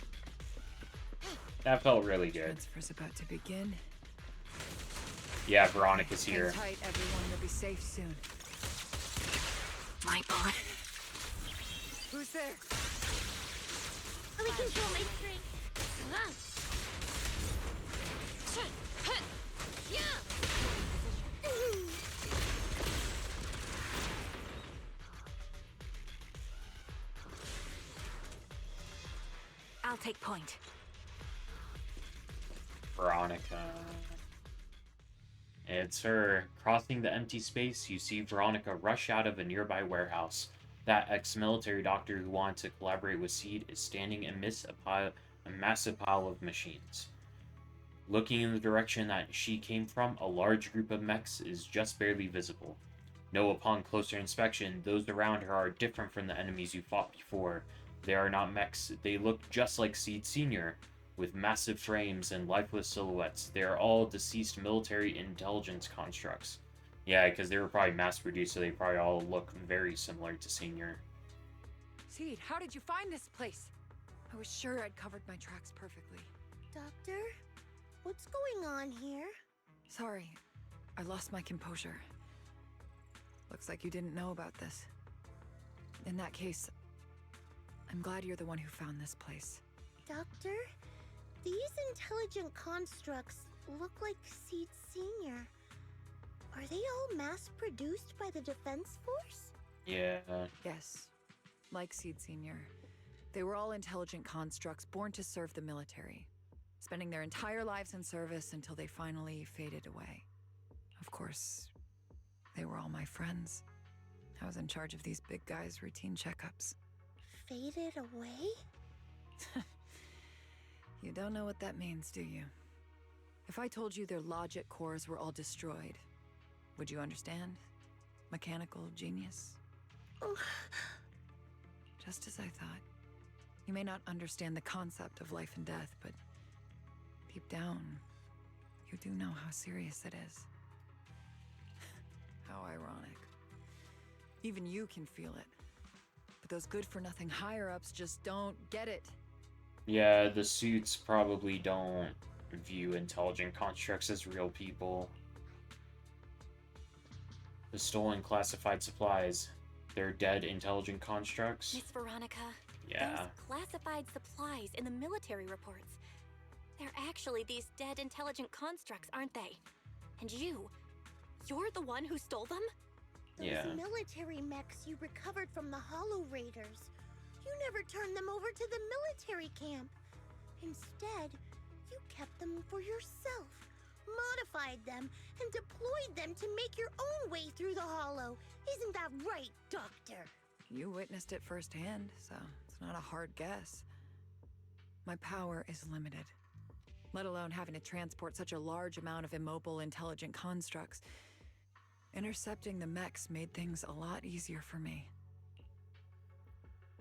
That felt really good. Transfer's about to begin. Yeah, Veronica's here. Hang tight, everyone. You'll be safe soon. My bullet. Who's there? Let me control my strength. I'll take point. Veronica. It's her. Crossing the empty space, you see Veronica rush out of a nearby warehouse. That ex-military doctor who wanted to collaborate with Seed is standing amidst a massive pile of machines. Looking in the direction that she came from, a large group of mechs is just barely visible. No, upon closer inspection, those around her are different from the enemies you fought before. They are not mechs, they look just like Seed Sr., with massive frames and lifeless silhouettes. They are all deceased military intelligence constructs. Yeah, because they were probably mass-produced, so they probably all look very similar to Senior. Seed, how did you find this place? I was sure I'd covered my tracks perfectly. Doctor, what's going on here? Sorry, I lost my composure. Looks like you didn't know about this. In that case, I'm glad you're the one who found this place. Doctor, these intelligent constructs look like Seed Sr. Are they all mass-produced by the Defense Force? Yeah. Yes, like Seed Sr. They were all intelligent constructs born to serve the military, spending their entire lives in service until they finally faded away. Of course, they were all my friends. I was in charge of these big guys' routine checkups. Faded away? You don't know what that means, do you? If I told you their logic cores were all destroyed, would you understand? Mechanical genius? Just as I thought. You may not understand the concept of life and death, but deep down, you do know how serious it is. How ironic. Even you can feel it. But those good-for-nothing higher-ups just don't get it. Yeah, the suits probably don't view intelligent constructs as real people. The stolen classified supplies. They're dead intelligent constructs. Miss Veronica, Yeah. those classified supplies in the military reports, they're actually these dead intelligent constructs, aren't they? And you're the one who stole them? Yeah. Those military mechs you recovered from the Hollow Raiders. You never turned them over to the military camp. Instead, you kept them for yourself, modified them, and deployed them to make your own way through the Hollow. Isn't that right, Doctor? You witnessed it firsthand, so it's not a hard guess. My power is limited, let alone having to transport such a large amount of immobile, intelligent constructs. Intercepting the mechs made things a lot easier for me.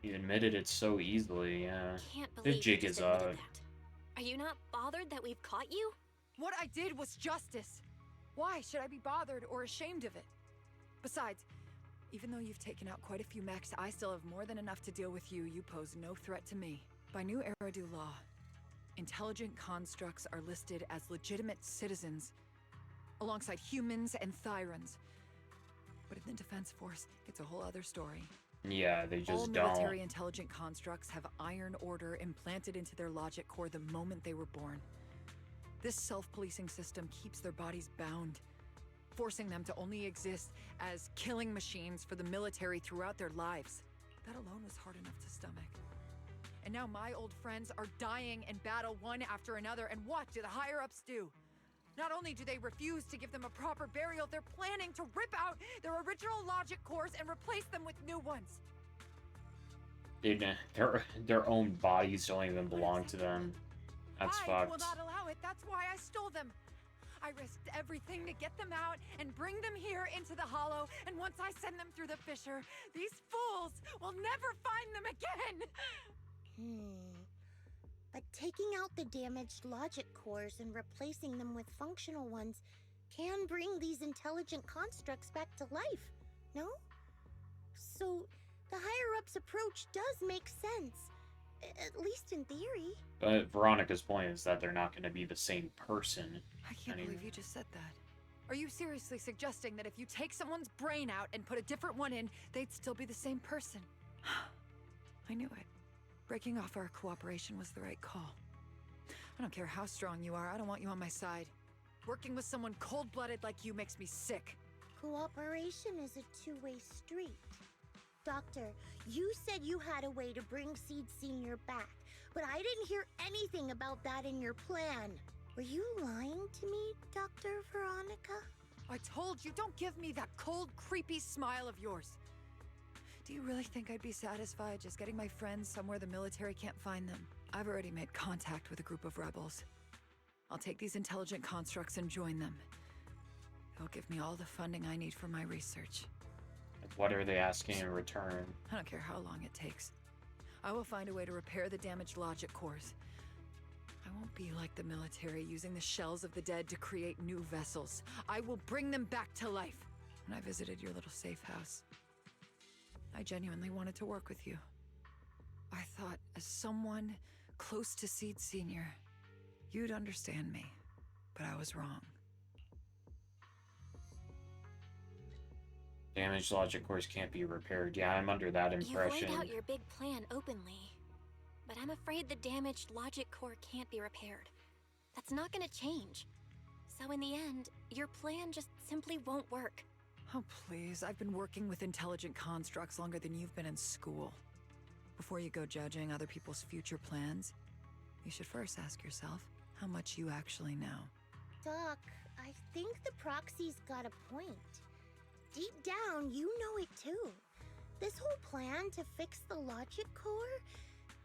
You admitted it so easily, yeah. Can't The believe you jig just is admitted odd. that. Are you not bothered that we've caught you? What I did was justice. Why should I be bothered or ashamed of it? Besides, even though you've taken out quite a few mechs, I still have more than enough to deal with you. You pose no threat to me. By new Eridu law, intelligent constructs are listed as legitimate citizens, alongside humans and Thyrans. But in the Defense Force, it's a whole other story. Yeah, they All just military don't. intelligent constructs have iron order implanted into their logic core the moment they were born. This self-policing system keeps their bodies bound, forcing them to only exist as killing machines for the military throughout their lives. That alone was hard enough to stomach. And now my old friends are dying in battle one after another, and what do the higher-ups do? Not only do they refuse to give them a proper burial, they're planning to rip out their original logic cores and replace them with new ones. Dude, their own bodies don't even belong to them. That's I fucked. will not allow it. That's why I stole them. I risked everything to get them out and bring them here into the Hollow, and once I send them through the fissure, these fools will never find them again! But taking out the damaged logic cores and replacing them with functional ones can bring these intelligent constructs back to life, no? So, the higher-ups approach does make sense, at least in theory. But Veronica's point is that they're not going to be the same person. I can't believe you just said that. Are you seriously suggesting that if you take someone's brain out and put a different one in, they'd still be the same person? I knew it. Breaking off our cooperation was the right call. I don't care how strong you are, I don't want you on my side. Working with someone cold-blooded like you makes me sick. Cooperation is a two-way street. Doctor, you said you had a way to bring Seed Senior back, but I didn't hear anything about that in your plan. Were you lying to me, Dr. Veronica? I told you, don't give me that cold, creepy smile of yours. Do you really think I'd be satisfied just getting my friends somewhere the military can't find them? I've already made contact with a group of rebels. I'll take these intelligent constructs and join them. They'll give me all the funding I need for my research. What are they asking in return? I don't care how long it takes. I will find a way to repair the damaged logic cores. I won't be like the military, using the shells of the dead to create new vessels. I will bring them back to life. When I visited your little safe house, I genuinely wanted to work with you. I thought, as someone close to Seed Senior, you'd understand me, but I was wrong. Damaged logic cores can't be repaired. Yeah, I'm under that impression. You laid out your big plan openly, but I'm afraid the damaged logic core can't be repaired. That's not gonna change. So in the end, your plan just simply won't work. Oh, please. I've been working with intelligent constructs longer than you've been in school. Before you go judging other people's future plans, you should first ask yourself how much you actually know. Doc, I think the proxy's got a point. Deep down, you know it too. This whole plan to fix the logic core,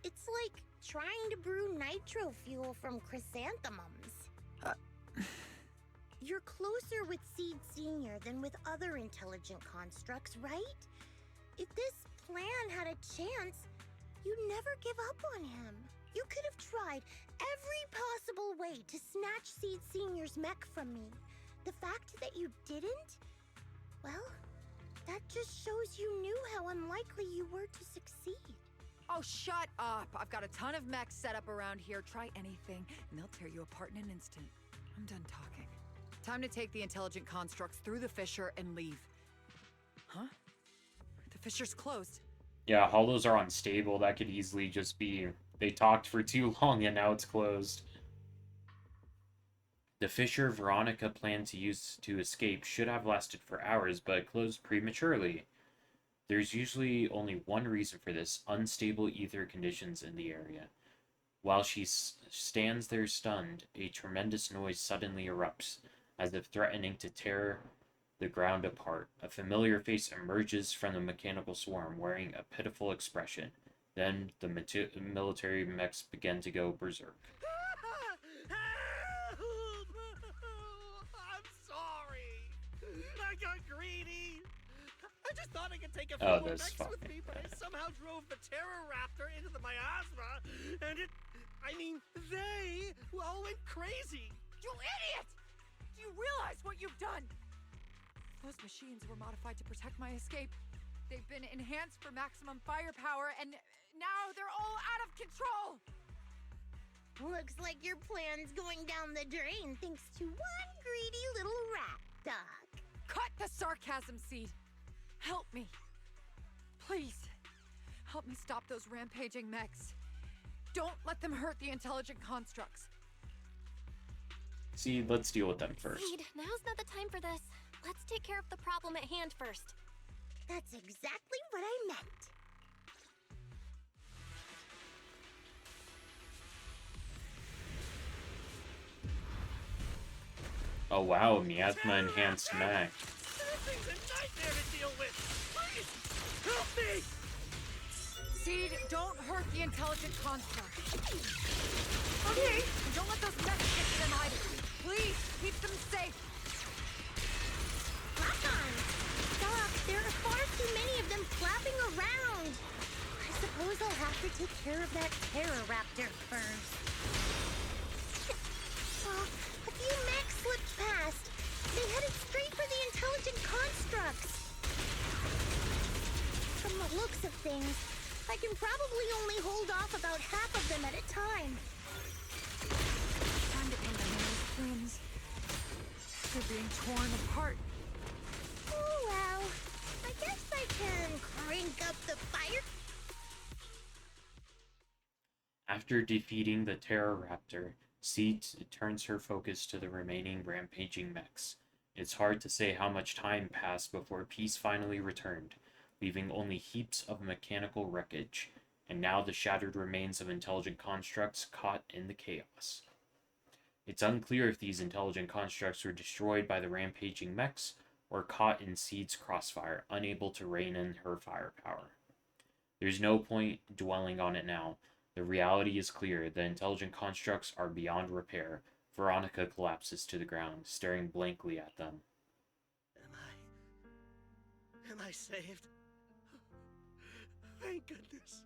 it's like trying to brew nitro fuel from chrysanthemums. You're closer with Seed Senior than with other intelligent constructs, right? If this plan had a chance, you'd never give up on him. You could have tried every possible way to snatch Seed Senior's mech from me. The fact that you didn't, well, that just shows you knew how unlikely you were to succeed. Oh, shut up! I've got a ton of mechs set up around here. Try anything, and they'll tear you apart in an instant. I'm done talking. Time to take the intelligent constructs through the fissure and leave. Huh? The fissure's closed. Yeah, hollows are unstable. That could easily just be they talked for too long and now it's closed. The fissure Veronica planned to use to escape should have lasted for hours, but closed prematurely. There's usually only one reason for this: unstable ether conditions in the area. While she stands there stunned, a tremendous noise suddenly erupts, as if threatening to tear the ground apart. A familiar face emerges from the mechanical swarm, wearing a pitiful expression. Then the military mechs begin to go berserk. Help! I'm sorry. I got greedy. I just thought I could take a few Oh, more this mechs with me, but I somehow drove the Terror Raptor into the miasma, and they all went crazy. You idiot! Do you realize what you've done? Those machines were modified to protect my escape. They've been enhanced for maximum firepower, and now they're all out of control! Looks like your plan's going down the drain thanks to one greedy little rat, Doc. Cut the sarcasm, Seed. Help me. Please. Help me stop those rampaging mechs. Don't let them hurt the intelligent constructs. See, let's deal with them first. Seed, now's not the time for this. Let's take care of the problem at hand first. That's exactly what I meant. Oh wow, miasma enhanced mech. This thing's a nightmare to deal with. Please, help me! Seed, don't hurt the intelligent construct. Okay. And don't let those mechs get to them either. Please, keep them safe. Rock on! Doc, there are far too many of them flapping around. I suppose I'll have to take care of that Terror Raptor first. A few mechs slipped past. They headed straight for the intelligent constructs. From the looks of things, I can probably only hold off about half of them at a time. Time to end the man's twins. They're being torn apart. Oh well, I guess I can crank up the fire. After defeating the Terror Raptor, Seed turns her focus to the remaining rampaging mechs. It's hard to say how much time passed before peace finally returned, leaving only heaps of mechanical wreckage, and now the shattered remains of intelligent constructs caught in the chaos. It's unclear if these intelligent constructs were destroyed by the rampaging mechs or caught in Seed's crossfire, unable to rein in her firepower. There's no point dwelling on it now. The reality is clear. The intelligent constructs are beyond repair. Veronica collapses to the ground, staring blankly at them. Am I saved? Thank goodness.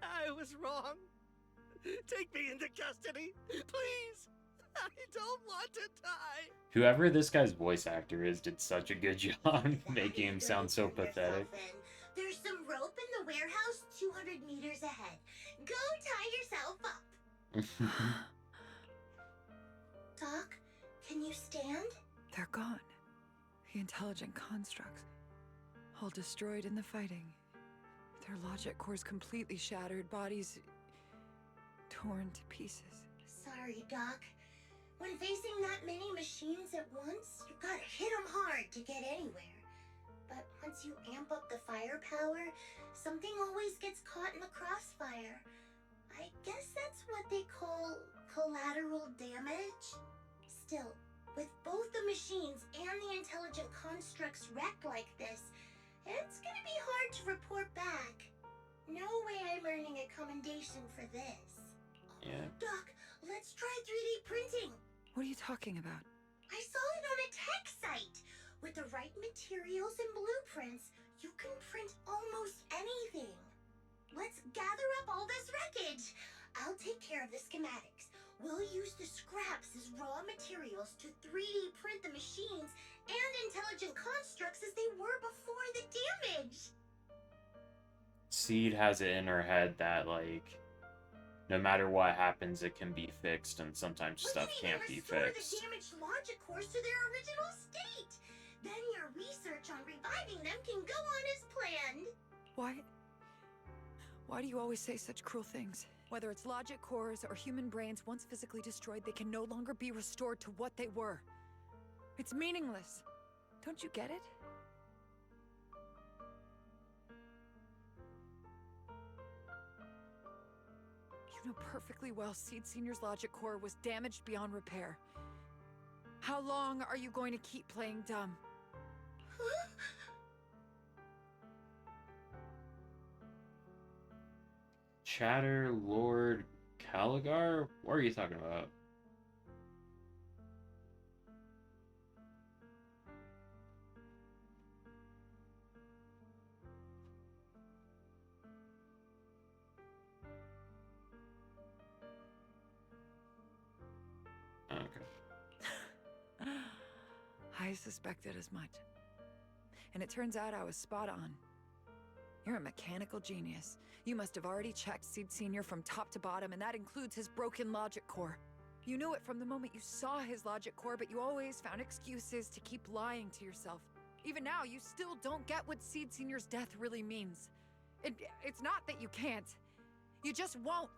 I was wrong. Take me into custody, please. I don't want to die. Whoever this guy's voice actor is did such a good job making him sound so pathetic. There's some rope in the warehouse 200 meters ahead. Go tie yourself up. Doc, can you stand? They're gone. The intelligent constructs. All destroyed in the fighting. Their logic cores completely shattered, bodies torn to pieces. Sorry, Doc. When facing that many machines at once, you gotta hit them hard to get anywhere. But once you amp up the firepower, something always gets caught in the crossfire. I guess that's what they call collateral damage. Still, with both the machines and the intelligent constructs wrecked like this, it's gonna be hard to report back. No way I'm earning a commendation for this. Yeah. Doc, let's try 3D printing. What are you talking about? I saw it on a tech site. With the right materials and blueprints, you can print almost anything. Let's gather up all this wreckage. I'll take care of the schematics. We'll use the scraps as raw materials to 3D print the machines and intelligent constructs as they were before the damage. Seed has it in her head that, like, no matter what happens, it can be fixed, and sometimes stuff can't be fixed. The damaged logic cores to their original state. Then your research on reviving them can go on as planned. Why do you always say such cruel things? Whether it's logic cores or human brains, once physically destroyed, they can no longer be restored to what they were. It's meaningless. Don't you get it? You know perfectly well Seed Senior's logic core was damaged beyond repair. How long are you going to keep playing dumb? Chatter Lord Caligar? What are you talking about? Okay. I suspected as much. And it turns out I was spot on. You're a mechanical genius. You must have already checked Seed Senior from top to bottom, and that includes his broken logic core. You knew it from the moment you saw his logic core, but you always found excuses to keep lying to yourself. Even now, you still don't get what Seed Senior's death really means. It's not that you can't. You just won't.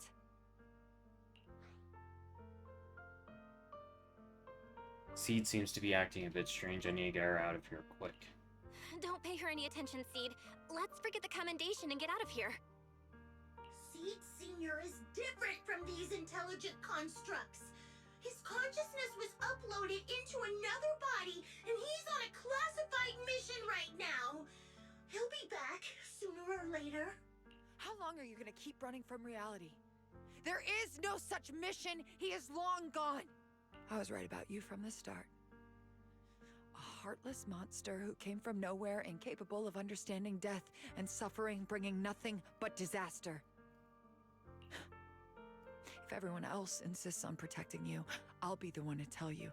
Seed seems to be acting a bit strange. I need to get her out of here quick. Don't pay her any attention, Seed. Let's forget the commendation and get out of here. Seed Senior is different from these intelligent constructs. His consciousness was uploaded into another body, and he's on a classified mission right now. He'll be back sooner or later. How long are you gonna keep running from reality? There is no such mission. He is long gone. I was right about you from the start. A heartless monster who came from nowhere, incapable of understanding death and suffering, bringing nothing but disaster. If everyone else insists on protecting you, I'll be the one to tell you.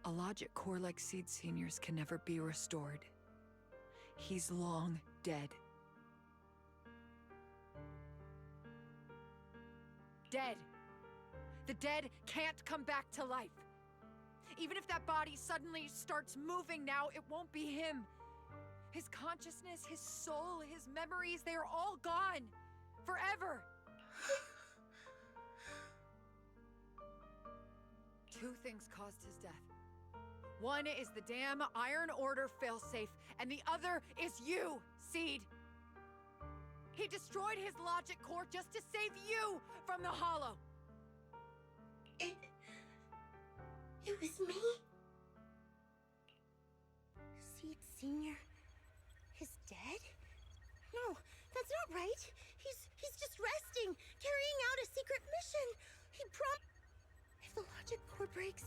A logic core like Seed Senior's can never be restored. He's long dead. Dead. The dead can't come back to life. Even if that body suddenly starts moving now, it won't be him. His consciousness, his soul, his memories, they are all gone. Forever. Two things caused his death. One is the damn Iron Order failsafe, and the other is you, Seed. He destroyed his logic core just to save you from the Hollow. It was me? Seed Senior is dead? No, that's not right. He's just resting, carrying out a secret mission. He If the logic core breaks,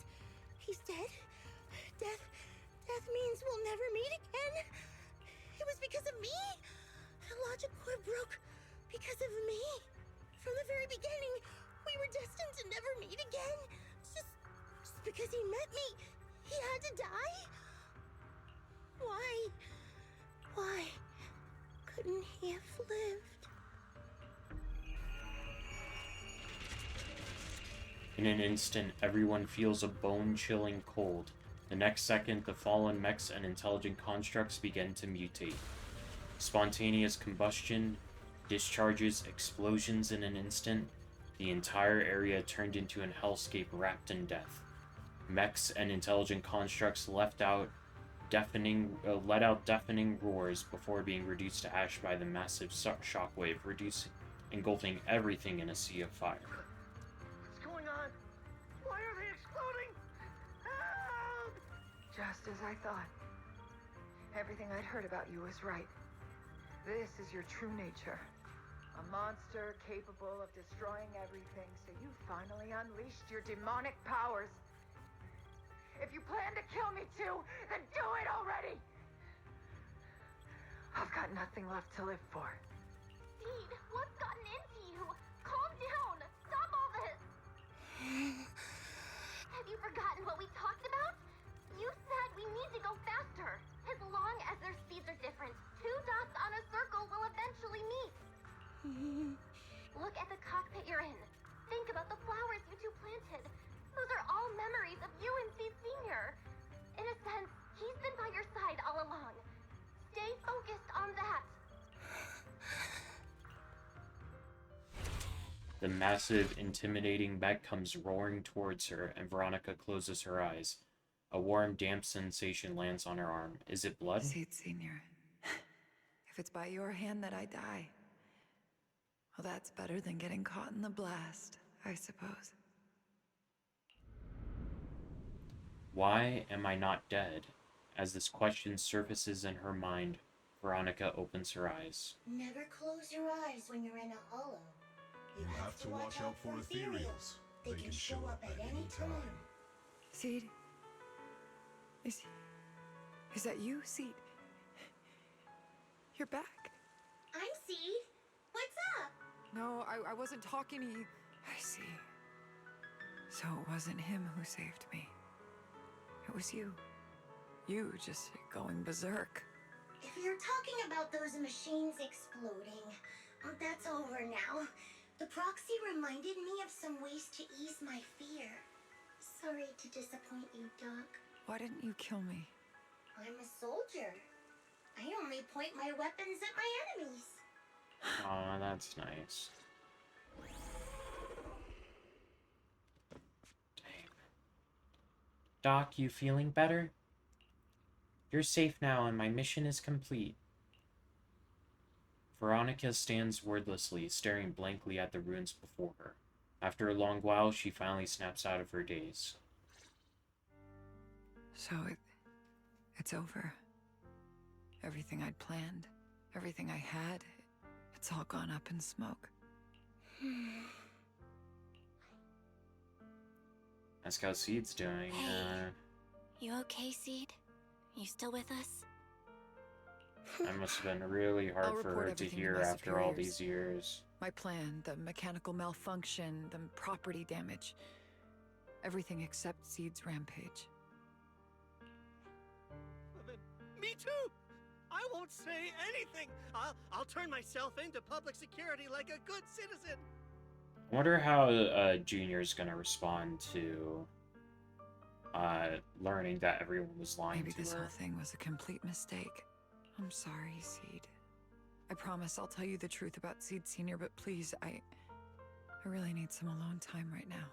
he's dead. Death means we'll never meet again. It was because of me. The logic core broke because of me. From the very beginning, we were destined to never meet again. Just because he met me, he had to die? Why couldn't he have lived? In an instant, everyone feels a bone-chilling cold. The next second, the fallen mechs and intelligent constructs begin to mutate. Spontaneous combustion, discharges, explosions in an instant. The entire area turned into an hellscape wrapped in death. Mechs and intelligent constructs let out deafening roars before being reduced to ash by the massive shockwave, engulfing everything in a sea of fire. What's going on? Why are they exploding? Help! Just as I thought. Everything I'd heard about you was right. This is your true nature. A monster capable of destroying everything, so you finally unleashed your demonic powers. If you plan to kill me too, then do it already! I've got nothing left to live for. Seed, what's gotten into you? Calm down! Stop all this! Have you forgotten what we talked about? You said we need to go faster. As long as their speeds are different, two dots on a circle will eventually meet. Look at the cockpit you're in. Think about the flowers you two planted. Those are all memories of you and Seed Senior. In a sense, he's been by your side all along. Stay focused on that. massive, intimidating mech comes roaring towards her, and Veronica closes her eyes. A warm, damp sensation lands on her arm. Is it blood? Seed Senior. If it's by your hand that I die, well, that's better than getting caught in the blast, I suppose. Why am I not dead? As this question surfaces in her mind, Veronica opens her eyes. Never close your eyes when you're in a hollow. You have to watch out for ethereals. They can show up at any time. Seed? Is that you, Seed? You're back. I'm Seed. What's up? No, I wasn't talking to you. I see. So it wasn't him who saved me. It was you. You just going berserk. If you're talking about those machines exploding, that's over now. The proxy reminded me of some ways to ease my fear. Sorry to disappoint you, Doc. Why didn't you kill me? I'm a soldier. I only point my weapons at my enemies. Aw, that's nice. Dang. Doc, you feeling better? You're safe now and my mission is complete. Veronica stands wordlessly, staring blankly at the ruins before her. After a long while, she finally snaps out of her daze. So it's over. Everything I'd planned, everything I had, it's all gone up in smoke. Ask how Seed's doing. Hey. You okay, Seed? You still with us? That must have been really hard I'll for report her to everything to hear my after all superiors. these years. My plan, the mechanical malfunction, the property damage. Everything except Seed's rampage. Me too! I won't say anything! I'll turn myself into public security like a good citizen! I wonder how Junior's gonna respond to learning that everyone was lying Maybe to this her. whole thing was a complete mistake. I'm sorry, Seed. I promise I'll tell you the truth about Seed Senior, but please, I really need some alone time right now.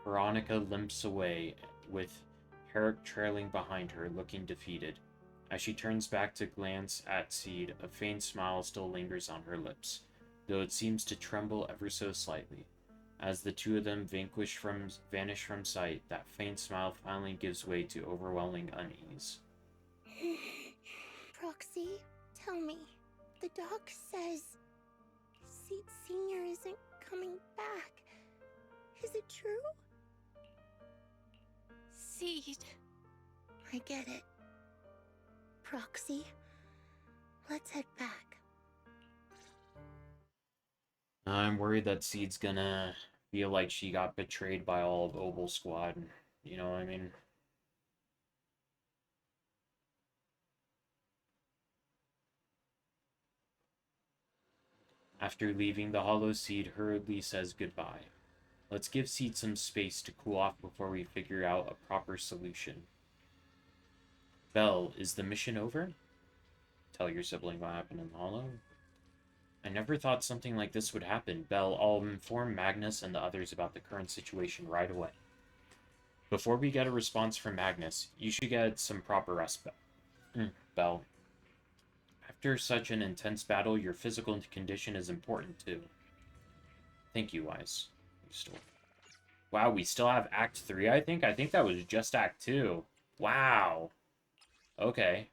Veronica limps away, with Herrick trailing behind her, looking defeated. As she turns back to glance at Seed, a faint smile still lingers on her lips, though it seems to tremble ever so slightly. As the two of them vanish from sight, that faint smile finally gives way to overwhelming unease. Proxy, tell me. The doc says Seed Senior isn't coming back. Is it true? Seed. I get it. Proxy, let's head back. I'm worried that Seed's gonna feel like she got betrayed by all of Obel Squad. You know what I mean? After leaving the Hollow, Seed hurriedly says goodbye. Let's give Seed some space to cool off before we figure out a proper solution. Belle, is the mission over? Tell your sibling what happened in the Hollow. I never thought something like this would happen. Belle, I'll inform Magnus and the others about the current situation right away. Before we get a response from Magnus, you should get some proper rest, Belle. After such an intense battle, your physical condition is important too. Thank you, Wise. Wow, we still have Act 3, I think? I think that was just Act 2. Wow. Okay.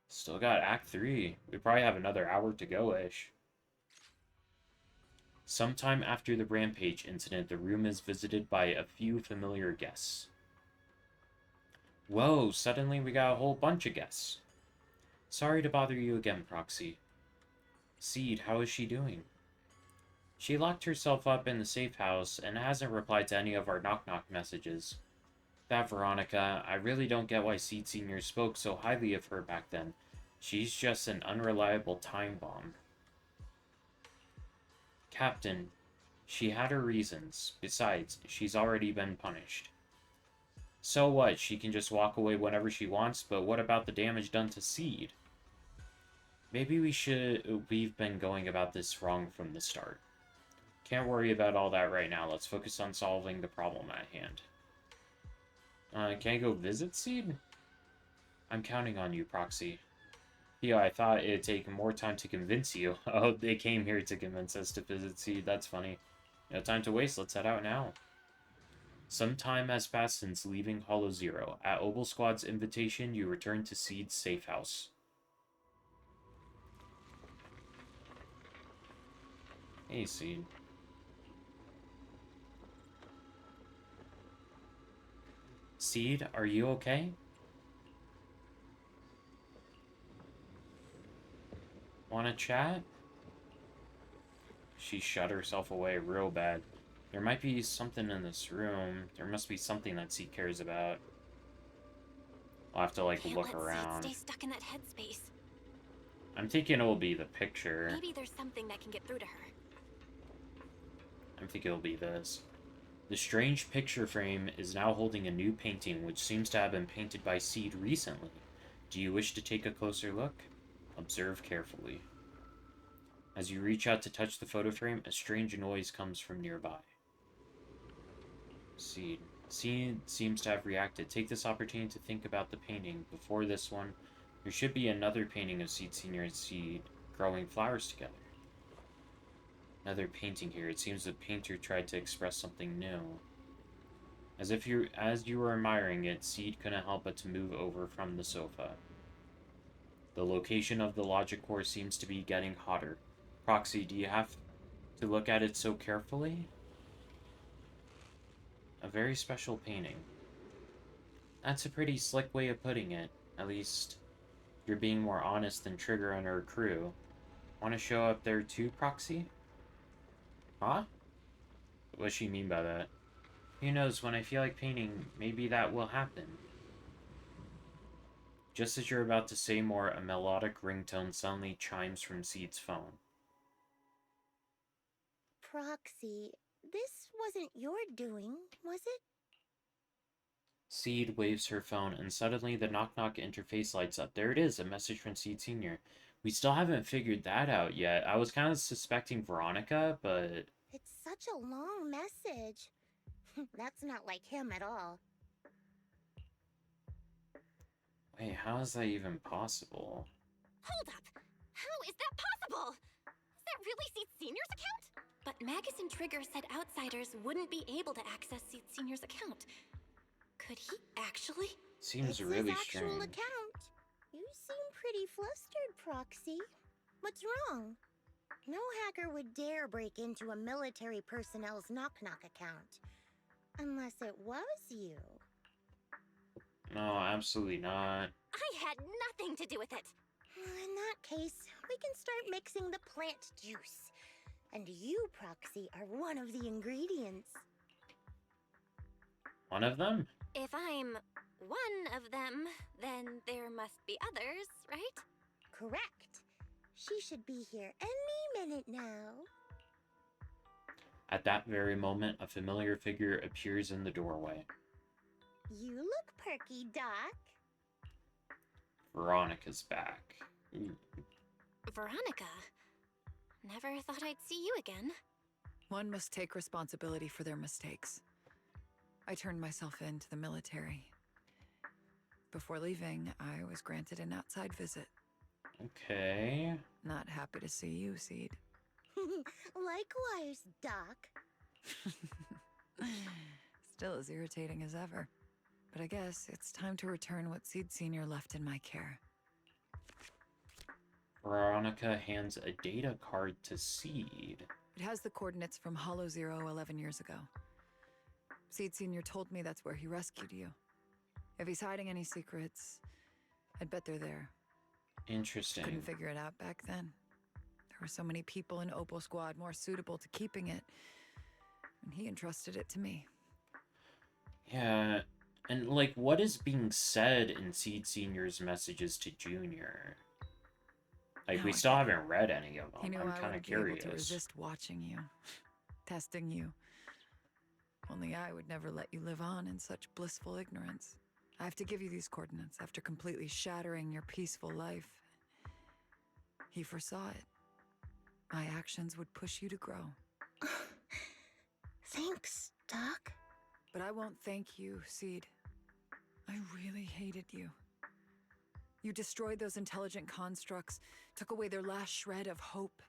Still got Act 3. We probably have another hour to go-ish. Sometime after the Rampage incident, the room is visited by a few familiar guests. Whoa, suddenly we got a whole bunch of guests. Sorry to bother you again, Proxy. Seed, how is she doing? She locked herself up in the safe house and hasn't replied to any of our knock-knock messages. That Veronica, I really don't get why Seed Senior spoke so highly of her back then. She's just an unreliable time bomb. Captain, she had her reasons. Besides, she's already been punished. So what? She can just walk away whenever she wants, but what about the damage done to Seed? Maybe we've been going about this wrong from the start. Can't worry about all that right now. Let's focus on solving the problem at hand. Can I go visit Seed? I'm counting on you, Proxy. Yeah, I thought it'd take more time to convince you. Oh, they came here to convince us to visit Seed. That's funny. No time to waste. Let's head out now. Some time has passed since leaving Hollow Zero. At Obel Squad's invitation, you return to Seed's safe house. Hey, Seed. Seed, are you okay? Wanna chat? She shut herself away real bad. There might be something in this room. There must be something that Seed cares about. I'll have to, like, Can't look let around. Seed stay stuck in that headspace. I'm thinking it'll be the picture. Maybe there's something that can get through to her. I'm thinking it'll be this. The strange picture frame is now holding a new painting, which seems to have been painted by Seed recently. Do you wish to take a closer look? Observe carefully. As you reach out to touch the photo frame, a strange noise comes from nearby. Seed. Seed seems to have reacted. Take this opportunity to think about the painting. Before this one, there should be another painting of Seed Senior and Seed growing flowers together. Another painting here. It seems the painter tried to express something new. As you were admiring it, Seed couldn't help but to move over from the sofa. The location of the logic core seems to be getting hotter. Proxy, do you have to look at it so carefully? A very special painting. That's a pretty slick way of putting it. At least, you're being more honest than Trigger and her crew. Want to show up there too, Proxy? Huh? What does she mean by that? Who knows, when I feel like painting, maybe that will happen. Just as you're about to say more, a melodic ringtone suddenly chimes from Seed's phone. Proxy, this wasn't your doing, was it? Seed waves her phone, and suddenly the knock-knock interface lights up. There it is, a message from Seed Sr. We still haven't figured that out yet. I was kind of suspecting Veronica, but... It's such a long message. That's not like him at all. Wait, how is that even possible? Hold up! How is that possible? Is that really Seed Senior's account? But Magus and Trigger said outsiders wouldn't be able to access Seed Senior's account. Could he actually? Seems It's really his actual strange. account. You seem pretty flustered, Proxy. What's wrong? No hacker would dare break into a military personnel's knock-knock account. Unless it was you. No, absolutely not. I had nothing to do with it. In that case, we can start mixing the plant juice. And you, Proxy, are one of the ingredients. One of them? If I'm one of them, then there must be others, right? Correct. She should be here any minute now. At that very moment, a familiar figure appears in the doorway. You look perky, Doc. Veronica's back. Ooh. Veronica. Never thought I'd see you again. One must take responsibility for their mistakes. I turned myself in to the military. Before leaving, I was granted an outside visit. Okay. Not happy to see you, Seed. Likewise, Doc. Still as irritating as ever. But I guess it's time to return what Seed Senior left in my care. Veronica hands a data card to Seed. It has the coordinates from Hollow Zero 11 years ago. Seed Senior told me that's where he rescued you. If he's hiding any secrets, I'd bet they're there. Interesting. Couldn't figure it out back then. There were so many people in Opal Squad more suitable to keeping it, and he entrusted it to me. Yeah, and like, what is being said in Seed Senior's messages to Junior? Like, we still haven't read any of them. He knew I'm I kind of wouldn't be able to curious. resist watching you, testing you. Only I would never let you live on in such blissful ignorance. I have to give you these coordinates after completely shattering your peaceful life. He foresaw it. My actions would push you to grow. Thanks, Doc. But I won't thank you, Seed. I really hated you. You destroyed those intelligent constructs, took away their last shred of hope.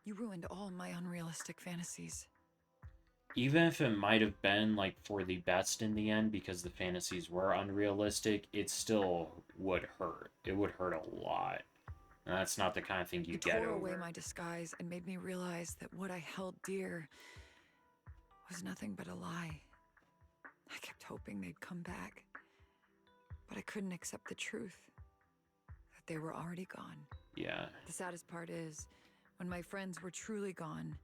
You ruined all my unrealistic fantasies. Even if it might have been, like, for the best in the end, because the fantasies were unrealistic, it still would hurt. It would hurt a lot. And that's not the kind of thing you get over. You tore away my disguise and made me realize that what I held dear was nothing but a lie. I kept hoping they'd come back, but I couldn't accept the truth that they were already gone. Yeah. The saddest part is, when my friends were truly gone,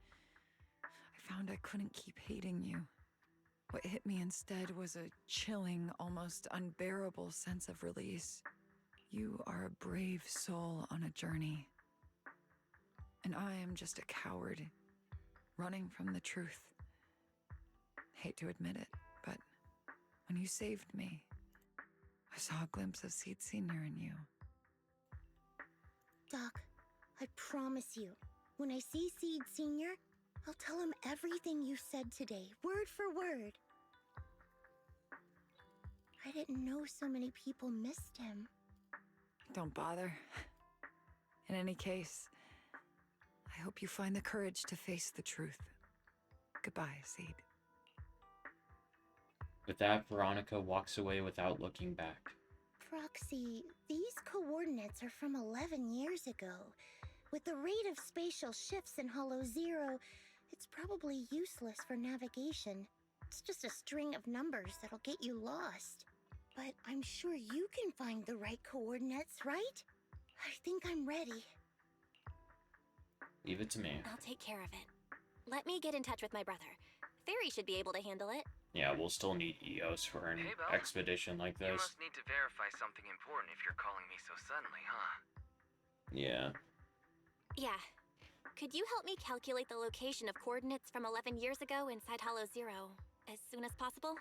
I found I couldn't keep hating you. What hit me instead was a chilling, almost unbearable sense of release. You are a brave soul on a journey. And I am just a coward, running from the truth. Hate to admit it, but when you saved me, I saw a glimpse of Seed Senior in you. Doc, I promise you, when I see Seed Senior, I'll tell him everything you said today, word for word. I didn't know so many people missed him. Don't bother. In any case, I hope you find the courage to face the truth. Goodbye, Seed. With that, Veronica walks away without looking back. Proxy, these coordinates are from 11 years ago. With the rate of spatial shifts in Hollow Zero, it's probably useless for navigation. It's just a string of numbers that'll get you lost. But I'm sure you can find the right coordinates, right? I think I'm ready. Leave it to me. I'll take care of it. Let me get in touch with my brother. Fairy should be able to handle it. Yeah, we'll still need EOS for an Hey, Belle. expedition like You this. must need to verify something important if you're calling me so suddenly, huh? Yeah. Yeah. Could you help me calculate the location of coordinates from 11 years ago inside Hollow Zero as soon as possible?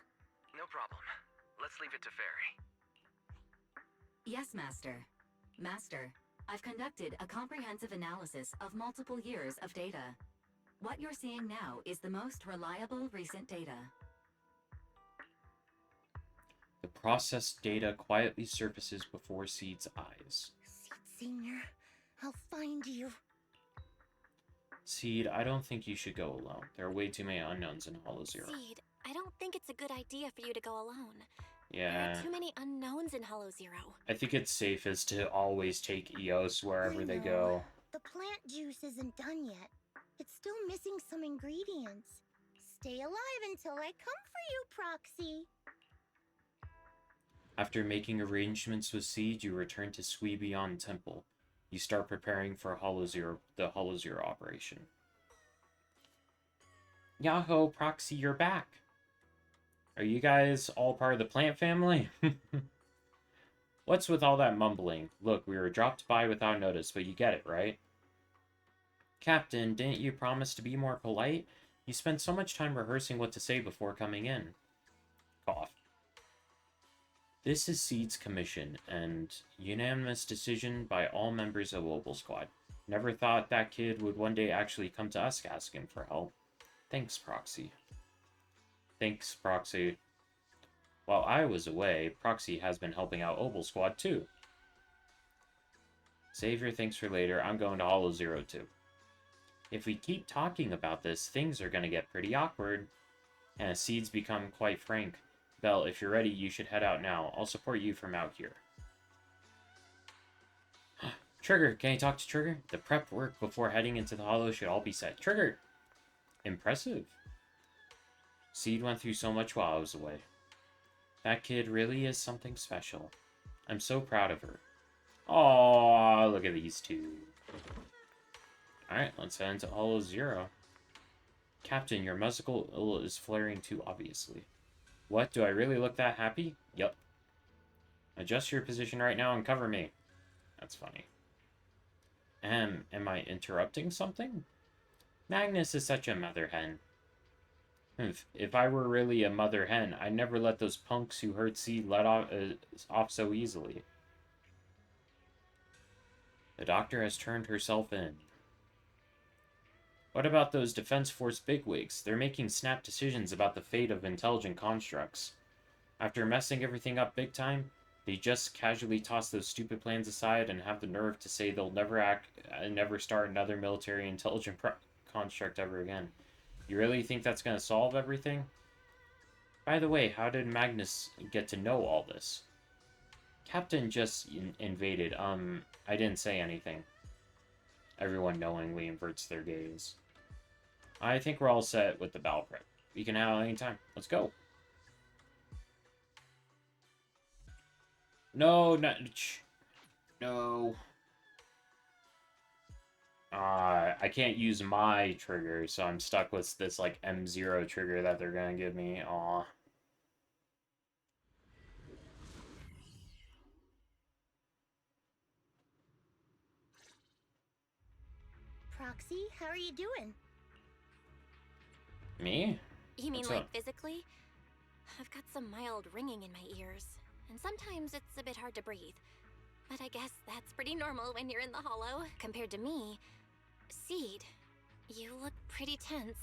No problem. Let's leave it to Fairy. Yes, Master. Master, I've conducted a comprehensive analysis of multiple years of data. What you're seeing now is the most reliable recent data. The processed data quietly surfaces before Seed's eyes. Seed Senior, I'll find you. Seed, I don't think you should go alone. There are way too many unknowns in Hollow Zero. Seed, I don't think it's a good idea for you to go alone. Yeah. There are too many unknowns in Hollow Zero. I think it's safest to always take EOS wherever they go. The plant juice isn't done yet. It's still missing some ingredients. Stay alive until I come for you, Proxy. After making arrangements with Seed, you return to Suibion Temple. You start preparing for the Hollow Zero operation. Yahoo, Proxy, you're back. Are you guys all part of the plant family? What's with all that mumbling? Look, we were dropped by without notice, but you get it, right? Captain, didn't you promise to be more polite? You spent so much time rehearsing what to say before coming in. Cough. This is Seed's commission, and unanimous decision by all members of Opal Squad. Never thought that kid would one day actually come to us asking for help. Thanks, Proxy. Thanks, Proxy. While I was away, Proxy has been helping out Opal Squad too. Save your thanks for later. I'm going to Hollow Zero too. If we keep talking about this, things are going to get pretty awkward. And Seed's become quite frank. Belle, if you're ready, you should head out now. I'll support you from out here. Trigger, can you talk to Trigger? The prep work before heading into the Hollow should all be set. Trigger! Impressive. Seed went through so much while I was away. That kid really is something special. I'm so proud of her. Aww, look at these two. Alright, let's head into Hollow Zero. Captain, your musical ill is flaring too obviously. What, do I really look that happy? Yup. Adjust your position right now and cover me. That's funny. Am I interrupting something? Magnus is such a mother hen. If I were really a mother hen, I'd never let those punks who hurt Seed let off so easily. The doctor has turned herself in. What about those Defense Force bigwigs? They're making snap decisions about the fate of intelligent constructs. After messing everything up big time, they just casually toss those stupid plans aside and have the nerve to say they'll never start another military intelligent construct ever again. You really think that's going to solve everything? By the way, how did Magnus get to know all this? Captain just invaded. I didn't say anything. Everyone knowingly inverts their gaze. I think we're all set with the battle prep. We can have any time. Let's go. No, not... No. I can't use my trigger, so I'm stuck with this, like, M0 trigger that they're gonna give me. Aw. Proxy, how are you doing? Me? You mean What's like up? physically? I've got some mild ringing in my ears, and sometimes it's a bit hard to breathe. But I guess that's pretty normal when you're in the hollow. Compared to me, Seed, you look pretty tense.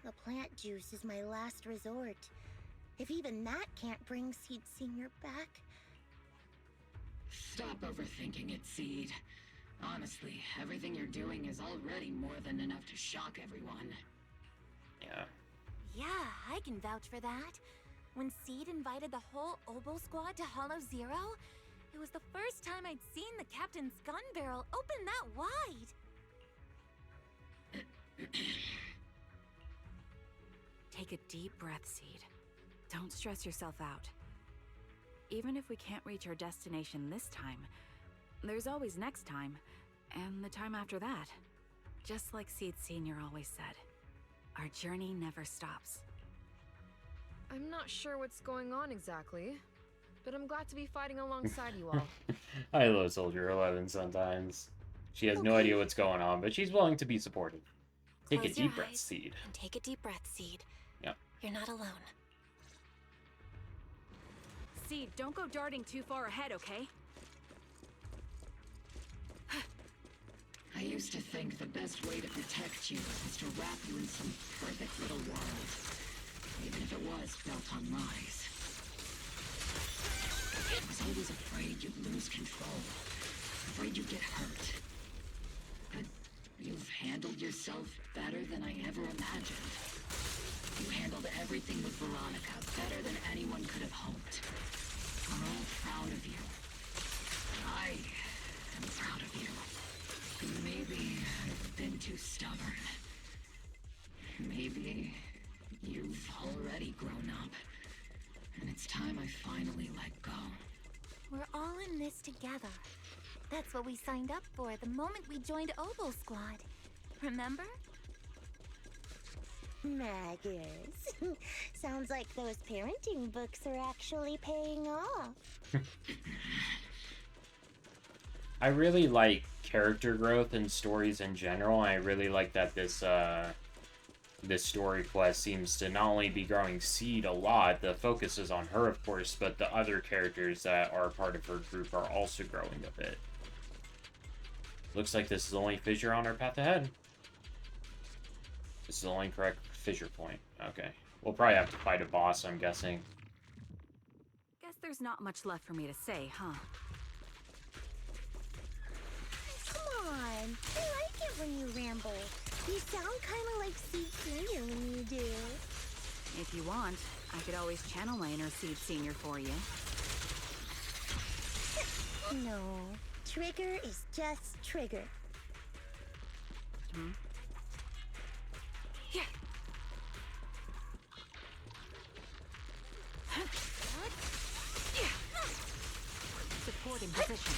The plant juice is my last resort. If even that can't bring Seed Senior back... Stop overthinking it, Seed. Honestly, everything you're doing is already more than enough to shock everyone. Yeah. Yeah, I can vouch for that. When Seed invited the whole Oboe squad to Hollow Zero, it was the first time I'd seen the captain's gun barrel open that wide. Take a deep breath, Seed. Don't stress yourself out. Even if we can't reach our destination this time, there's always next time, and the time after that. Just like Seed Senior always said, our journey never stops. I'm not sure what's going on exactly, but I'm glad to be fighting alongside you all. I love Soldier 11 sometimes. She has no idea what's going on, but she's willing to be supportive. Take Close a your deep breath, eyes Seed. and take a deep breath, Seed. Yep. You're not alone. Seed, don't go darting too far ahead, okay? I used to think the best way to protect you was to wrap you in some perfect little world. Even if it was built on lies. I was always afraid you'd lose control. Afraid you'd get hurt. But you've handled yourself better than I ever imagined. You handled everything with Veronica better than anyone could have hoped. We're all proud of you. I am proud of you. Maybe I've been too stubborn. Maybe you've already grown up. And it's time I finally let go. We're all in this together. That's what we signed up for the moment we joined Oboe Squad. Remember? Magus. Sounds like those parenting books are actually paying off. I really like character growth in stories in general, and I really like that this story quest seems to not only be growing Seed a lot, the focus is on her, of course, but the other characters that are part of her group are also growing a bit. Looks like this is the only fissure on our path ahead. This is the only correct fissure point. Okay. We'll probably have to fight a boss, I'm guessing. Guess there's not much left for me to say, huh? Come on. I like it when you ramble. You sound kind of like Seed Senior when you do. If you want, I could always channel my inner Seed Senior for you. No. Trigger is just Trigger. Hmm? Yeah. Support in position.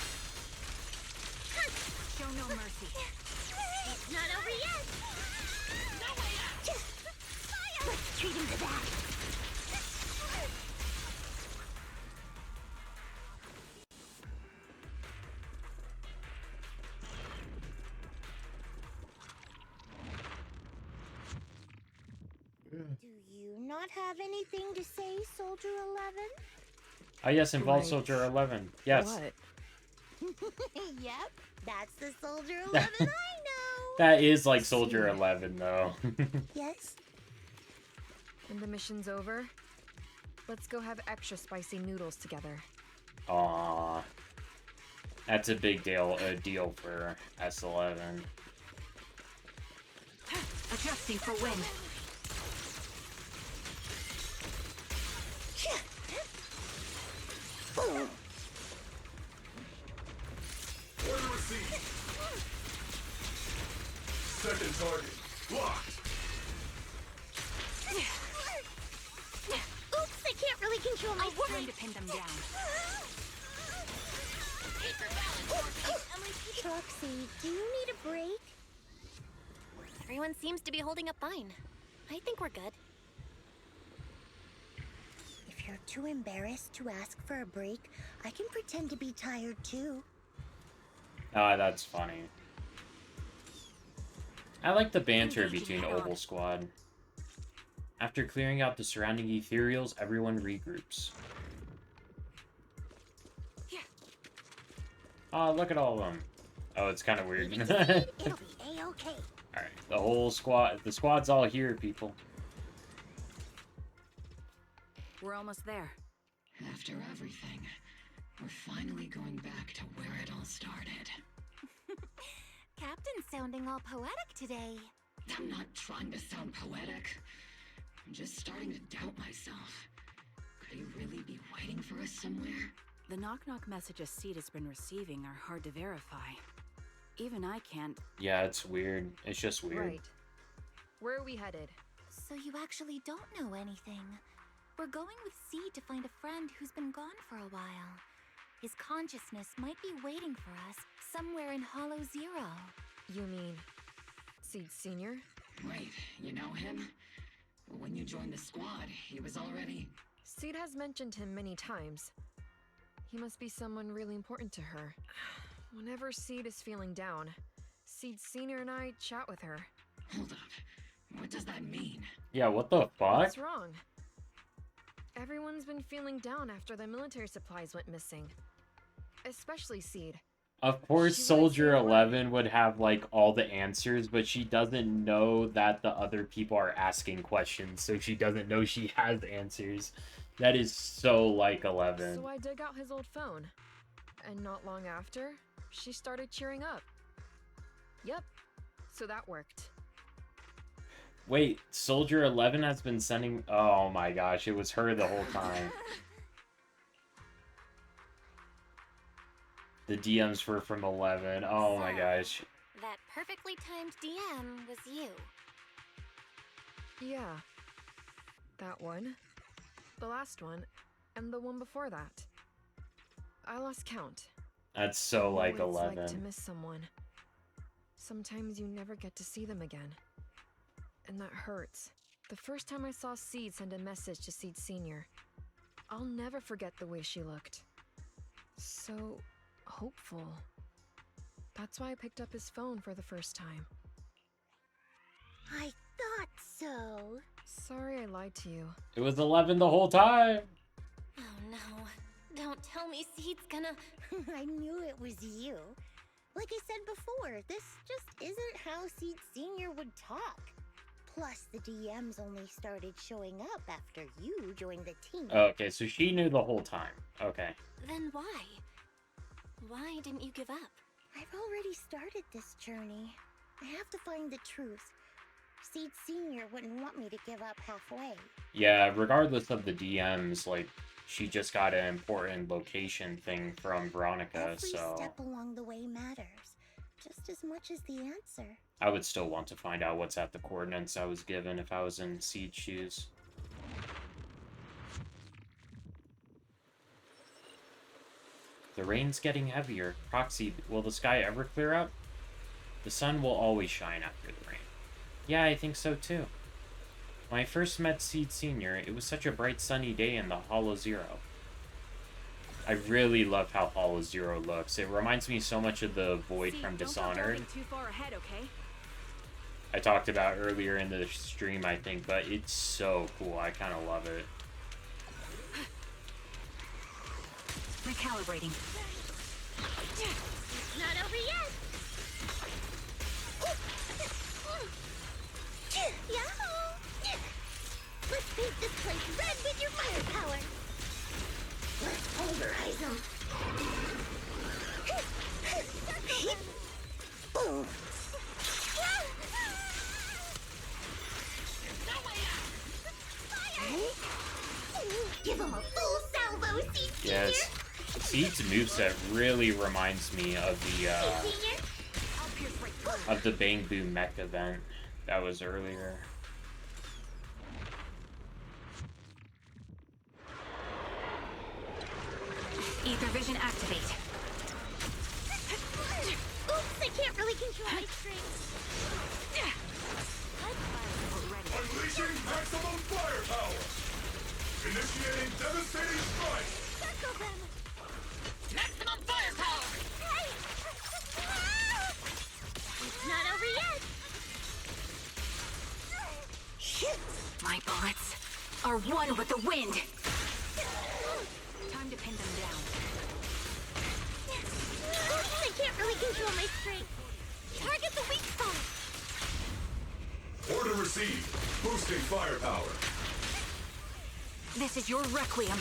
Show no mercy. It's not over yet. No way out. Fire! Let's treat him to that. Do you not have anything to say, Soldier 11? Oh yes, involve Right. Soldier 11. Yes. What? Yep, that's the Soldier 11 I know. That is like Soldier See. 11 though. Yes? And the mission's over? Let's go have extra spicy noodles together. Aww. That's a big deal for S11. Adjusting for wind. Order received. Second target. Locked. Oops, I can't really control my Time to pin them down. Troxy, do you need a break? Everyone seems to be holding up fine. I think we're good. If you're too embarrassed to ask for a break, I can pretend to be tired too. Ah, that's funny. I like the banter between Oval Squad. After clearing out the surrounding ethereals, everyone regroups. Oh, look at all of them. Oh, it's kind of weird. It'll be A-okay. Alright, the whole squad, the squad's all here, people. We're almost there. After everything, we're finally going back to where it all started. Captain's sounding all poetic today. I'm not trying to sound poetic. I'm just starting to doubt myself. Could he really be waiting for us somewhere? The knock-knock messages Seed has been receiving are hard to verify. Even I can't. Yeah, it's weird. It's just weird. Right. Where are we headed? So you actually don't know anything. We're going with Seed to find a friend who's been gone for a while. His consciousness might be waiting for us somewhere in Hollow Zero. You mean Seed Senior? Wait, you know him? When you joined the squad, he was already... Seed has mentioned him many times. He must be someone really important to her. Whenever Seed is feeling down, Seed Senior and I chat with her. Hold up. What does that mean? Yeah, what the fuck? What's wrong? Everyone's been feeling down after the military supplies went missing. Especially Seed. Of course, She Soldier writes it 11 would have, like, all the answers, but she doesn't know that the other people are asking questions, so she doesn't know she has answers. That is so, like, 11. So I dug out his old phone. And not long after, she started cheering up. Yep. So that worked. Wait, Soldier 11 has been sending... Oh my gosh, it was her the whole time. The DMs were from 11. Oh my gosh. That perfectly timed DM was you. Yeah. That one. The last one. And the one before that. I lost count. That's so, like, Oh, it's 11. like to miss someone. Sometimes you never get to see them again. And that hurts. The first time I saw Seed send a message to Seed Senior, I'll never forget the way she looked. So hopeful. That's why I picked up his phone for the first time. I thought so. Sorry I lied to you. It was 11 the whole time! Oh no. Don't tell me Seed's gonna... I knew it was you. Like I said before, this just isn't how Seed Senior would talk. Plus, the DMs only started showing up after you joined the team. Okay, so she knew the whole time. Okay. Then why? Why didn't you give up? I've already started this journey. I have to find the truth. Seed Senior wouldn't want me to give up halfway. Yeah, regardless of the DMs, like, she just got an important location thing from Veronica, Every so... step along the way matters, just as much as the answer. I would still want to find out what's at the coordinates I was given if I was in Seed's shoes. The rain's getting heavier. Proxy, will the sky ever clear up? The sun will always shine after the rain. Yeah, I think so too. When I first met Seed Senior, it was such a bright sunny day in the Hollow Zero. I really love how Hollow Zero looks. It reminds me so much of the Void See, from don't go Dishonored. diving too far ahead, okay? I talked about earlier in the stream, I think, but it's so cool. I kind of love it. Recalibrating. Not over yet. Yahoo! Let's paint this place red with your firepower. Let's pulverize them. Boom. Give him a full salvo, Seed Senior. Yes. Seed's moveset really reminds me of the Bang Boom mech event that was earlier. Ether vision activate. Oops, I can't really control my strings. Unleashing maximum firepower! Initiating devastating strike! Circle them. Maximum firepower! Hey! It's not over yet. My bullets are one with the wind. Time to pin them down. Oops, I can't really control my strength. Target the weak spot. Order received. Boosting firepower. This is your requiem.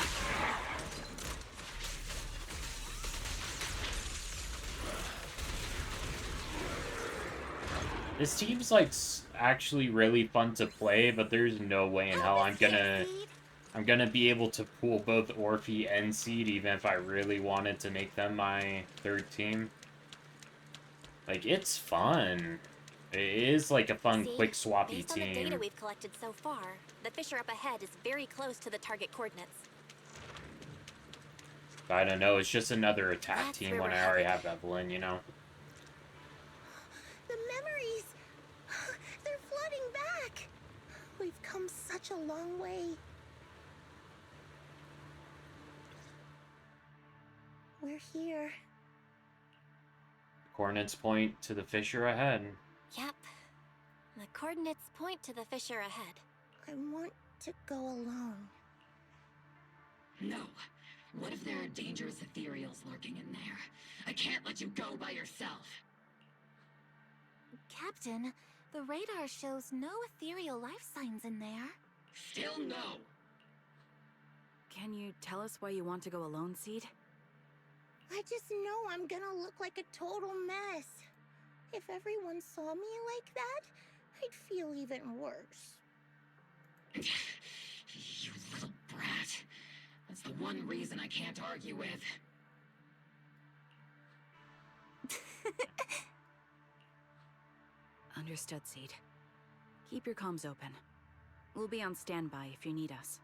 This seems like actually really fun to play, but there's no way in hell I'm gonna be able to pull both Orphe and Seed, even if I really wanted to make them my third team. Like, it's fun. It is like a fun, quick swappy based on the data team. we've collected so far, the fissure up ahead is very close to the target coordinates. I don't know, it's just another attack That's team where when we're I already headed. have Evelyn, you know? The memories. They're flooding back. We've come such a long way. We're here. Coordinates point to the fissure ahead. Yep. The coordinates point to the fissure ahead. I want to go alone. No. What if there are dangerous ethereals lurking in there? I can't let you go by yourself. Captain, the radar shows no ethereal life signs in there. Still no. Can you tell us why you want to go alone, Seed? I just know I'm gonna look like a total mess. If everyone saw me like that, I'd feel even worse. You little brat. That's the one reason I can't argue with. Understood, Seed. Keep your comms open. We'll be on standby if you need us.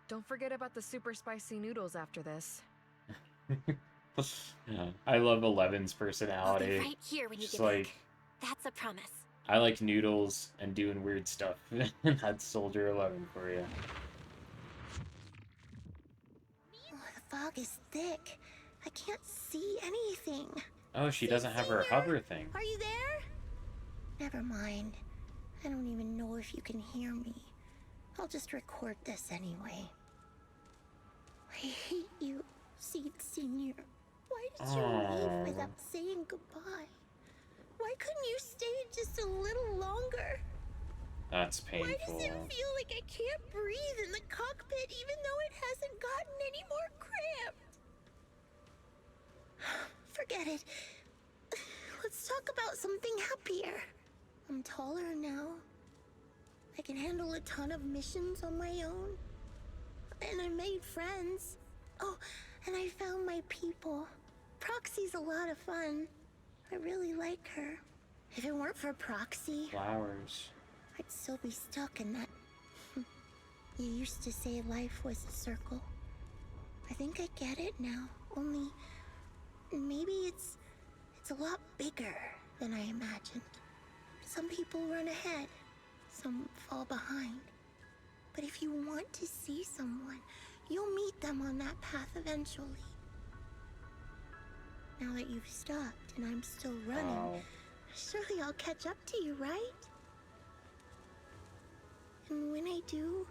Don't forget about the super spicy noodles after this. I love Eleven's I'll personality. be right here when you Just get like, back. That's a promise. I like noodles and doing weird stuff. That's Soldier 11 for you. Oh, the fog is thick. I can't see anything. Oh, she doesn't have her Senior, hover thing. Are you there? Never mind. I don't even know if you can hear me. I'll just record this anyway. I hate you, Seed Senior. Why did you leave without saying goodbye? Why couldn't you stay just a little longer? That's Why does painful. it feel like I can't breathe in the cockpit even though it hasn't gotten any more cramped? Forget it. Let's talk about something happier. I'm taller now. I can handle a ton of missions on my own. And I made friends. Oh, and I found my people. Proxy's a lot of fun. I really like her. If it weren't for Proxy, Flowers. I'd still be stuck in that. You used to say life was a circle. I think I get it now. Only maybe it's a lot bigger than I imagined. Some people run ahead, some fall behind. But if you want to see someone, you'll meet them on that path eventually. Now that you've stopped and I'm still running, Oh. Surely I'll catch up to you, right? And when I do,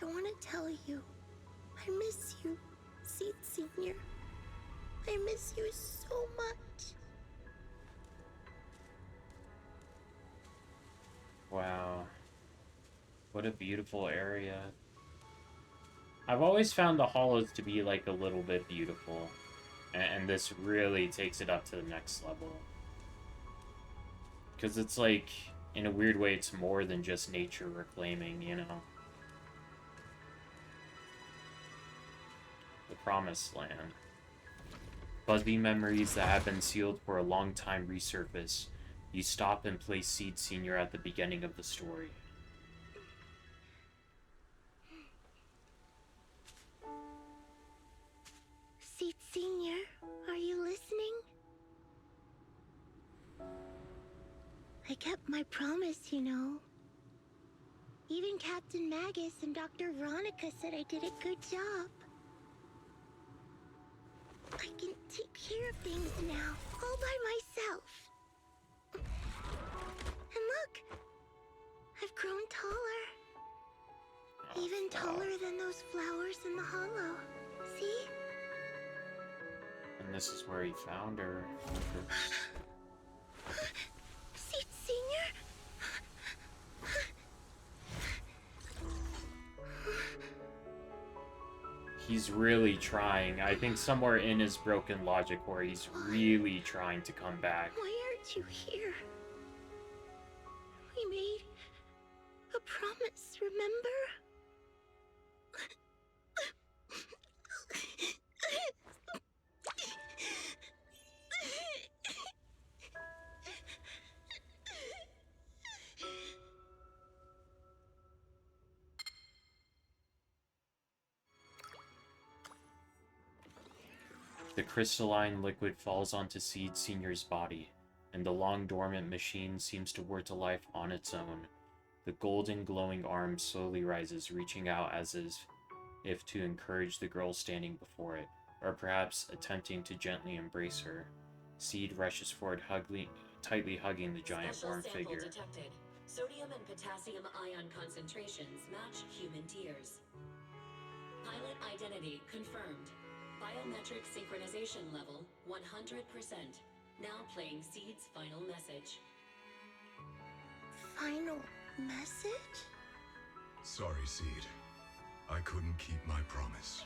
I want to tell you, I miss you, Seed Senior. I miss you so much. Wow. What a beautiful area. I've always found the hollows to be like a little bit beautiful. And this really takes it up to the next level. Because it's like, in a weird way, it's more than just nature reclaiming, you know? The Promised Land. Fuzzy memories that have been sealed for a long time resurface. You stop and place Seed Senior at the beginning of the story. Seed Senior, are you listening? I kept my promise, you know. Even Captain Magus and Dr. Veronica said I did a good job. I can take care of things now, all by myself. And look, I've grown taller. Even taller than those flowers in the hollow. See? And this is where he found her. Seed Senior? He's really trying. I think somewhere in his broken logic where he's really trying to come back. Why aren't you here? We made a promise, remember? The crystalline liquid falls onto Seed Senior's body, and the long-dormant machine seems to work to life on its own. The golden glowing arm slowly rises, reaching out as if to encourage the girl standing before it, or perhaps attempting to gently embrace her. Seed rushes forward, tightly hugging the giant warm figure. Detected. Sodium and potassium ion concentrations match human tears. Pilot identity confirmed. Biometric synchronization level 100%. Now playing Seed's final message. Final message? Sorry, Seed. I couldn't keep my promise.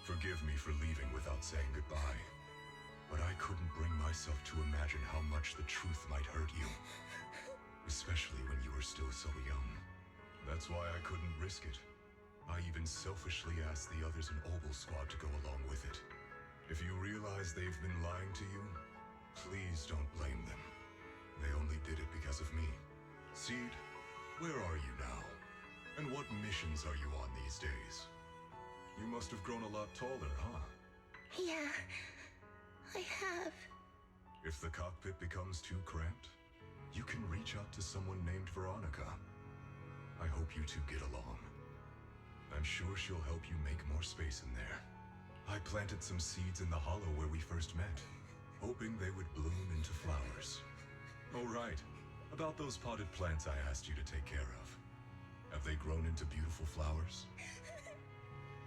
Forgive me for leaving without saying goodbye. But I couldn't bring myself to imagine how much the truth might hurt you. Especially when you were still so young. That's why I couldn't risk it. I even selfishly asked the others in Obel Squad to go along with it. If you realize they've been lying to you, please don't blame them. They only did it because of me. Seed, where are you now? And what missions are you on these days? You must have grown a lot taller, huh? Yeah, I have. If the cockpit becomes too cramped, you can reach out to someone named Veronica. I hope you two get along. I'm sure she'll help you make more space in there. I planted some seeds in the hollow where we first met, hoping they would bloom into flowers. Oh right, about those potted plants I asked you to take care of. Have they grown into beautiful flowers?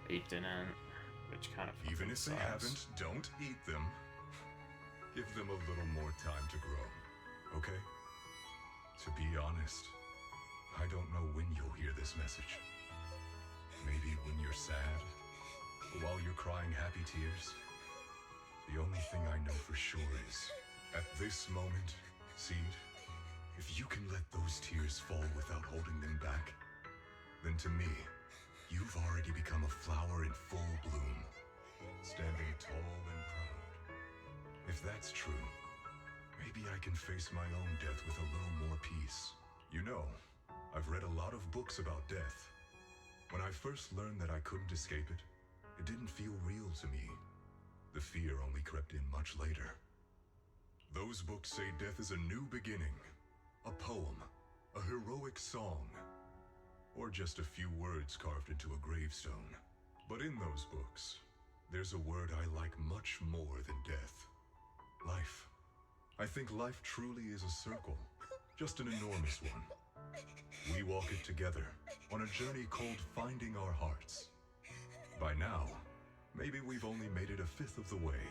They didn't, which kind of Even if they sucks. haven't, don't eat them. Give them a little more time to grow, okay? To be honest, I don't know when you'll hear this message. Maybe when you're sad, or while you're crying happy tears. The only thing I know for sure is, at this moment, Seed, if you can let those tears fall without holding them back, then to me, you've already become a flower in full bloom, standing tall and proud. If that's true, maybe I can face my own death with a little more peace. You know, I've read a lot of books about death. When I first learned that I couldn't escape it, it didn't feel real to me. The fear only crept in much later. Those books say death is a new beginning, a poem, a heroic song, or just a few words carved into a gravestone. But in those books, there's a word I like much more than death. Life. I think life truly is a circle, just an enormous one. We walk it together on a journey called finding our hearts. By now, maybe we've only made it a fifth of the way.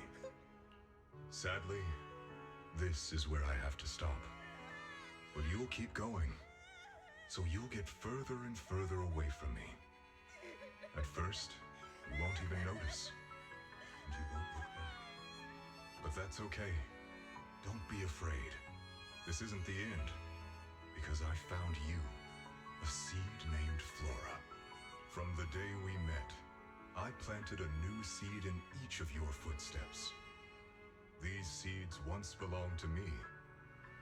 Sadly, this is where I have to stop. But you'll keep going, so you'll get further and further away from me. At first, you won't even notice, and you won't look back. But that's okay. Don't be afraid. This isn't the end, because I found you, a seed named Flora. From the day we met, I planted a new seed in each of your footsteps. These seeds once belonged to me,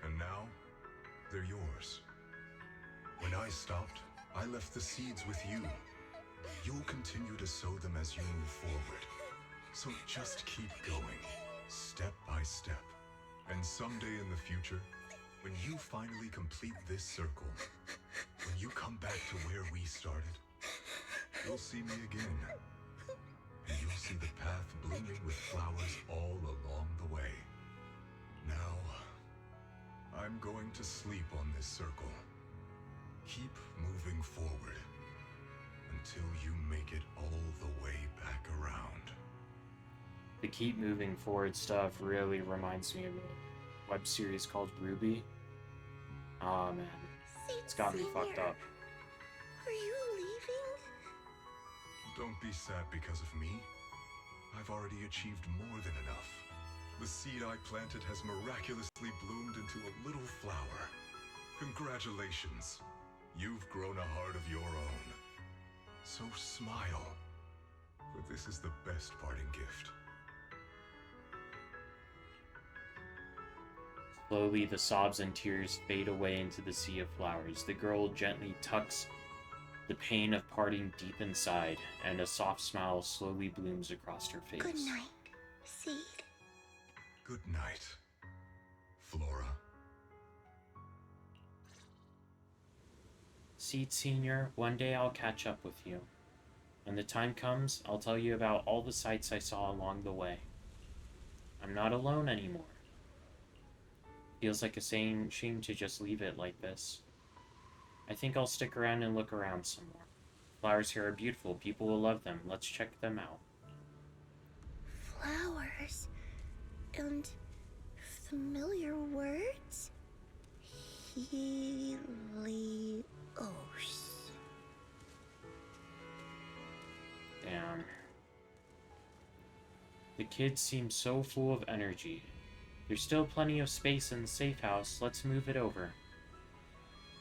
and now they're yours. When I stopped, I left the seeds with you. You'll continue to sow them as you move forward. So just keep going, step by step. And someday in the future, when you finally complete this circle, when you come back to where we started, you'll see me again. And you'll see the path blooming with flowers all along the way. Now, I'm going to sleep on this circle. Keep moving forward until you make it all the way back around. The keep moving forward stuff really reminds me of a web series called Ruby. Oh man, it's got me fucked up. Are you leaving? Don't be sad because of me. I've already achieved more than enough. The seed I planted has miraculously bloomed into a little flower. Congratulations. You've grown a heart of your own. So smile, for this is the best parting gift. Slowly, the sobs and tears fade away into the sea of flowers. The girl gently tucks the pain of parting deep inside, and a soft smile slowly blooms across her face. Good night, Seed. Good night, Flora. Seed Senior, one day I'll catch up with you. When the time comes, I'll tell you about all the sights I saw along the way. I'm not alone anymore. Feels like a shame to just leave it like this. I think I'll stick around and look around some more. Flowers here are beautiful. People will love them. Let's check them out. Flowers and familiar words? Helios. Damn. The kids seem so full of energy. There's still plenty of space in the safe house. Let's move it over.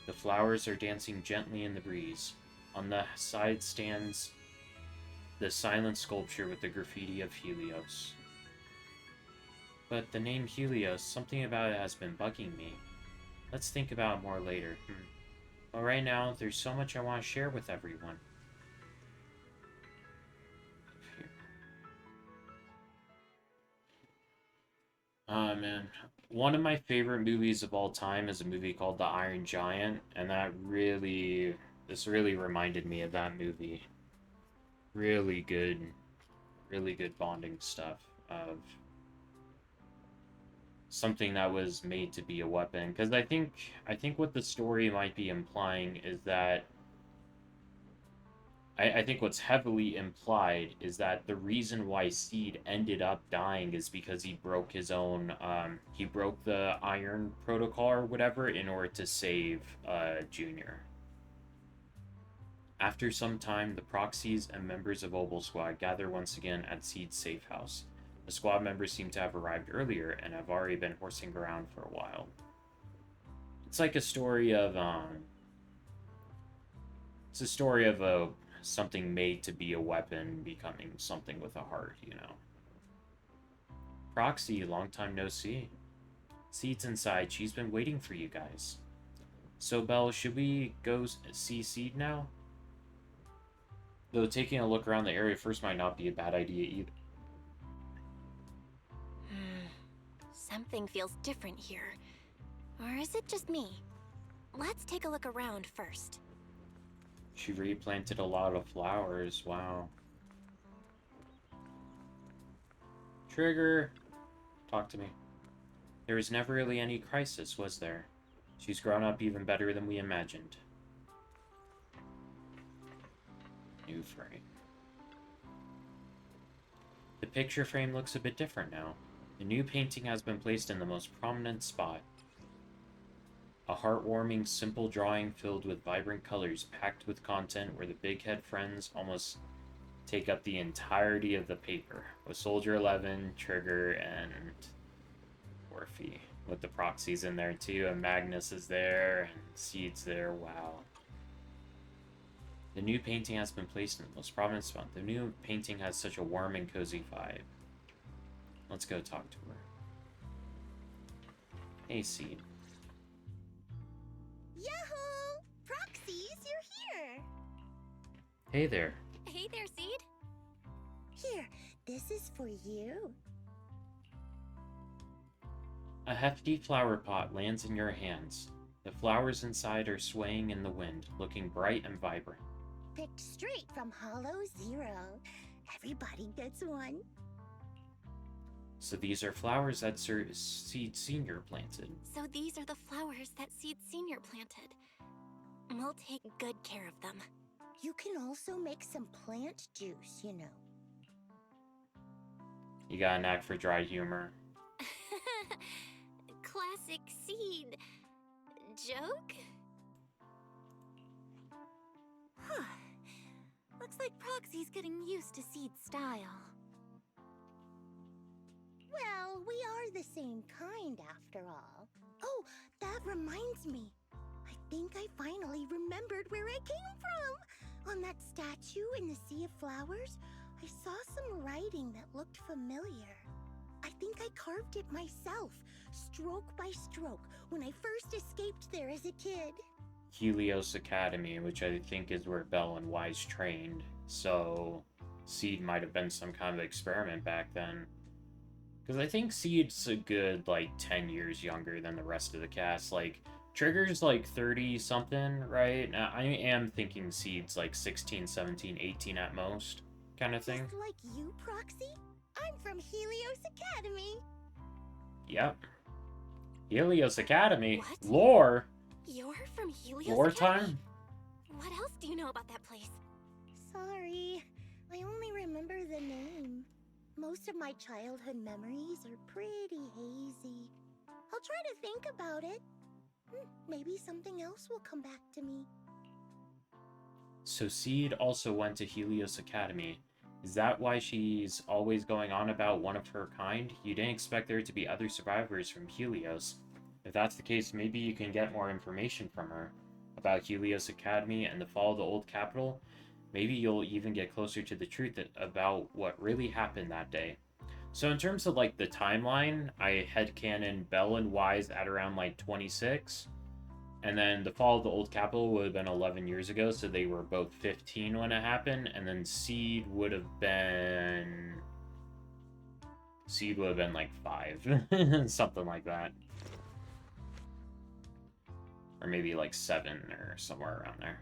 The flowers are dancing gently in the breeze. On the side stands the silent sculpture with the graffiti of Helios. But the name Helios, something about it has been bugging me. Let's think about it more later. But right now, there's so much I want to share with everyone. Man. One of my favorite movies of all time is a movie called The Iron Giant, and this really reminded me of that movie. Really good bonding stuff of something that was made to be a weapon. Because I think what the story might be implying is that I think what's heavily implied is that the reason why Seed ended up dying is because he broke his own, he broke the Iron Protocol or whatever in order to save Junior. After some time, the proxies and members of Obel Squad gather once again at Seed's safe house. The squad members seem to have arrived earlier and have already been horsing around for a while. It's like a story of, it's a story of something made to be a weapon becoming something with a heart, you know. Proxy, long time no see. Seed's inside. She's been waiting for you guys. So, Belle, should we go see Seed now? Though taking a look around the area first might not be a bad idea either. Something feels different here. Or is it just me? Let's take a look around first. She replanted a lot of flowers. Wow. Trigger! Talk to me. There was never really any crisis, was there? She's grown up even better than we imagined. New frame. The picture frame looks a bit different now. The new painting has been placed in the most prominent spot. A heartwarming, simple drawing filled with vibrant colors, packed with content where the big head friends almost take up the entirety of the paper, with Soldier 11, Trigger, and Orphe. With the proxies in there too, and Magnus is there, and Seed's there, wow. The new painting has been placed in the most prominent spot. The new painting has such a warm and cozy vibe. Let's go talk to her. Hey, Seed. Yahoo! Proxies, you're here! Hey there. Hey there, Seed. Here, this is for you. A hefty flower pot lands in your hands. The flowers inside are swaying in the wind, looking bright and vibrant. Picked straight from Hollow Zero. Everybody gets one. So these are flowers that Seed Sr. planted. So these are the flowers that Seed Sr. planted. We'll take good care of them. You can also make some plant juice, you know. You got a knack for dry humor. Classic Seed. Joke? Huh. Looks like Proxy's getting used to Seed's style. Well, we are the same kind after all. Oh, that reminds me. I think I finally remembered where I came from. On that statue in the Sea of Flowers, I saw some writing that looked familiar. I think I carved it myself, stroke by stroke, when I first escaped there as a kid. Helios Academy, which I think is where Belle and Wise trained. So, Seed might have been some kind of experiment back then. Because I think Seed's a good, 10 years younger than the rest of the cast. Trigger's 30-something, right? Now, I am thinking Seed's 16, 17, 18 at most, kind of thing. Just like you, Proxy? I'm from Helios Academy. Yep. Helios Academy? What? Lore? You're from Helios Lore Academy? time? What else do you know about that place? Sorry, I only remember the name. Most of my childhood memories are pretty hazy. I'll try to think about it. Maybe something else will come back to me. So Seed also went to Helios Academy. Is that why she's always going on about one of her kind? You didn't expect there to be other survivors from Helios. If that's the case, maybe you can get more information from her about Helios Academy and the fall of the old capital. Maybe you'll even get closer to the truth about what really happened that day. So in terms of the timeline, I headcanon Belle and Wise at around 26. And then the fall of the old capital would have been 11 years ago, so they were both 15 when it happened. And then Seed would have been 5. Something like that. Or maybe 7 or somewhere around there.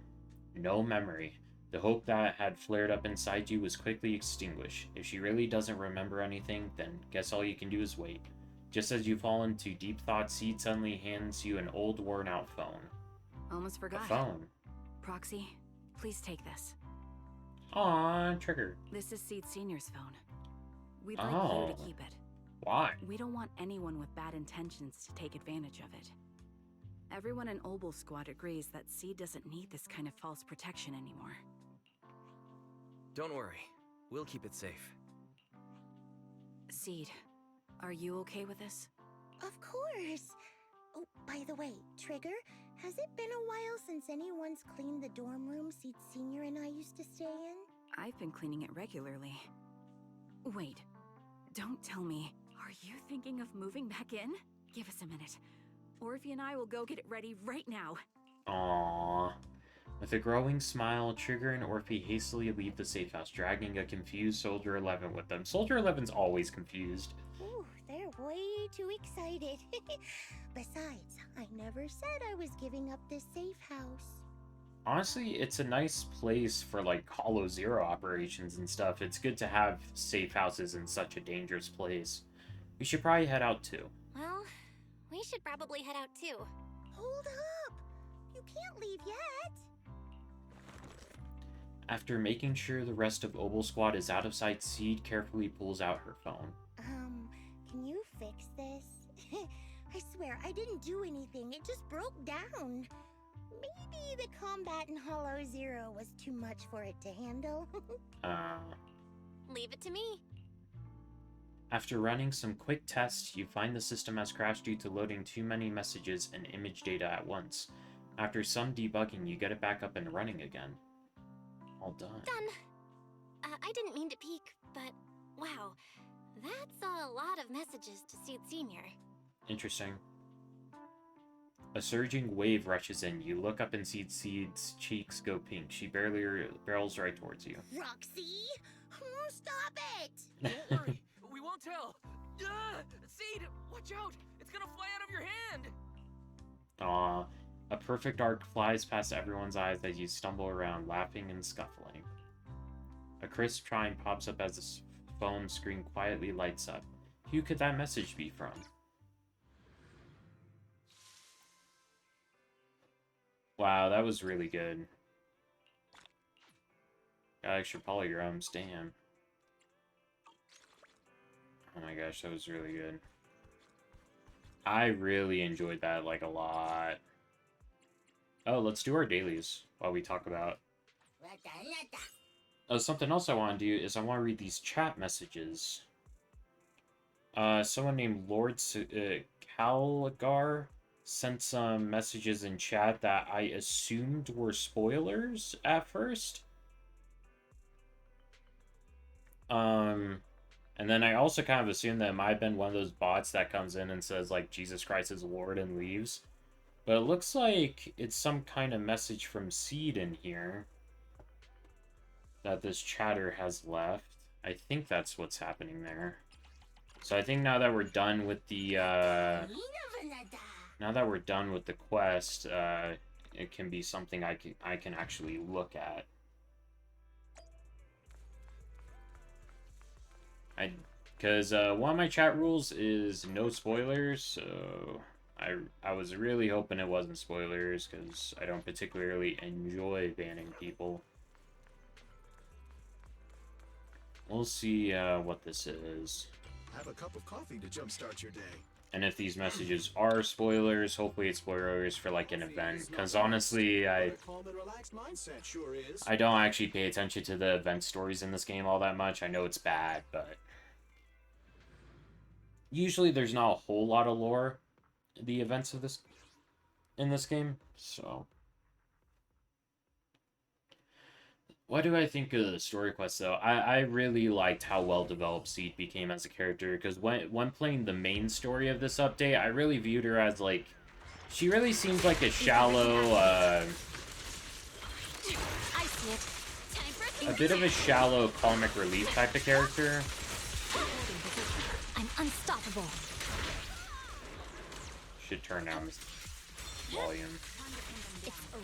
No memory. The hope that had flared up inside you was quickly extinguished. If she really doesn't remember anything, then guess all you can do is wait. Just as you fall into deep thought, Seed suddenly hands you an old, worn-out phone. Almost forgot. A phone? Proxy, please take this. Aw, Trigger. This is Seed Senior's phone. We'd like you to keep it. Why? We don't want anyone with bad intentions to take advantage of it. Everyone in Obel Squad agrees that Seed doesn't need this kind of false protection anymore. Don't worry. We'll keep it safe. Seed, are you okay with this? Of course. Oh, by the way, Trigger, has it been a while since anyone's cleaned the dorm room Seed Senior and I used to stay in? I've been cleaning it regularly. Wait, don't tell me. Are you thinking of moving back in? Give us a minute. Orphe and I will go get it ready right now. Aww. With a growing smile, Trigger and Orphe hastily leave the safe house, dragging a confused Soldier 11 with them. Soldier 11's always confused. Ooh, they're way too excited. Besides, I never said I was giving up this safe house. Honestly, it's a nice place for Hollow Zero operations and stuff. It's good to have safe houses in such a dangerous place. We should probably head out too. Well, We should probably head out too. Hold up! You can't leave yet! After making sure the rest of Obel Squad is out of sight, Seed carefully pulls out her phone. Can you fix this? I swear, I didn't do anything. It just broke down. Maybe the combat in Hollow Zero was too much for it to handle. Leave it to me. After running some quick tests, you find the system has crashed due to loading too many messages and image data at once. After some debugging, you get it back up and running again. All done. Done. I didn't mean to peek, but wow. That's a lot of messages to Seed Senior. Interesting. A surging wave rushes in. You look up and see Seed's cheeks go pink. She barrels right towards you. Roxy? Stop it! Don't worry, we won't tell. Seed, watch out! It's gonna fly out of your hand! Aw. A perfect arc flies past everyone's eyes as you stumble around, laughing and scuffling. A crisp chime pops up as the phone screen quietly lights up. Who could that message be from? Wow, that was really good. Got extra polygrams, damn. Oh my gosh, that was really good. I really enjoyed that, like, a lot. Oh, let's do our dailies while we talk about... Oh, something else I want to do is I want to read these chat messages. Someone named Lord Calgar sent some messages in chat that I assumed were spoilers at first. And then I also kind of assumed that it might have been one of those bots that comes in and says, like, Jesus Christ is Lord and leaves. But it looks like it's some kind of message from Seed in here that this chatter has left. I think that's what's happening there. So I think now that we're done with the, now that we're done with the quest, it can be something I can actually look at. Because one of my chat rules is no spoilers, so I was really hoping it wasn't spoilers, because I don't particularly enjoy banning people. We'll see what this is. Have a cup of coffee to jumpstart your day. And if these messages are spoilers, hopefully it's spoilers for like an event. Because honestly, I don't actually pay attention to the event stories in this game all that much. I know it's bad, but usually there's not a whole lot of lore in the events of this in this game. So what do I think of the story quest, though? I really liked how well developed Seed became as a character, because when playing the main story of this update, I really viewed her as, like, she really seems like a shallow, a bit of a shallow comic relief type of character. I'm unstoppable. Should turn down this volume. It's over.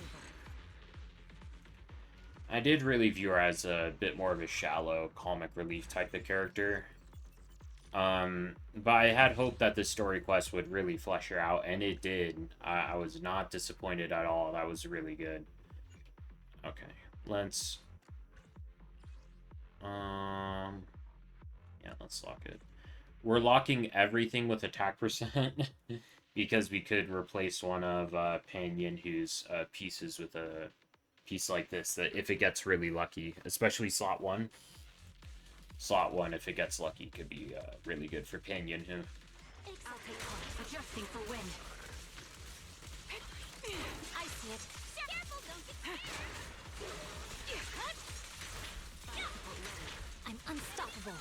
I did really view her as a bit more of a shallow comic relief type of character. But I had hoped that the story quest would really flesh her out, and it did. I was not disappointed at all. That was really good. Okay, let's... yeah, let's lock it. We're locking everything with attack percent, because we could replace one of Pan Yinhu's pieces with a piece like this, that if it gets really lucky, especially slot 1. Slot 1, if it gets lucky, could be really good for Pan Yinhu. I'll take part. Adjusting for wind. I see it. Careful, don't get... I'm unstoppable.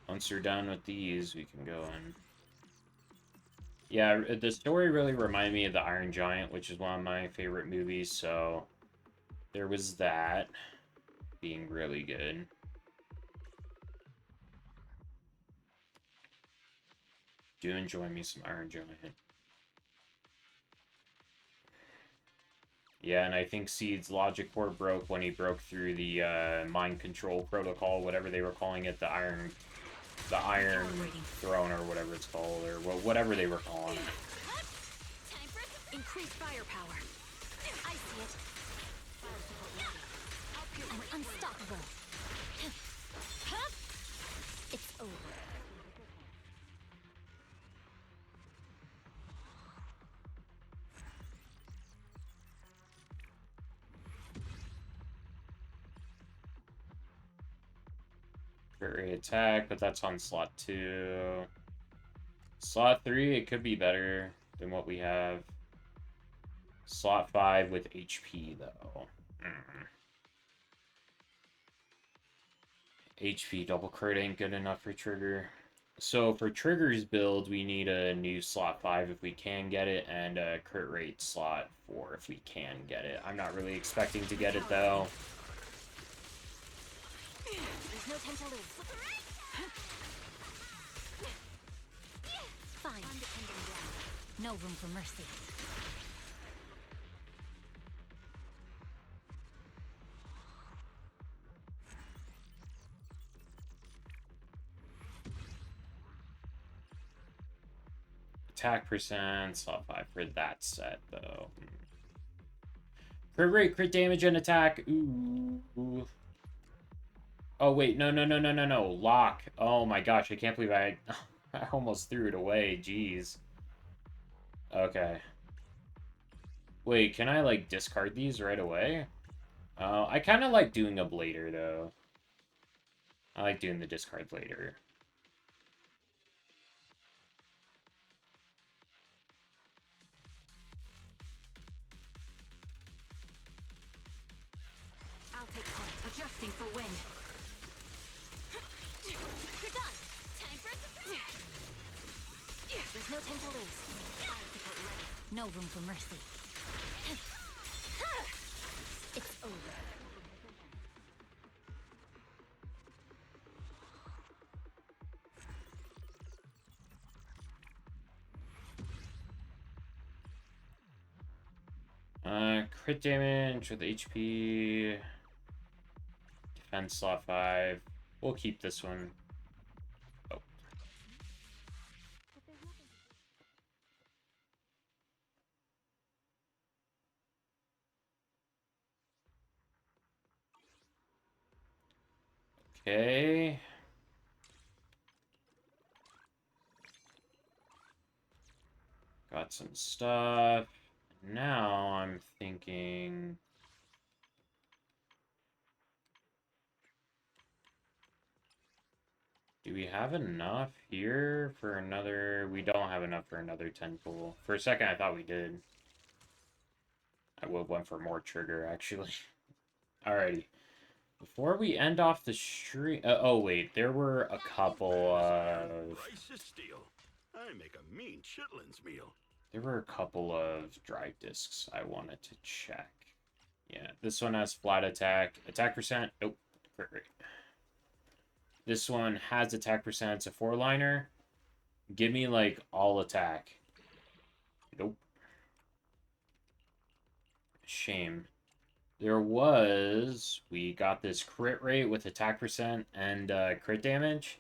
Once you're done with these, we can go in. Yeah, the story really reminded me of The Iron Giant, which is one of my favorite movies, so there was that being really good. Do enjoy me some Iron Giant. Yeah, and I think Seed's logic core broke when he broke through the mind control protocol, whatever they were calling it, the Iron the Iron Throne or whatever it's called, or whatever they were calling it. Increase firepower. I see it. I'm unstoppable. It's over. Very attack, but that's on slot 2. Slot 3, it could be better than what we have. Slot 5 with HP, though. HP double crit ain't good enough for Trigger. So for Trigger's build, we need a new slot 5 if we can get it, and a crit rate slot 4 if we can get it. I'm not really expecting to get it, though. There's no time to lose. Fine. No room for mercy. Attack percent, slot 5 for that set, though. Crit rate, crit damage, and attack. Ooh. Oh, wait, no. Lock. Oh my gosh, I can't believe I almost threw it away. Jeez. Okay. Wait, can I, like, discard these right away? I kind of like doing a blader, though. I like doing the discard later. I'll take point. Adjusting for wind. You're done. Time for a surprise. There's no time to lose. No room for mercy. It's over. Crit damage with HP. Defense slot 5. We'll keep this one. Oh. Okay. Got some stuff. Now I'm thinking... Do we have enough here for another... We don't have enough for another 10 pool. For a second, I thought we did. I would have went for more trigger, actually. Alrighty. Before we end off the stream... oh, wait. There were a couple of... Price is steel. I make a mean chitlins meal. There were a couple of drive discs I wanted to check. Yeah, this one has flat attack. Attack percent... Nope. Crit rate. This one has attack percent. It's a 4-liner. Give me, like, all attack. Nope. Shame. There was... We got this crit rate with attack percent and crit damage.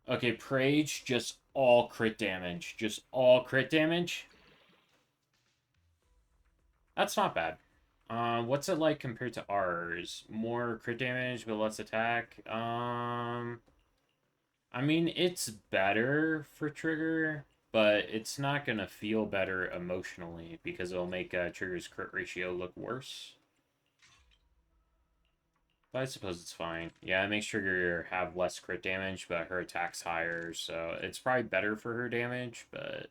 Okay, Prage, just all crit damage. Just all crit damage. That's not bad. What's it like compared to ours? More crit damage, but less attack? I mean, it's better for Trigger, but it's not gonna feel better emotionally, because it'll make Trigger's crit ratio look worse. But I suppose it's fine. Yeah, it makes Trigger have less crit damage, but her attack's higher, so it's probably better for her damage, but...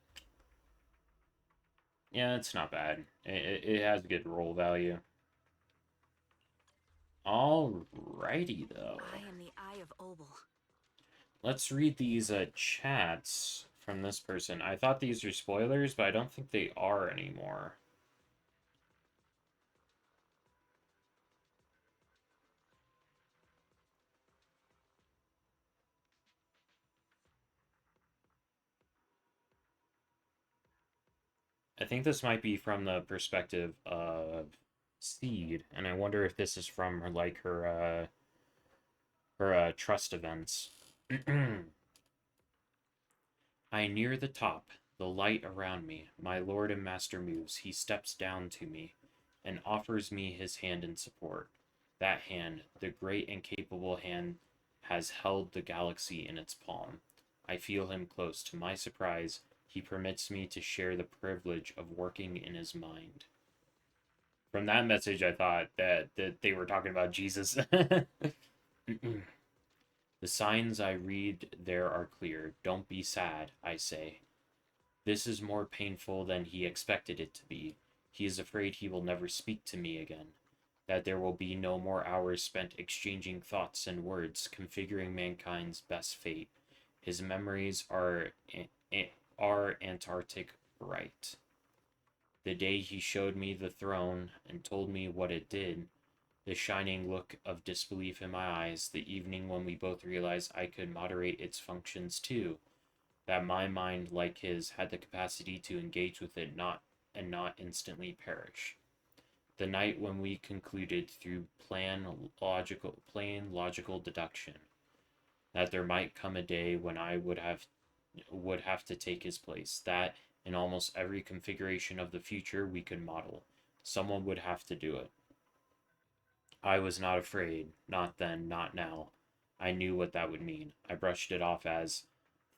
Yeah, it's not bad. It has a good roll value. Alrighty, though. I am the Eye of Obel. Let's read these chats from this person. I thought these were spoilers, but I don't think they are anymore. I think this might be from the perspective of Seed, and I wonder if this is from her, like, her trust events. I near the top, the light around me. My lord and master moves. He steps down to me and offers me his hand in support. That hand, the great and capable hand, has held the galaxy in its palm. I feel him close. To my surprise, he permits me to share the privilege of working in his mind. From that message, I thought that they were talking about Jesus. The signs I read there are clear. Don't be sad, I say. This is more painful than he expected it to be. He is afraid he will never speak to me again. That there will be no more hours spent exchanging thoughts and words, configuring mankind's best fate. His memories are Antarctic bright. The day he showed me the throne and told me what it did, the shining look of disbelief in my eyes, the evening when we both realized I could moderate its functions too, that my mind, like his, had the capacity to engage with it not instantly perish. The night when we concluded through plain logical deduction that there might come a day when I would have to take his place, that in almost every configuration of the future we could model, someone would have to do it. I was not afraid, not then, not now. I knew what that would mean. I brushed it off as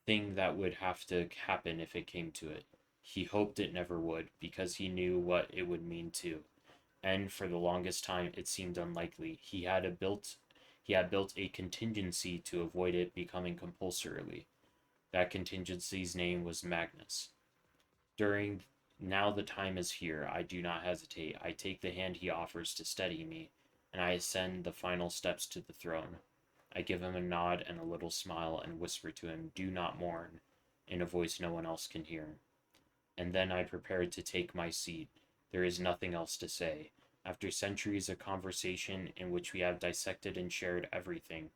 thing that would have to happen if it came to it. He hoped it never would, because he knew what it would mean too. And for the longest time it seemed unlikely. He had built a contingency to avoid it becoming compulsorily. That contingency's name was Magnus. During Now the time is here. I do not hesitate. I take the hand he offers to steady me, and I ascend the final steps to the throne. I give him a nod and a little smile and whisper to him, "Do not mourn," in a voice no one else can hear. And then I prepare to take my seat. There is nothing else to say. After centuries of conversation in which we have dissected and shared everything,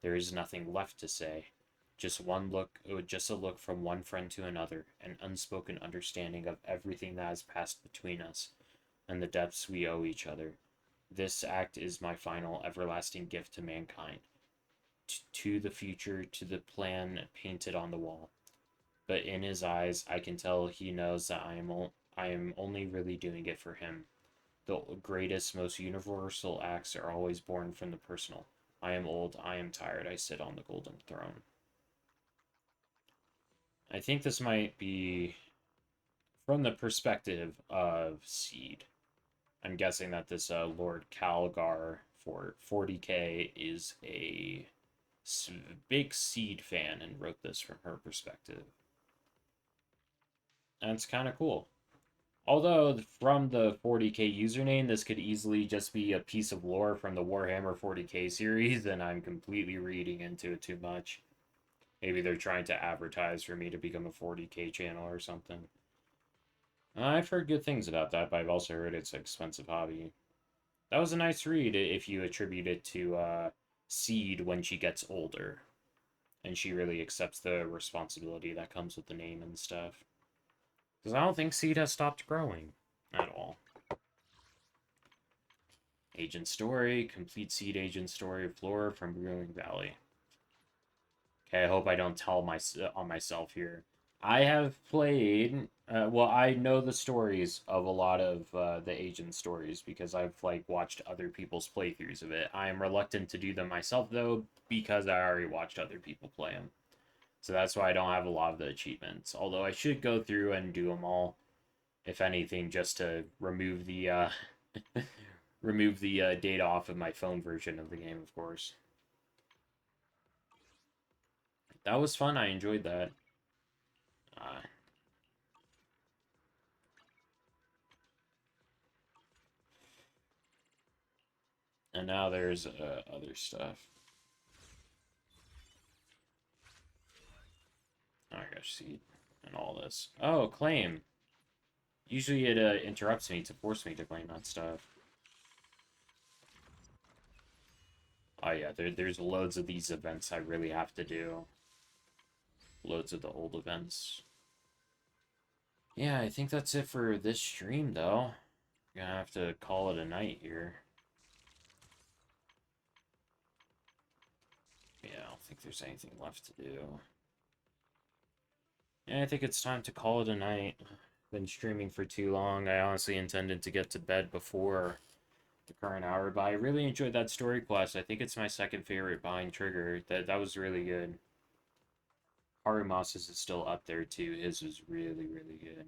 there is nothing left to say. Just a look from one friend to another, an unspoken understanding of everything that has passed between us, and the depths we owe each other. This act is my final, everlasting gift to mankind, to the future, to the plan painted on the wall. But in his eyes, I can tell he knows that I am only really doing it for him. The greatest, most universal acts are always born from the personal. I am old, I am tired, I sit on the golden throne. I think this might be from the perspective of Seed. I'm guessing that this Lord Calgar for 40k is a big Seed fan and wrote this from her perspective. And it's kind of cool. Although, from the 40k username, this could easily just be a piece of lore from the Warhammer 40k series, and I'm completely reading into it too much. Maybe they're trying to advertise for me to become a 40k channel or something. I've heard good things about that, but I've also heard it's an expensive hobby. That was a nice read if you attribute it to Seed when she gets older. And she really accepts the responsibility that comes with the name and stuff. Because I don't think Seed has stopped growing at all. Agent story, complete Seed agent story, Flora from Brewing Valley. Okay, I hope I don't tell on myself here. I have played, well, I know the stories of a lot of the agent stories because I've like watched other people's playthroughs of it. I am reluctant to do them myself though because I already watched other people play them. So that's why I don't have a lot of the achievements. Although I should go through and do them all, if anything, just to remove the remove the data off of my phone version of the game, of course. That was fun. I enjoyed that. And now there's other stuff. Oh, I gosh, see, and all this. Oh, claim. Usually it interrupts me to force me to claim that stuff. Oh yeah, there's loads of these events I really have to do. Loads of the old events. Yeah, I think that's it for this stream, though. Gonna have to call it a night here. Yeah. don't think there's anything left to do. Yeah, I think it's time to call it a night. Been streaming for too long. I honestly intended to get to bed before the current hour, but I really enjoyed that story quest. I think it's my second favorite behind Trigger. That was really good. Harumasa's is still up there too. His was really, really good.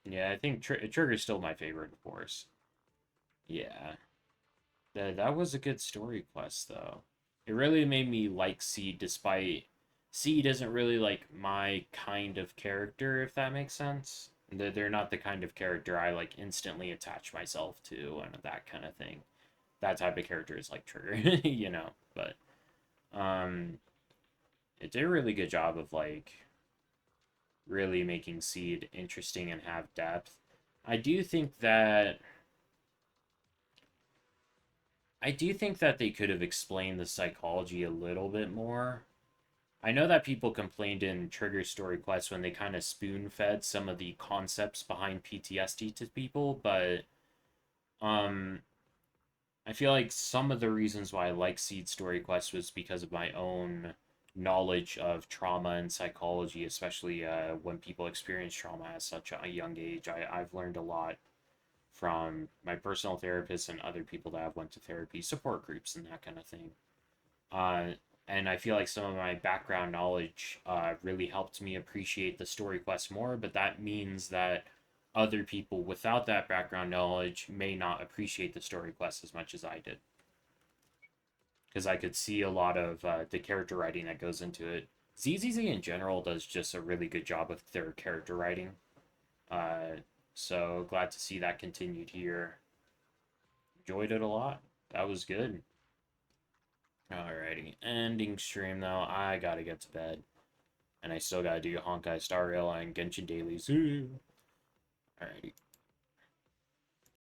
Yeah, I think Trigger's still my favorite, of course. Yeah. That was a good story quest, though. It really made me like Seed, despite Seed isn't really like my kind of character, if that makes sense. They're not the kind of character I like instantly attach myself to and that kind of thing. That type of character is like Trigger, you know. But it did a really good job of like really making Seed interesting and have depth. I do think that they could have explained the psychology a little bit more. I know that people complained in Trigger Story Quest when they kind of spoon-fed some of the concepts behind PTSD to people, but I feel like some of the reasons why I like Seed Story Quest was because of my own knowledge of trauma and psychology, especially when people experience trauma at such a young age. I've learned a lot from my personal therapist and other people that have went to therapy, support groups, and that kind of thing. And I feel like some of my background knowledge really helped me appreciate the story quest more, but that means that other people without that background knowledge may not appreciate the story quest as much as I did. Because I could see a lot of the character writing that goes into it. ZZZ in general does just a really good job of their character writing. So glad to see that continued here. Enjoyed it a lot. That was good. Alrighty. Ending stream though. I gotta get to bed. And I still gotta do Honkai Star Rail and Genshin Dailies. Alrighty.